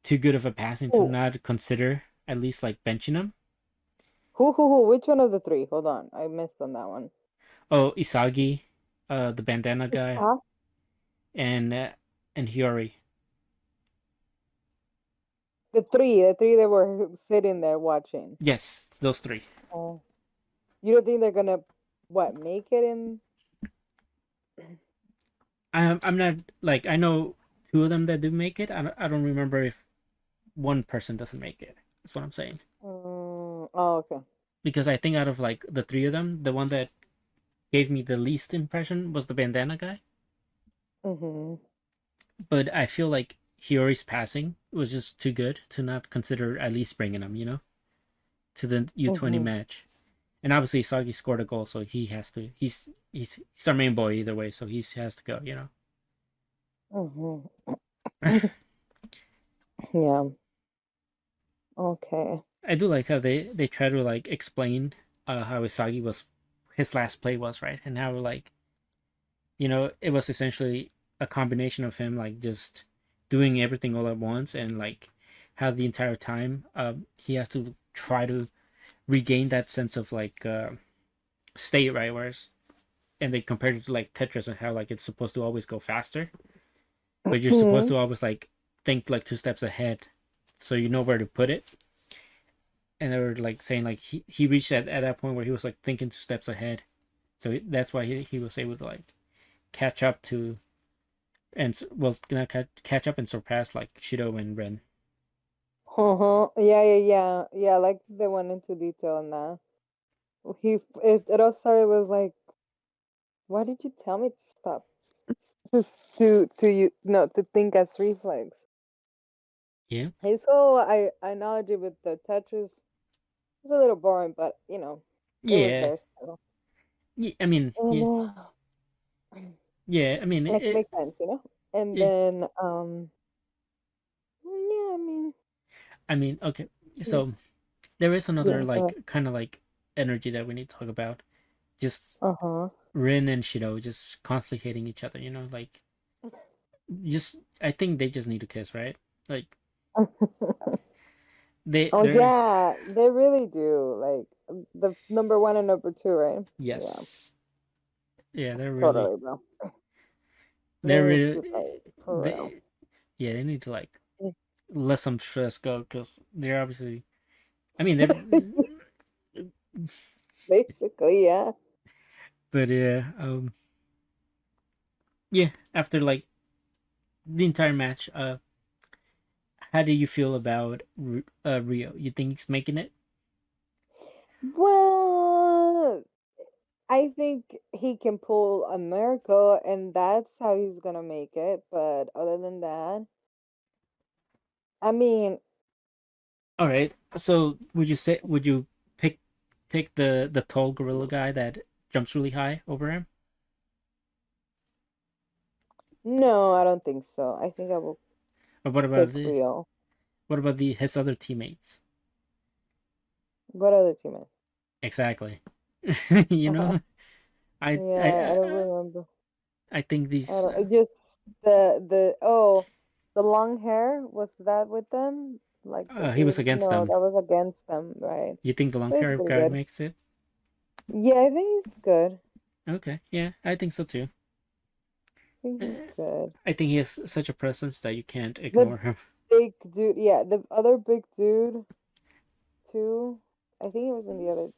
too good of a passing to Who? not consider at least like benching him. Who? Which one of the three? Hold on, I missed on that one. Oh, Isagi, the bandana Is guy, that and uh, and Hiyori. the three that were sitting there watching? Yes, those three. Oh, you don't think they're gonna what make it in? I'm not like I know two of them that do make it. I don't remember if one person doesn't make it. That's what I'm saying. Oh, okay. Because I think out of like the three of them, the one that gave me the least impression was the bandana guy. Mm-hmm. But I feel like Hiyori's passing was just too good to not consider at least bringing him, to the U20 Mm-hmm. match. And obviously Sagi scored a goal, so he has to. He's our main boy either way, so he has to go. Mm-hmm. Yeah. Okay. I do like how they try to like explain how Isagi was his last play was, right, and how like it was essentially a combination of him like just doing everything all at once, and like how the entire time he has to try to regain that sense of like state, right, whereas and they compared it to like Tetris and how like it's supposed to always go faster, but you're supposed Mhm. to always like think like two steps ahead so you know where to put it. And they were like saying like he reached at that point where he was like thinking two steps ahead, so that's why he was able to like catch up to and was gonna catch up and surpass like Shido and Ren. Uh-huh. Yeah. I like they went into detail on that. It all started was like, why did you tell me to stop? Just to you no to think as reflex. Yeah, His whole analogy with the Tetris is a little boring, but it was yeah, there still. yeah. I mean, And yeah, yeah. I mean, like makes sense. And it, then yeah, I mean I mean, okay. yes, So there is another yeah, like kind of like energy that we need to talk about. Just uh-huh. Rin and Shido just constantly hating each other. Like just I think they just need to kiss, right? Like Oh they're yeah, they really do. Like the number one and number two, right? Yeah, yes, yeah, totally, bro. they're They need really to fight for they real. Yeah, they need to like Mm. let some stress go because they're obviously. I mean, they're. Basically, yeah. But yeah, yeah. After like the entire match, how do you feel about Rio? You think he's making it? Well, I think he can pull a miracle, and that's how he's gonna make it. But other than that, I mean, All right. So would you pick the tall gorilla guy that jumps really high over him? no, I don't think so. I think I will Or pick Rio. what about the his other teammates? What other team is? Exactly. You know, I I Yeah, I I, don't remember. I think I these don't. It just the oh, the long hair, was that with them? Like the he was dude? against No, them. that was against them, right? You think the long But it's hair pretty guy good. makes it? Yeah, I think he's good. Okay, yeah, I think so too. I think Uh, he's good. I think he has such a presence that you can't The ignore him. big dude, yeah, the other big dude too. I think he was in the other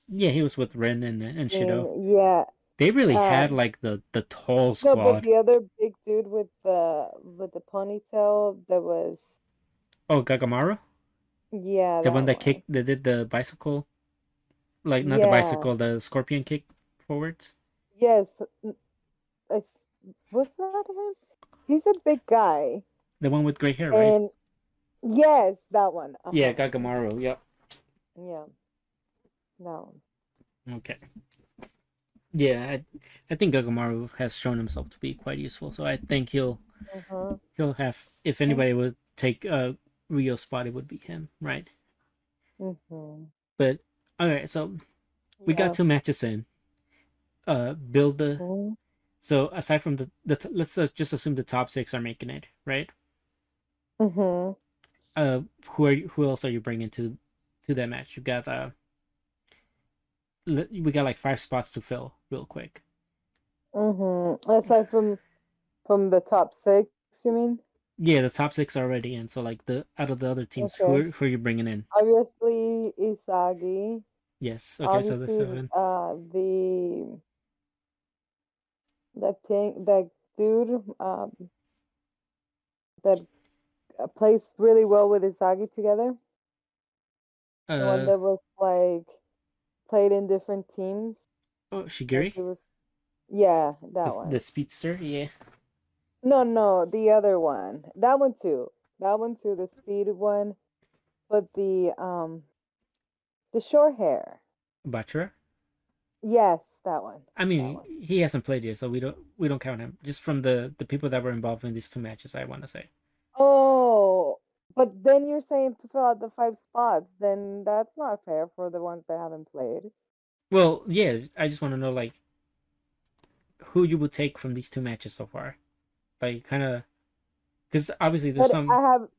Yeah, he was with Ren and Shido. team. Yeah. They really Uh, had like the tall no, but squad. the other big dude with the ponytail that was, Oh, Gagamaru, yeah, the one that that one. kicked, that did the bicycle, like not the Yeah. bicycle, the scorpion kick forwards. Yes. I, was that him? He's a big guy. The one with gray hair, right? And yes, that one. Yeah, Uh-huh. Gagamaru. Yep. Yeah, that one. Okay. Yeah, I think Gagamaru has shown himself to be quite useful. So I think Uh-huh. he'll have, if anybody would take Rio's spot, it would be him, right? Mm-hmm. But all right, so we got Yeah. two matches in. Build the Mm-hmm. So aside from let's just assume the top six are making it, right? Mm-hmm. Who else are you bringing to that match? You got we got like 5 spots to fill real quick. Mm-hmm. Aside from the top six, you mean? Yeah, the top six are already in. So like the out of the other teams, Okay. who are you bringing in? Obviously, Isagi. Yes. Okay. So the Obviously, seven. that thing, that dude, that plays really well with Isagi together. The one Uh. that was like played in different teams. Oh, Like Shigiri, he was, yeah, that the one. speedster. Yeah. No, no, the other one. That one too. That one too, the speed one. But the short hair. Bachura. Yes, that one. I That mean, one. he hasn't played yet, so we don't count him. Just from the people that were involved in these two matches, I want to say. Oh, but then you're saying to fill out the 5 spots, then that's not fair for the ones that haven't played. Well, yeah, I just want to know like who you would take from these two matches so far. Like kind of because obviously there's But some.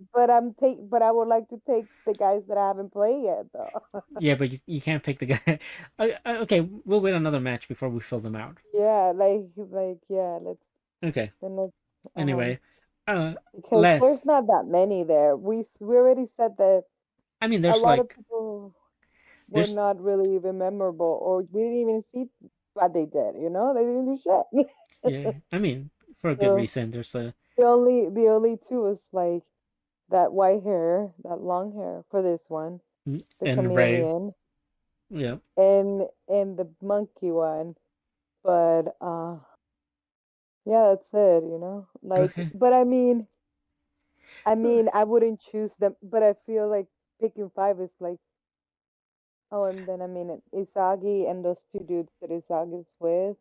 but I would like to take the guys that I haven't played yet though. Yeah, but you can't pick the guy. Okay, we'll wait another match before we fill them out. Yeah, like yeah, Okay. let's Anyway, uh, because less. there's not that many there. We already said that I mean, a there's lot of like people were there's not really even memorable, or we didn't even see what they did. They didn't do yeah. shit. I mean, for a good So reason. There's a the only two was like that white hair, that long hair for this one, the and Ray. chameleon, Yeah. and the monkey one. But yeah, that's it. Like, Okay. but I mean, I wouldn't choose them, but I feel like picking five is like, oh, and then I mean, Isagi and those two dudes that Isagi's with.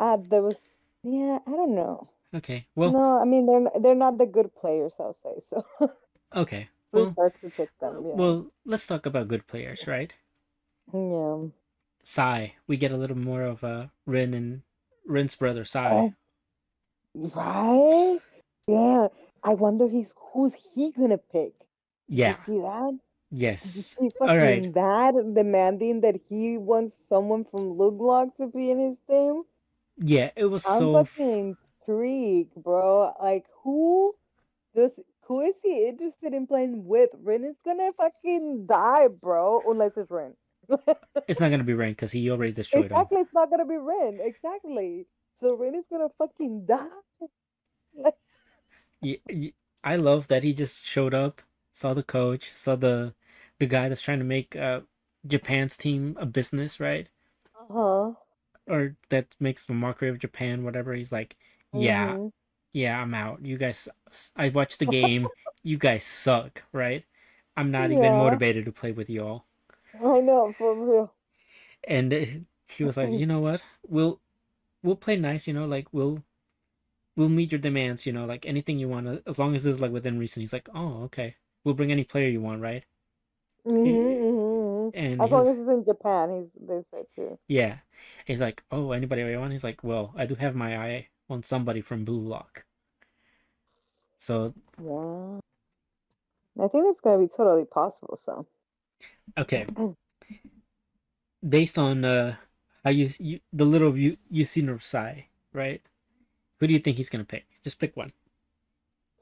There was, yeah, I don't know. Okay. Well. No, I mean they're not the good players, I'll say so. Okay. It's Well. hard to pick them, yeah. Well. Let's talk about good players, right? Yeah. Sai. We get a little more of Rin and Rin's brother Sai. Oh, right? Yeah. I wonder who's he gonna pick. Did you Yeah. see that? Did you Yes. see All right. fucking that? Demanding that he wants someone from Luglock to be in his team? Yeah. It was I'm so. fucking streak, bro. Like who is he interested in playing with? Rin is gonna fucking die, bro, unless it's Rin. It's not gonna be Rain because he already destroyed him. Exactly, it's not gonna be Rin. Exactly. So Rin is gonna fucking die. Like, I love that he just showed up, saw the coach, saw the guy that's trying to make Japan's team a business, right? uh-huh. Or that makes a mockery of Japan, whatever. He's like, yeah, Mm-hmm. yeah, I'm out. You guys, I watched the game. You guys suck, right? I'm not even Yeah, motivated to play with y'all. I know, for real. And he was like, you know what? We'll play nice, like we'll meet your demands, like anything you want, as long as it's like within reason. He's like, oh, okay. We'll bring any player you want, right? Mm-hmm, Eh, mm-hmm. And As long he's as it's in Japan, they said too. yeah, he's like, oh, anybody you want? He's like, well, I do have my eye on somebody from Blue Lock. So Yeah. I think it's gonna be totally possible, so. okay, based on how you the little you seen her Sai, right? Who do you think he's gonna pick? Just pick one.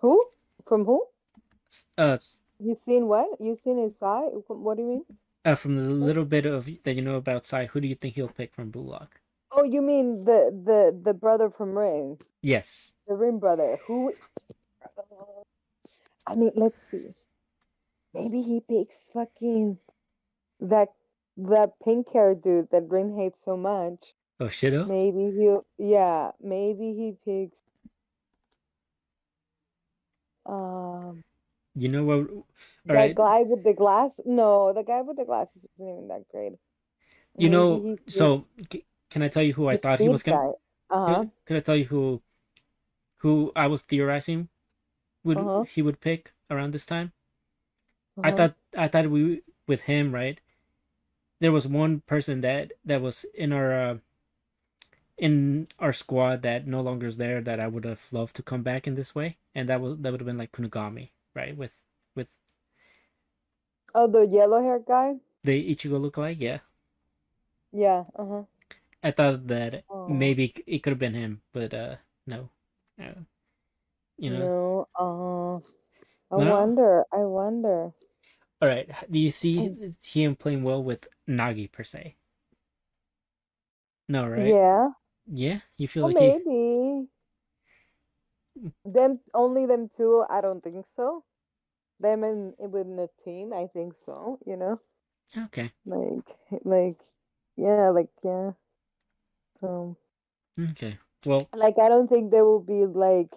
Who? From who? Uh, You've seen what? You've seen his side? What do you mean? from the little bit of that you know about Sai, who do you think he'll pick from Blue Lock? Oh, you mean the brother from Rin, Yes. the Rin brother? Who? I mean, let's see. Maybe he picks fucking that that pink hair dude that Rin hates so much. Oh, Shido. Maybe he'll, yeah. Maybe he picks um You know what? All that right. guy with the glass. No, the guy with the glasses wasn't even that great. You Maybe know. he picks So can I tell you who I the thought he was speed gonna? guy. Uh huh. Could I tell you who I was theorizing Uh would huh. he would pick around this time? Uh I huh. thought I thought we with him, right? There was one person that was in our squad that no longer is there that I would have loved to come back in this way, and that would have been like Kunigami, right? With Oh, the yellow hair guy. the Ichigo lookalike, yeah. Yeah. Uh huh. I thought that Oh maybe it could have been him, but no, uh, you know. no. I Well, wonder. I wonder. all right. Do you see him playing well with Nagi per se? No, right? Yeah. Yeah, you feel Well, like he maybe them only them two. I don't think so. Them and within the team, I think so. okay, Like, yeah, like yeah. So, okay. Well, like, I don't think there will be like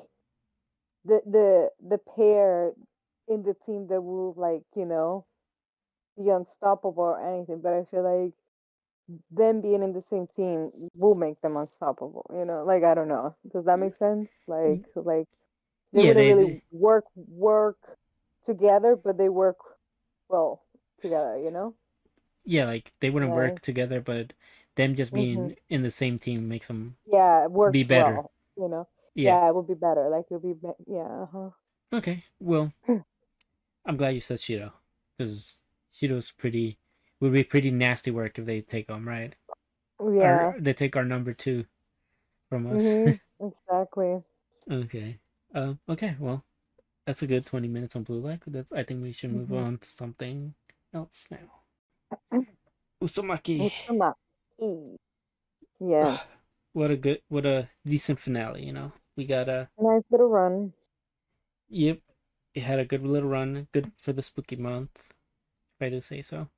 the pair in the team that will like be unstoppable or anything. But I feel like them being in the same team will make them unstoppable. Like I don't know. Does that make sense? Like they yeah, wouldn't really they work together, but they work well together. yeah, like they wouldn't Right. work together, but them just Mm-hmm. being in the same team makes them Yeah, it be works better. well. Yeah. Yeah, it will be better. Like it'll be, yeah. Uh-huh. Okay. Well, I'm glad you said Shido, because Shido's pretty would be pretty nasty work if they take him, right? Yeah. Or they take our number two from us. Mm-hmm. Exactly. Okay. Okay. Well, that's a good 20 minutes on Blue Light. That's. I think we should move Mm-hmm. on to something else now. Uzumaki. Utama. Yes. What a decent finale. We got a Nice little run. yep. It had a good little run. Good for the spooky month, if I do say so.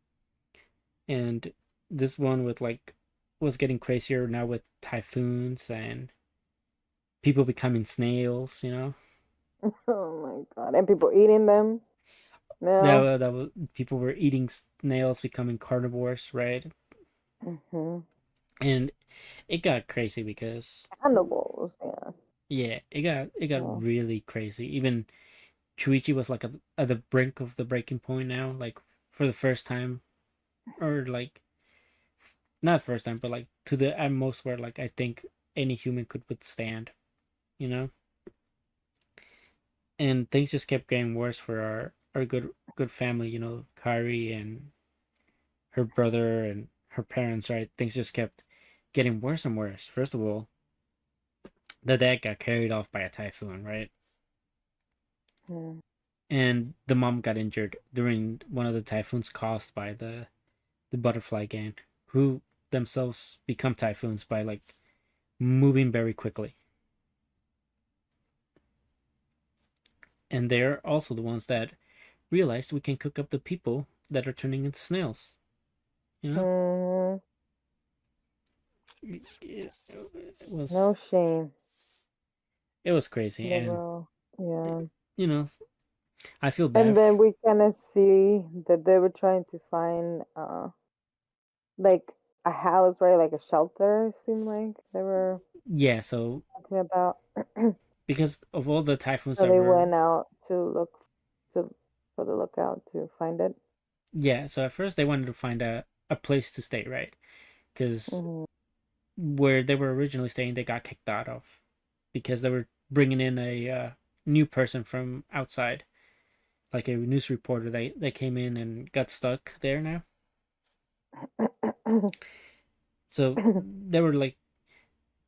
And this one with like was getting crazier now with typhoons and people becoming snails. Oh my God. And people eating them. No. That was people were eating snails, becoming carnivores, right? Mm-hmm. And it got crazy because Cannibals. Yeah. yeah, it got Yeah. really crazy. Even Chuichi was like at the brink of the breaking point now, like for the first time, or like not first time, but like to the at most where like I think any human could withstand, you know. And things just kept getting worse for our good family, Kari and her brother and her parents, right? Things just kept getting worse and worse. First of all, the dad got carried off by a typhoon, right? Mm. And the mom got injured during one of the typhoons caused by the butterfly gang, who themselves become typhoons by like moving very quickly. And they're also the ones that realized we can cook up the people that are turning into snails. You know, Mm. it was No shame. it was crazy, They and were all, yeah. you know, I feel And bad. then we kind of see that they were trying to find like a house, right? Like a shelter, seemed like they were Yeah, so talking about. because of all the typhoons So that they were, went out to look to for the lookout to find it. yeah, so at first they wanted to find a place to stay, right? Because Hmm. where they were originally staying, they got kicked out of because they were bringing in a new person from outside, like a news reporter. They came in and got stuck there now. So they were like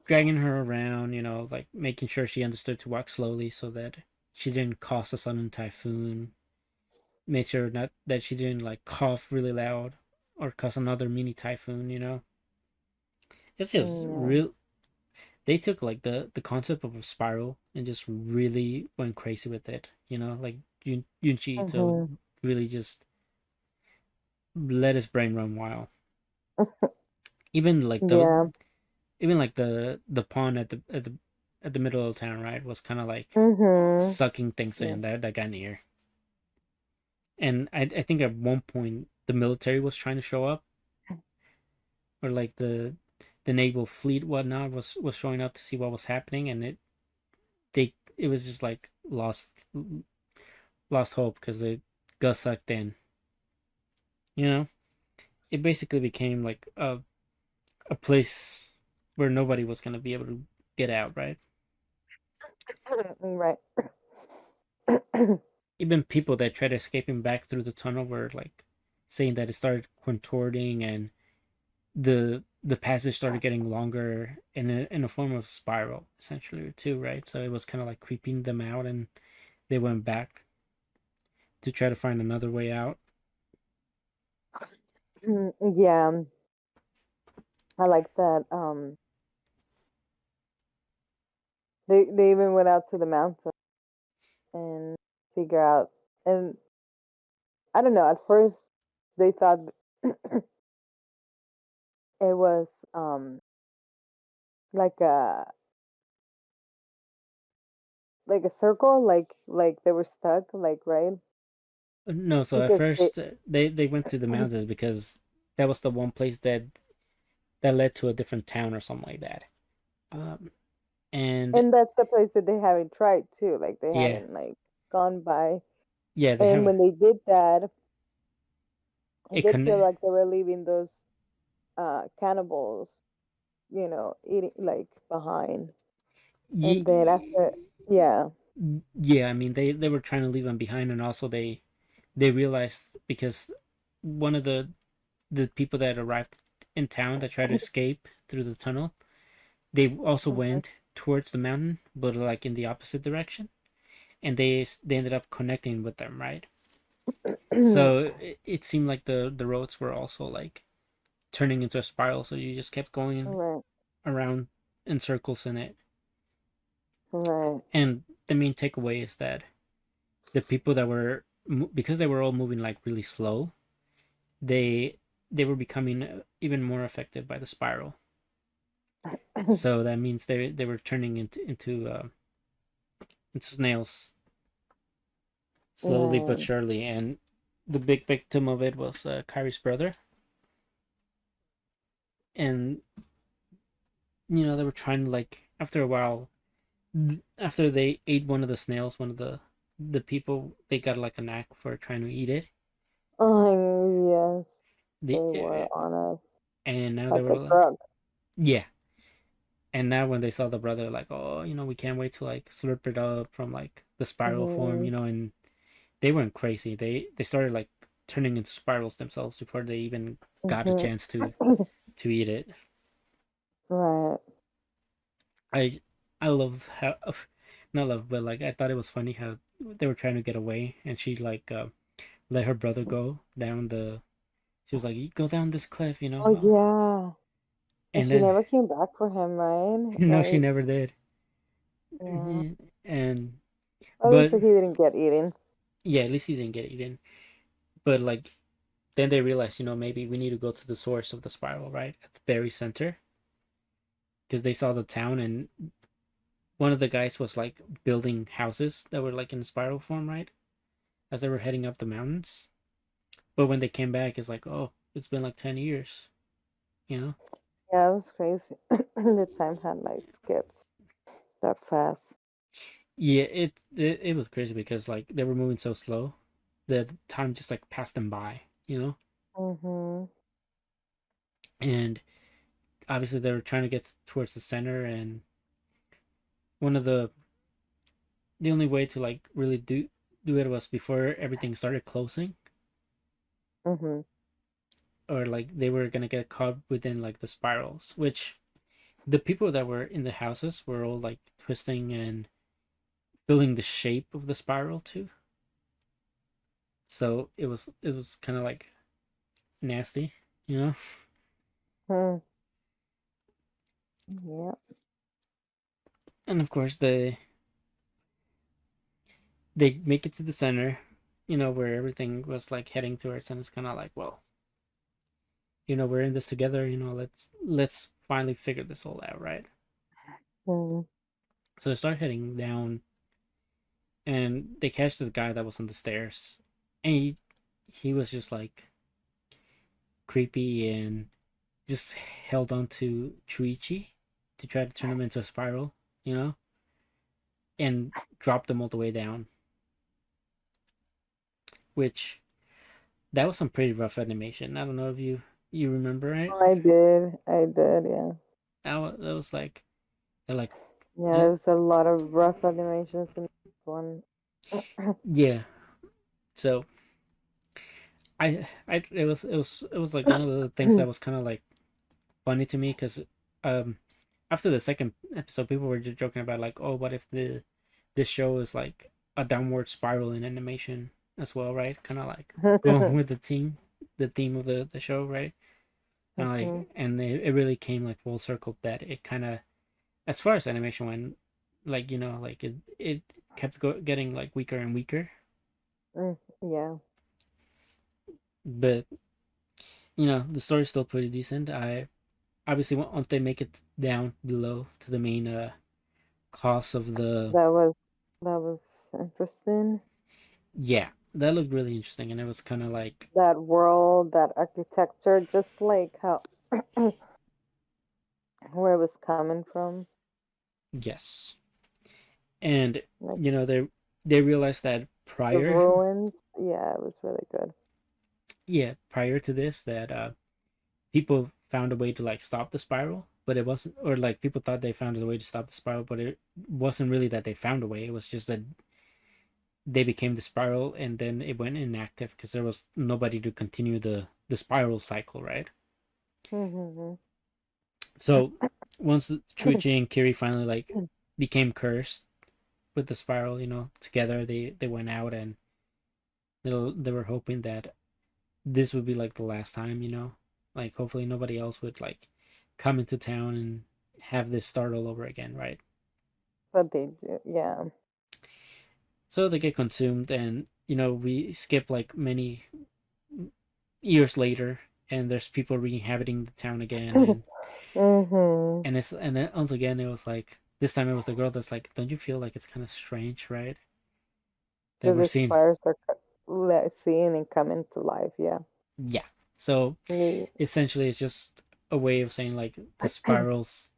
dragging her around, like making sure she understood to walk slowly so that she didn't cause a sudden typhoon. Made sure not that she didn't like cough really loud or cause another mini typhoon. It's just Yeah. real. They took like the concept of a spiral and just really went crazy with it. Like Yunchi Ito Hmm. really just let his brain run wild. Even like the Yeah. even like the pond at the middle of town, right, was kind of like Hmm. sucking things Yeah. in that got near. And I think at one point the military was trying to show up, or like the naval fleet whatnot was showing up to see what was happening, and it was just like lost hope because it got sucked in. You know, it basically became like a place where nobody was gonna be able to get out, right? Right. Even people that tried escaping back through the tunnel were like saying that it started contorting, and the passage started getting longer in a form of spiral essentially too, right? So it was kind of like creeping them out, and they went back to try to find another way out. Yeah. I like that. They even went out to the mountain and figure out. And I don't know. At first, they thought it was like a circle, like they were stuck, like right No, so at because they. first they went through the mountains because that was the one place that led to a different town or something like that. um and And that's the place that they haven't tried too. Like they yeah, haven't like gone by. yeah, they And have when they did that, it it did feel connect. like they were leaving those cannibals, eating like behind. And then after, yeah. Yeah, I mean they were trying to leave them behind, and also they realized because one of the people that arrived in town that tried to escape through the tunnel, they also Mhm. went towards the mountain, but like in the opposite direction, and they ended up connecting with them, right? So it seemed like the roads were also like turning into a spiral, so you just kept going Right, around in circles in it. right. And the main takeaway is that the people that were, because they were all moving like really slow, they they were becoming even more affected by the spiral. So that means they were turning into snails slowly but Right. surely. And the big victim of it was Kyrie's brother. And they were trying to, like, after a while, after they ate one of the snails, one of the people, they got like a knack for trying to eat it. Oh, yes, The they were on a and now they like were a like, drug. yeah. And now when they saw the brother, like, oh, we can't wait to like slurp it up from like the spiral form, Hmm. and they went crazy. They started like turning into spirals themselves before they even got a Hmm. chance to eat it. Right. I I loved how, not love, but like I thought it was funny how they were trying to get away, and she like let her brother go down the. She was like, "You go down this cliff, you Oh know," yeah. And and she then never came back for him, right? no, she Like, never did. yeah. Mhm. And At least but he didn't get eaten. yeah, at least he didn't get eaten. But like then they realized, maybe we need to go to the source of the spiral, right, at the very center, because they saw the town, and one of the guys was like building houses that were like in spiral form, right, as they were heading up the mountains. But when they came back, it's like, oh, it's been like 10 years, you know. Yeah, it was crazy. The time had like skipped that fast. Yeah, it was crazy because like they were moving so slow that time just like passed them by, Mm-hmm. and obviously they were trying to get towards the center, and one of the only way to like really do it was before everything started closing, Mm-hmm. or like they were gonna get caught within like the spirals, which the people that were in the houses were all like twisting and filling the shape of the spiral too. So it was kind of like nasty, you know. Hmm. Yeah. And of course they make it to the center, where everything was like heading towards, and it's kind of like, well, we're in this together, let's finally figure this all out, right? Mm-hmm. So they start heading down, and they catch this guy that was on the stairs, and he was just like creepy and just held on to Chuichi to try to turn him into a spiral, you know, and dropped them all the way down. Which that was some pretty rough animation. I don't know if you remember it. I did. I did. Yeah. That was like they're like Yeah. just There's a lot of rough animations in this one. yeah. So it was like one of the things that was kind of like funny to me because um after the second episode, people were just joking about like, oh, what if this show is like a downward spiral in animation as well, right? Kind of like going with the theme of the show, right? And Hmm. like, and it really came like full circle that it kind of, as far as animation went, like like it kept getting like weaker and weaker, Yeah. but the story's still pretty decent. I obviously once they make it down below to the main cause of the. That was that was interesting. Yeah, that looked really interesting, and it was kind of like, That world, that architecture, just like how where it was coming from. yes, and Like they realized that the prior, ruins. Yeah, it was really good. yeah, prior to this, that people found a way to like stop the spiral, but it wasn't, or like people thought they found a way to stop the spiral, but it wasn't really that they found a way. It was just that they became the spiral, and then it went inactive because there was nobody to continue the spiral cycle, right? Hmm. So once Chuichi and Kiri finally like became cursed with the spiral, together they went out, and they were hoping that this would be like the last time, like hopefully nobody else would like come into town and have this start all over again, right? But they do, yeah. So they get consumed, and we skip like many years later, and there's people re-inhabiting the town again, and Hmm. and it's and then once again it was like this time it was the girl that's like, don't you feel like it's kind of strange, right, that The we're seeing. spires are seen and coming to life. Yeah. Yeah, so Neat. essentially it's just a way of saying like the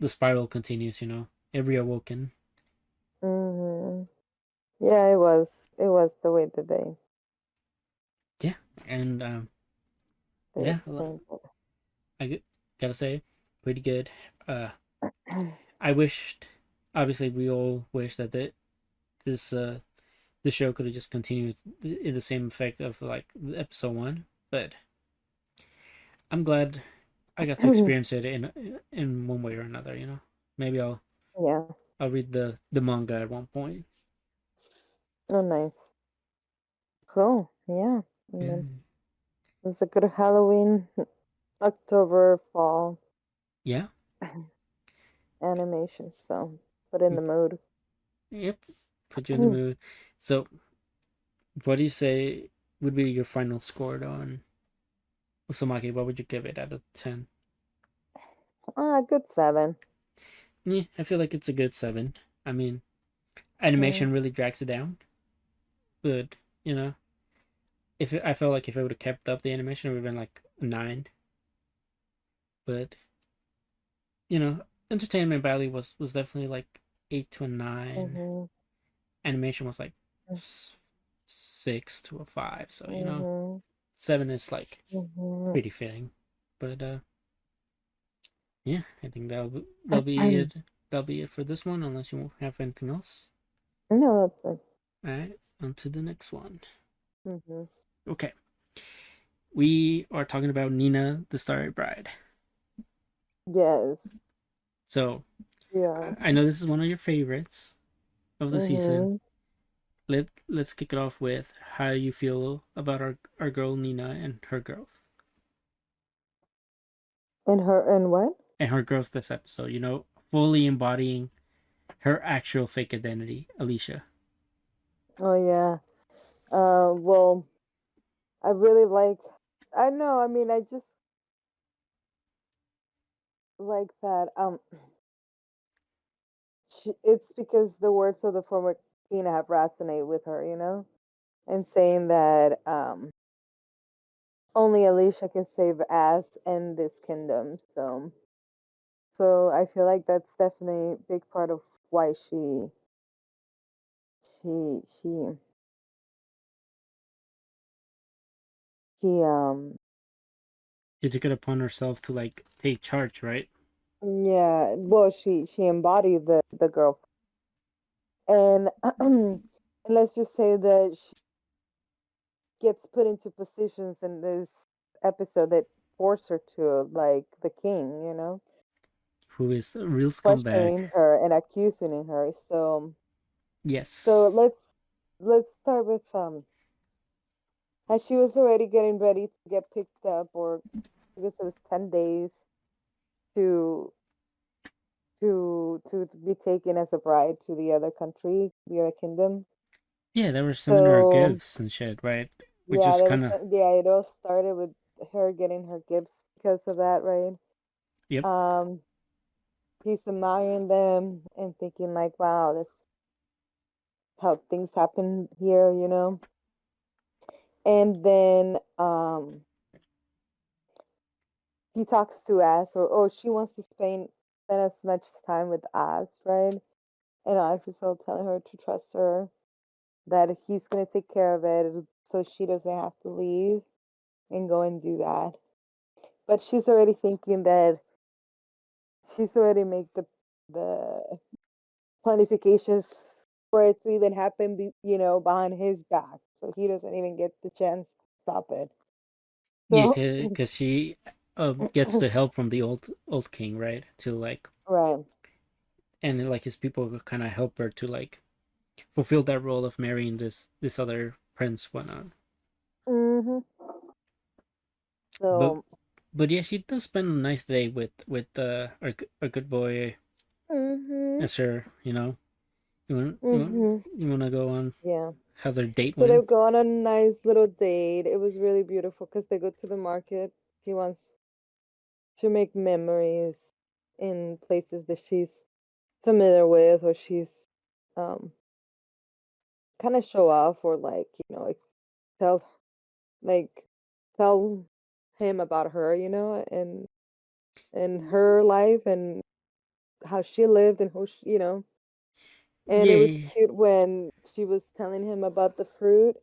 spiral continues, it reawoken. Hmm. Yeah, it was. It was the way that Yeah, and they yeah, explained gotta say, pretty good. uh it. I wished, obviously we all wish that this the show could have just continued in the same effect of like episode one, but I'm glad I got to experience it in one way or another. Maybe I'll Yeah. I'll read the manga at one point. Oh, nice. Cool. Yeah. And then Yeah. it's a good Halloween, October, fall Yeah. animation. So put in the mood. Yep. Put you in the mood. So, what do you say would be your final score on Uzumaki? What would you give it out of 10? Good 7. Yeah, I feel like it's a good 7. I mean, Mm, animation really drags it down, but you know, I felt like if I would have kept up the animation, it would have been like a 9. But entertainment value was definitely like 8 to a 9. mhm, Animation was like 6 to a 5. So mhm, 7 is like mhm. pretty fitting. But yeah, I think that'll be it. That'll be it for this one, unless you have anything else. No, that's it. All right, on to the next one. Mhm. Okay, we are talking about Nina the Starry Bride. Yes. So Yeah. I know this is one of your favorites of the season. Mhm. Let's kick it off with how you feel about our girl Nina And what? and her growth this episode. Fully embodying her actual fake identity, Alicia. Oh yeah. Well, I really like. I know. I mean, I just like that. It's because the words of the former Tina have resonated with her, and saying that only Alicia can save Ass and this kingdom. So I feel like that's definitely a big part of why she he She took it upon herself to like take charge, right? yeah, well, she embodied the girl, and and let's just say that she gets put into positions in this episode that force her to, like, the king, Who is a real scumbag. questioning her and accusing her. So Yes. let's start with as she was already getting ready to get picked up, or I guess it was 10 days to to be taken as a bride to the other country, the other kingdom. Yeah, they were sending her So gifts and shit, right? Which yeah, is kind of it all started with her getting her gifts because of that, right? yep. Um, he's admiring them and thinking like, wow, that's how things happen here, And then he talks to As, or she wants to spend as much time with As, right? And As is all telling her to trust her, that he's gonna take care of it, so she doesn't have to leave and go and do that. But she's already thinking that she's already made the planifications for it to even happen, behind his back, so he doesn't even get the chance to stop it. Yeah, So, because she gets the help from the old king, right? To like, right. and like his people kind of help her to like fulfill that role of marrying this other prince, whatnot. Hmm. But So, but yeah, she does spend a nice day with our good boy hmm. Sir. Hmm. You want to go on Yeah. how their date So they went? go on a nice little date. It was really beautiful because they go to the market. He wants to make memories in places that she's familiar with, or she's um kind of show off, or like, tell like tell him about her, and her life, and how she lived, and who she, and it was Yay! cute when she was telling him about the fruit.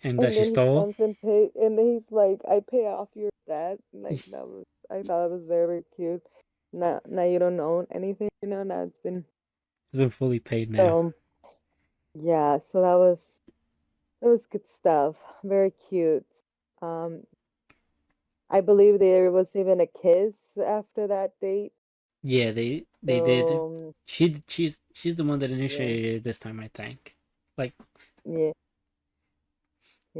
And that And she then he stole. stands and and then he's like, "I pay off your debt." Like, I thought it was very, very cute. Now you don't own anything, Now it's been It's been fully paid now. so. Yeah, so that was good stuff. Very cute. Um, I believe there was even a kiss after that date. Yeah, they did. So She's the one that yeah, initiated it this time, I think. Like, yeah,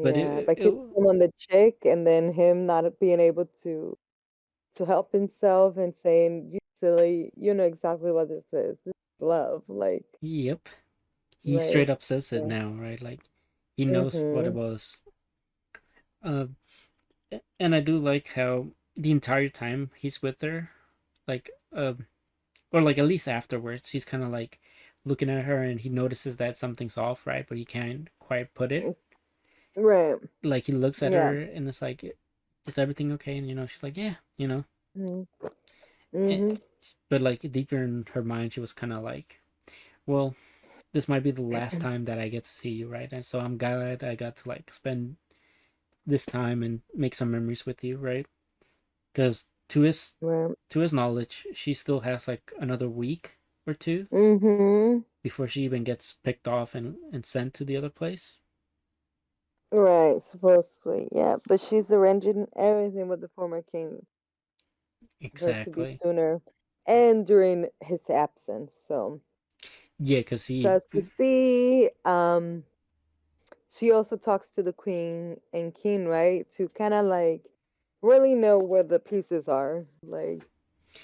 but yeah. Like hitting him on the cheek, and then him not being able to help himself and saying, "You silly, you know exactly what this is. This is love." Like, yep, he straight right? up says it Yeah. now, right? Like, he knows what it Mhm. was. Uh, and I do like how the entire time he's with her, like, or like at least afterwards, he's kind of like looking at her and he notices that something's off, right? But he can't quite put it. Right. Like he looks at Yeah. her and it's like, is everything okay? And she's like, yeah, Mhm. Eh, Mhm. but like deeper in her mind, she was kind of like, well, this might be the last time that I get to see you, right? And so I'm glad I got to like spend this time and make some memories with you, right? Because Right. to his knowledge, she still has like another week or two Mhm. before she even gets picked off and sent to the other place. Right. Supposedly, yeah. But she's arranging everything with the former king for it to be Exactly. sooner, and during his absence. So, Yeah, because so as we see, she also talks to the queen and king, right, to kind of like really know where the pieces are, like,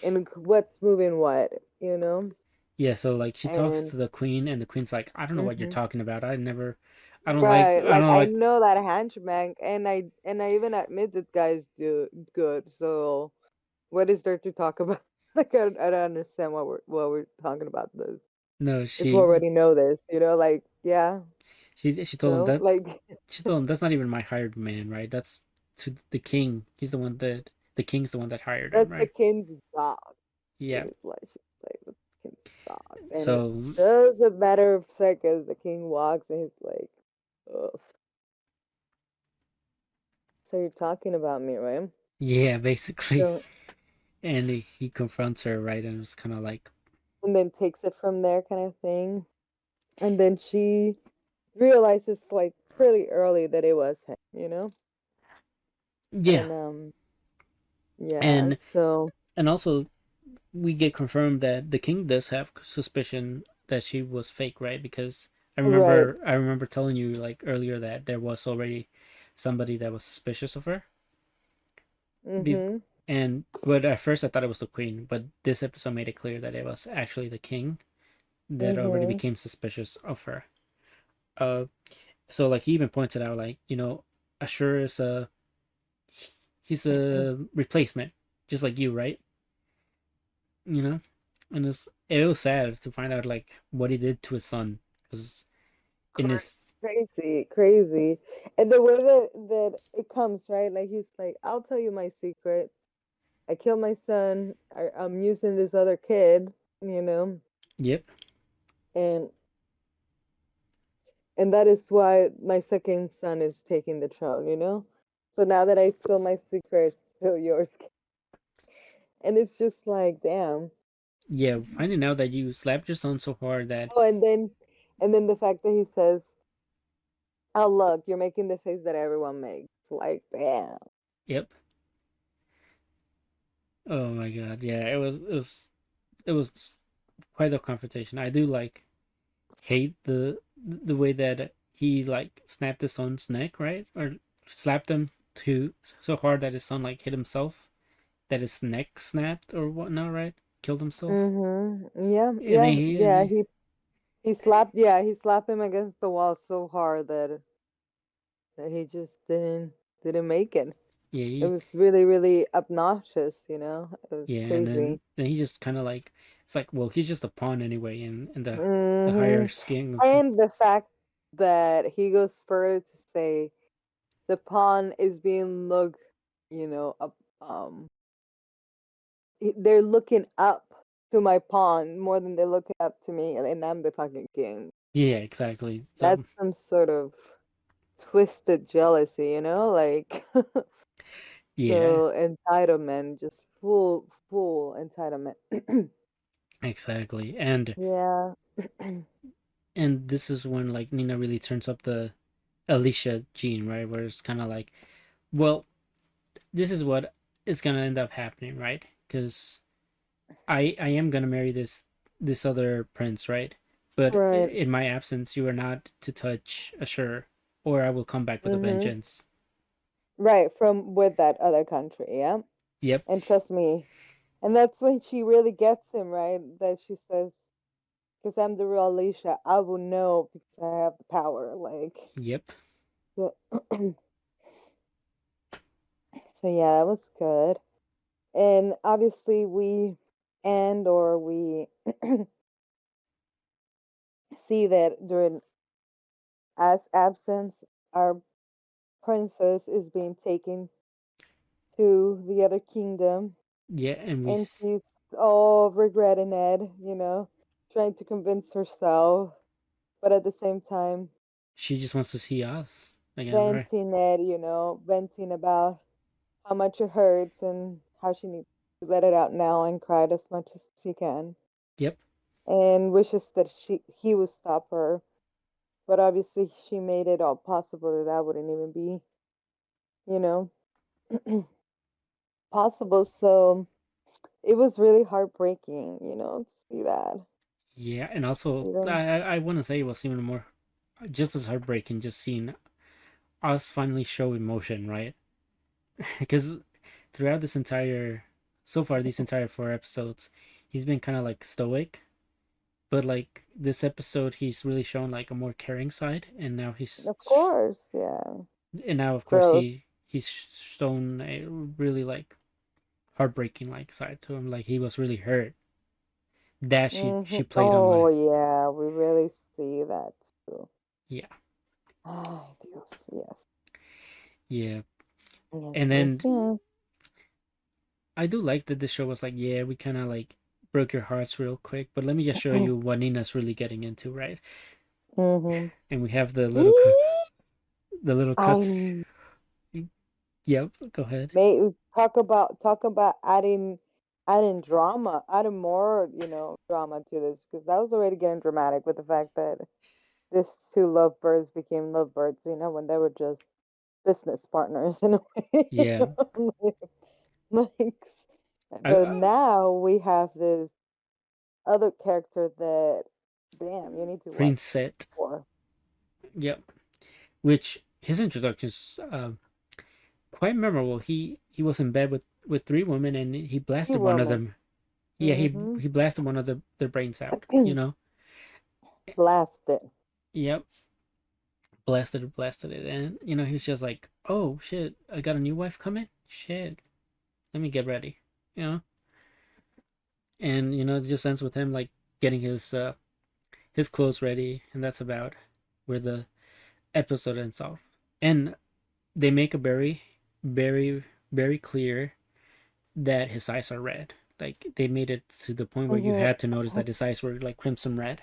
and what's moving what, you know. yeah, so like she talks And to the queen and the queen's like, I don't know what you're hmm talking about. right, I like don't I like know that henchman, and I even admit that guys do good. So what is there to talk about? Like I don't understand what we're talking about. This no, if we already know this, like yeah, she told him that like she told him that's not even my hired man, right? That's to the king. The king's the one that hired him, that's the right? king's dog. Yeah. She's like the king's dogs, and So just a matter of seconds, the king walks and he's like, ugh. So you're talking about me, right? yeah, basically. So And he confronts her, right? And it's kind of like, and then takes it from there, kind of thing. And then she realizes like pretty early that it was him. yeah. And yeah, And so and also we get confirmed that the king does have suspicion that she was fake, right? Because right. I remember telling you like earlier that there was already somebody that was suspicious of her. Be- Mhm. and but at first I thought it was the queen, but this episode made it clear that it was actually the king that already Mhm. became suspicious of her. Uh, so like he even pointed out like Ashur is he's a replacement, just like you, right? You know, and it was sad to find out like what he did to his son because in his Crazy, crazy. And the way that it comes, right? Like he's like, I'll tell you my secrets. I killed my son. I'm using this other kid, you know, yep. and and that is why my second son is taking the throne. So now that I spill my secrets, spill yours. And it's just like, damn. Yeah, finding out that you slapped your son so hard that Oh, and then the fact that he says, "Oh, look, you're making the face that everyone makes." Like, damn. yep. Oh my god, yeah, it was quite a confrontation. I do like hate the way that he like snapped his son's neck, right? Or slapped him too so hard that his son like hit himself, that his neck snapped or whatnot, right? Killed himself. Mm-hmm. Yeah, And yeah, and yeah. He slapped him against the wall so hard that he just didn't make it. yeah, It was really, really obnoxious. It was yeah, and crazy. then he just kind of like it's like, well, he's just a pawn anyway in the higher Hmm. scheme of And the fact that he goes further to say the pawn is being looked, up, they're looking up to my pawn more than they're looking up to me, and I'm the fucking king. yeah, exactly. So That's some sort of twisted jealousy, like yeah, so entitlement, just full entitlement. exactly. Yeah. And this is when like Nina really turns up the Alicia gene, right? Where it's kind of like, well, this is what is gonna end up happening, right? Because I am gonna marry this other prince, right? But Right. in my absence, you are not to touch Ashur, or I will come back with a Mm-hmm. vengeance. Right, from with that other country, yeah. Yep, And trust me, and that's when she really gets him, right? That she says, "Because I'm the real Alicia, I will know because I have the power." Like, yep, so, so yeah, that was good. And obviously, we see that during as absence, our princess is being taken to the other kingdom, yeah, and and she's all regretting it, trying to convince herself, but at the same time she just wants to see us again, right? venting it, venting about how much it hurts and how she needs to let it out now and cry as much as she can, Yep, and wishes that he would stop her. But obviously, she made it all possible that that wouldn't even be, you know, possible. So it was really heartbreaking, to see that. yeah, and also Even I want to say it was even more, just as heartbreaking, just seeing us finally show emotion, right? Because throughout this entire, so far these entire 4 episodes, he's been kind of like stoic, but like this episode, he's really shown like a more caring side, and now of course, yeah, of course growth. he's shown a really like heartbreaking like side to him. Like he was really hurt that she played him Oh like, yeah, we really see that too. yeah, Ay, Dios, yes, yeah. yes, And yes, then yes. I do like that the show was like, yeah, we kind of like broke your hearts real quick, but let me just show you what Nina's really getting into, right? Mm-hmm. And we have the little cuts. I Yep, go ahead. may talk about adding drama, adding more, drama to this because that was already getting dramatic with the fact that these two lovebirds became lovebirds, when they were just business partners in a way, Yeah, like, I, but now we have this other character that, damn, you need to watch Prince Set. for. Yep, which his introduction's quite memorable. He was in bed with 3 women and he Three blasted one of women. them. Yeah, Mm-hmm. he blasted one of their brains out. You know. Blasted. Yep, blasted it, and he was just like, oh shit, I got a new wife coming. Shit, let me get ready. You know, and it just ends with him like getting his clothes ready, and that's about where the episode ends off. And they make a very, very clear that his eyes are red. Like they made it to the point where you Mm-hmm. had to notice that his eyes were like crimson red.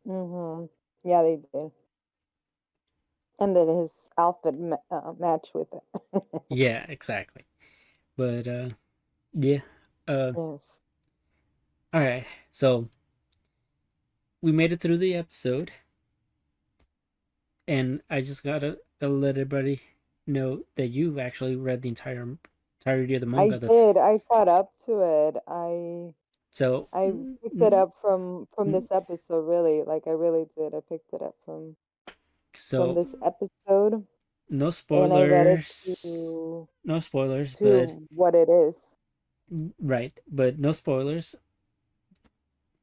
Mm-hmm. Yeah, they did. And then his outfit matched with it. Yeah, exactly. But yeah. Uh, Yes. all right. So we made it through the episode, and I just gotta let everybody know that you've actually read the entirety of the I manga. That's did. I caught up to it. I so. I picked it up from this episode, really. Like I really did. I picked it up from So this episode no and I read it spoilers, no spoilers, but to what it is. right, but no spoilers.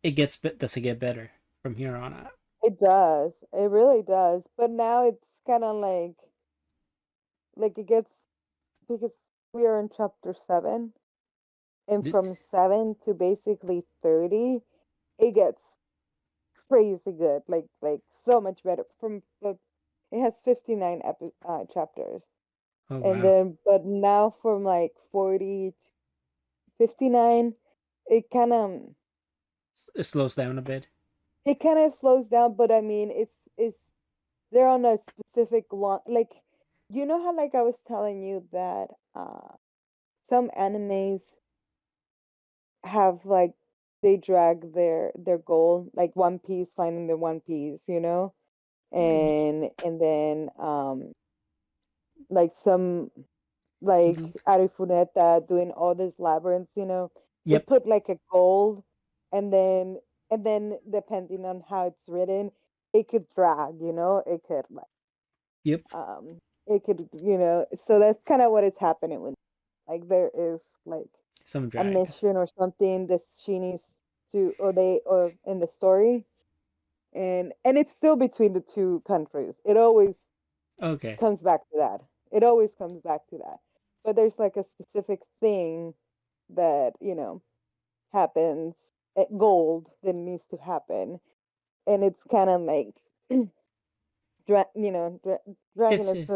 It gets does it get better from here on out? It does. It really does. But now it's kind of like it gets because we are in chapter 7 and Th- from 7 to basically 30 it gets crazy good, like so much better. From it has 59 chapters, oh and wow, then but now from like 40 to 59, it kind of it slows down a bit. slows down. But I mean, it's they're on a specific long, like, how like I was telling you that some animes have like they drag their goal, like One Piece finding the One Piece, and then like some like Arifuneta doing all these labyrinths, It Yep. put like a gold, and then depending on how it's written, it could drag. It could like Yep. um it could so that's kind of what is happening with, like, there is like Some a drag. mission or something that she needs to, or in the story, and it's still between the two countries. It always Okay. comes back to that. It always comes back to that. But there's like a specific thing that happens at gold that needs to happen, and it's kind of like dragging It's, it. it's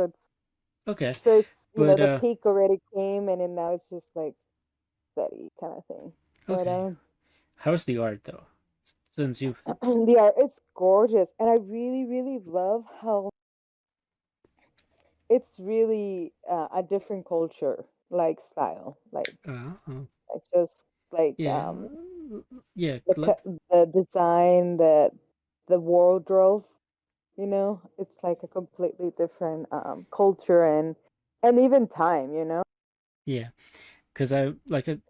okay, So it's but the peak already came, and then now it's just like steady kind of thing. But okay. How's the art though? Since you've the art, it's gorgeous, and I really really love how it's really a different culture, like style, oh, like just like yeah, yeah, the design, the wardrobe. It's like a completely different culture, and even time. yeah. Because I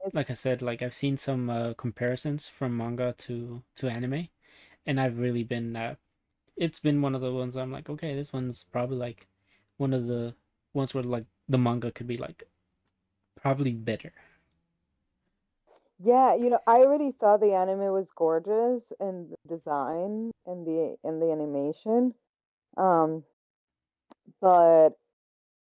It's, like I said, like I've seen some comparisons from manga to anime, and I've really been it's been one of the ones I'm like, okay, this one's probably like one of the ones where like the manga could be like probably better. yeah, I already thought the anime was gorgeous, and the design and the animation. Um, but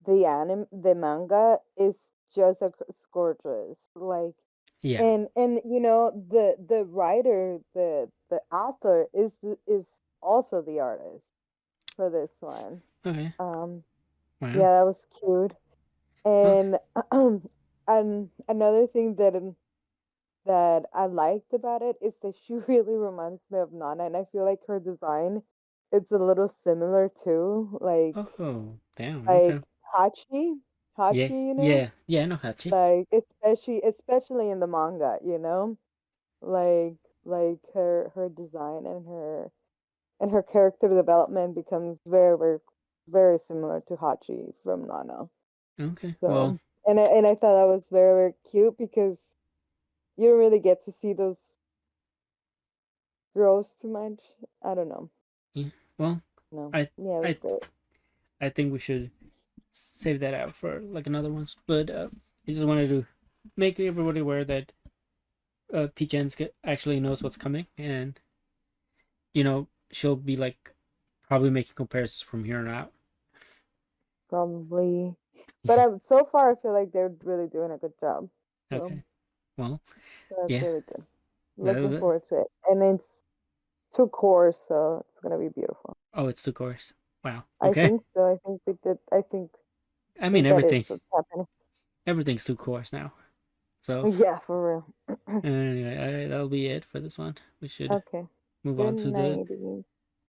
the manga is just as gorgeous. Like, Yeah. and the writer, the author is also the artist for this one. Okay. Um, Wow. yeah, that was cute. Okay. And and another thing that I liked about it is that she really reminds me of Nana, and I feel like her design it's a little similar too, Oh, damn. like Okay. Hachi, Yeah. Hachi, Yeah. Yeah. No Hachi. like especially in the manga, like her design and her character development becomes very very very similar to Hachi from Nana. Okay. Well. So and I thought that was very very cute because you don't really get to see those girls too much. I don't know. Yeah. Well. No. I. Yeah, it was I. great. I think we should save that out for like another ones. But I just wanted to make everybody aware that P-Gens actually knows what's coming, and she'll be like probably making comparisons from here on out. Probably. But so far I feel like they're really doing a good job. So Okay. Well. that's Yeah. really good. Looking That, forward to it. And it's two cores, so it's gonna be beautiful. oh, it's the course. Wow. I Okay. think so. I I mean think that is everything. what's happening. Everything's two course now. So Yeah, for real. anyway, that'll be it for this one. We should Okay. move Good on to the night.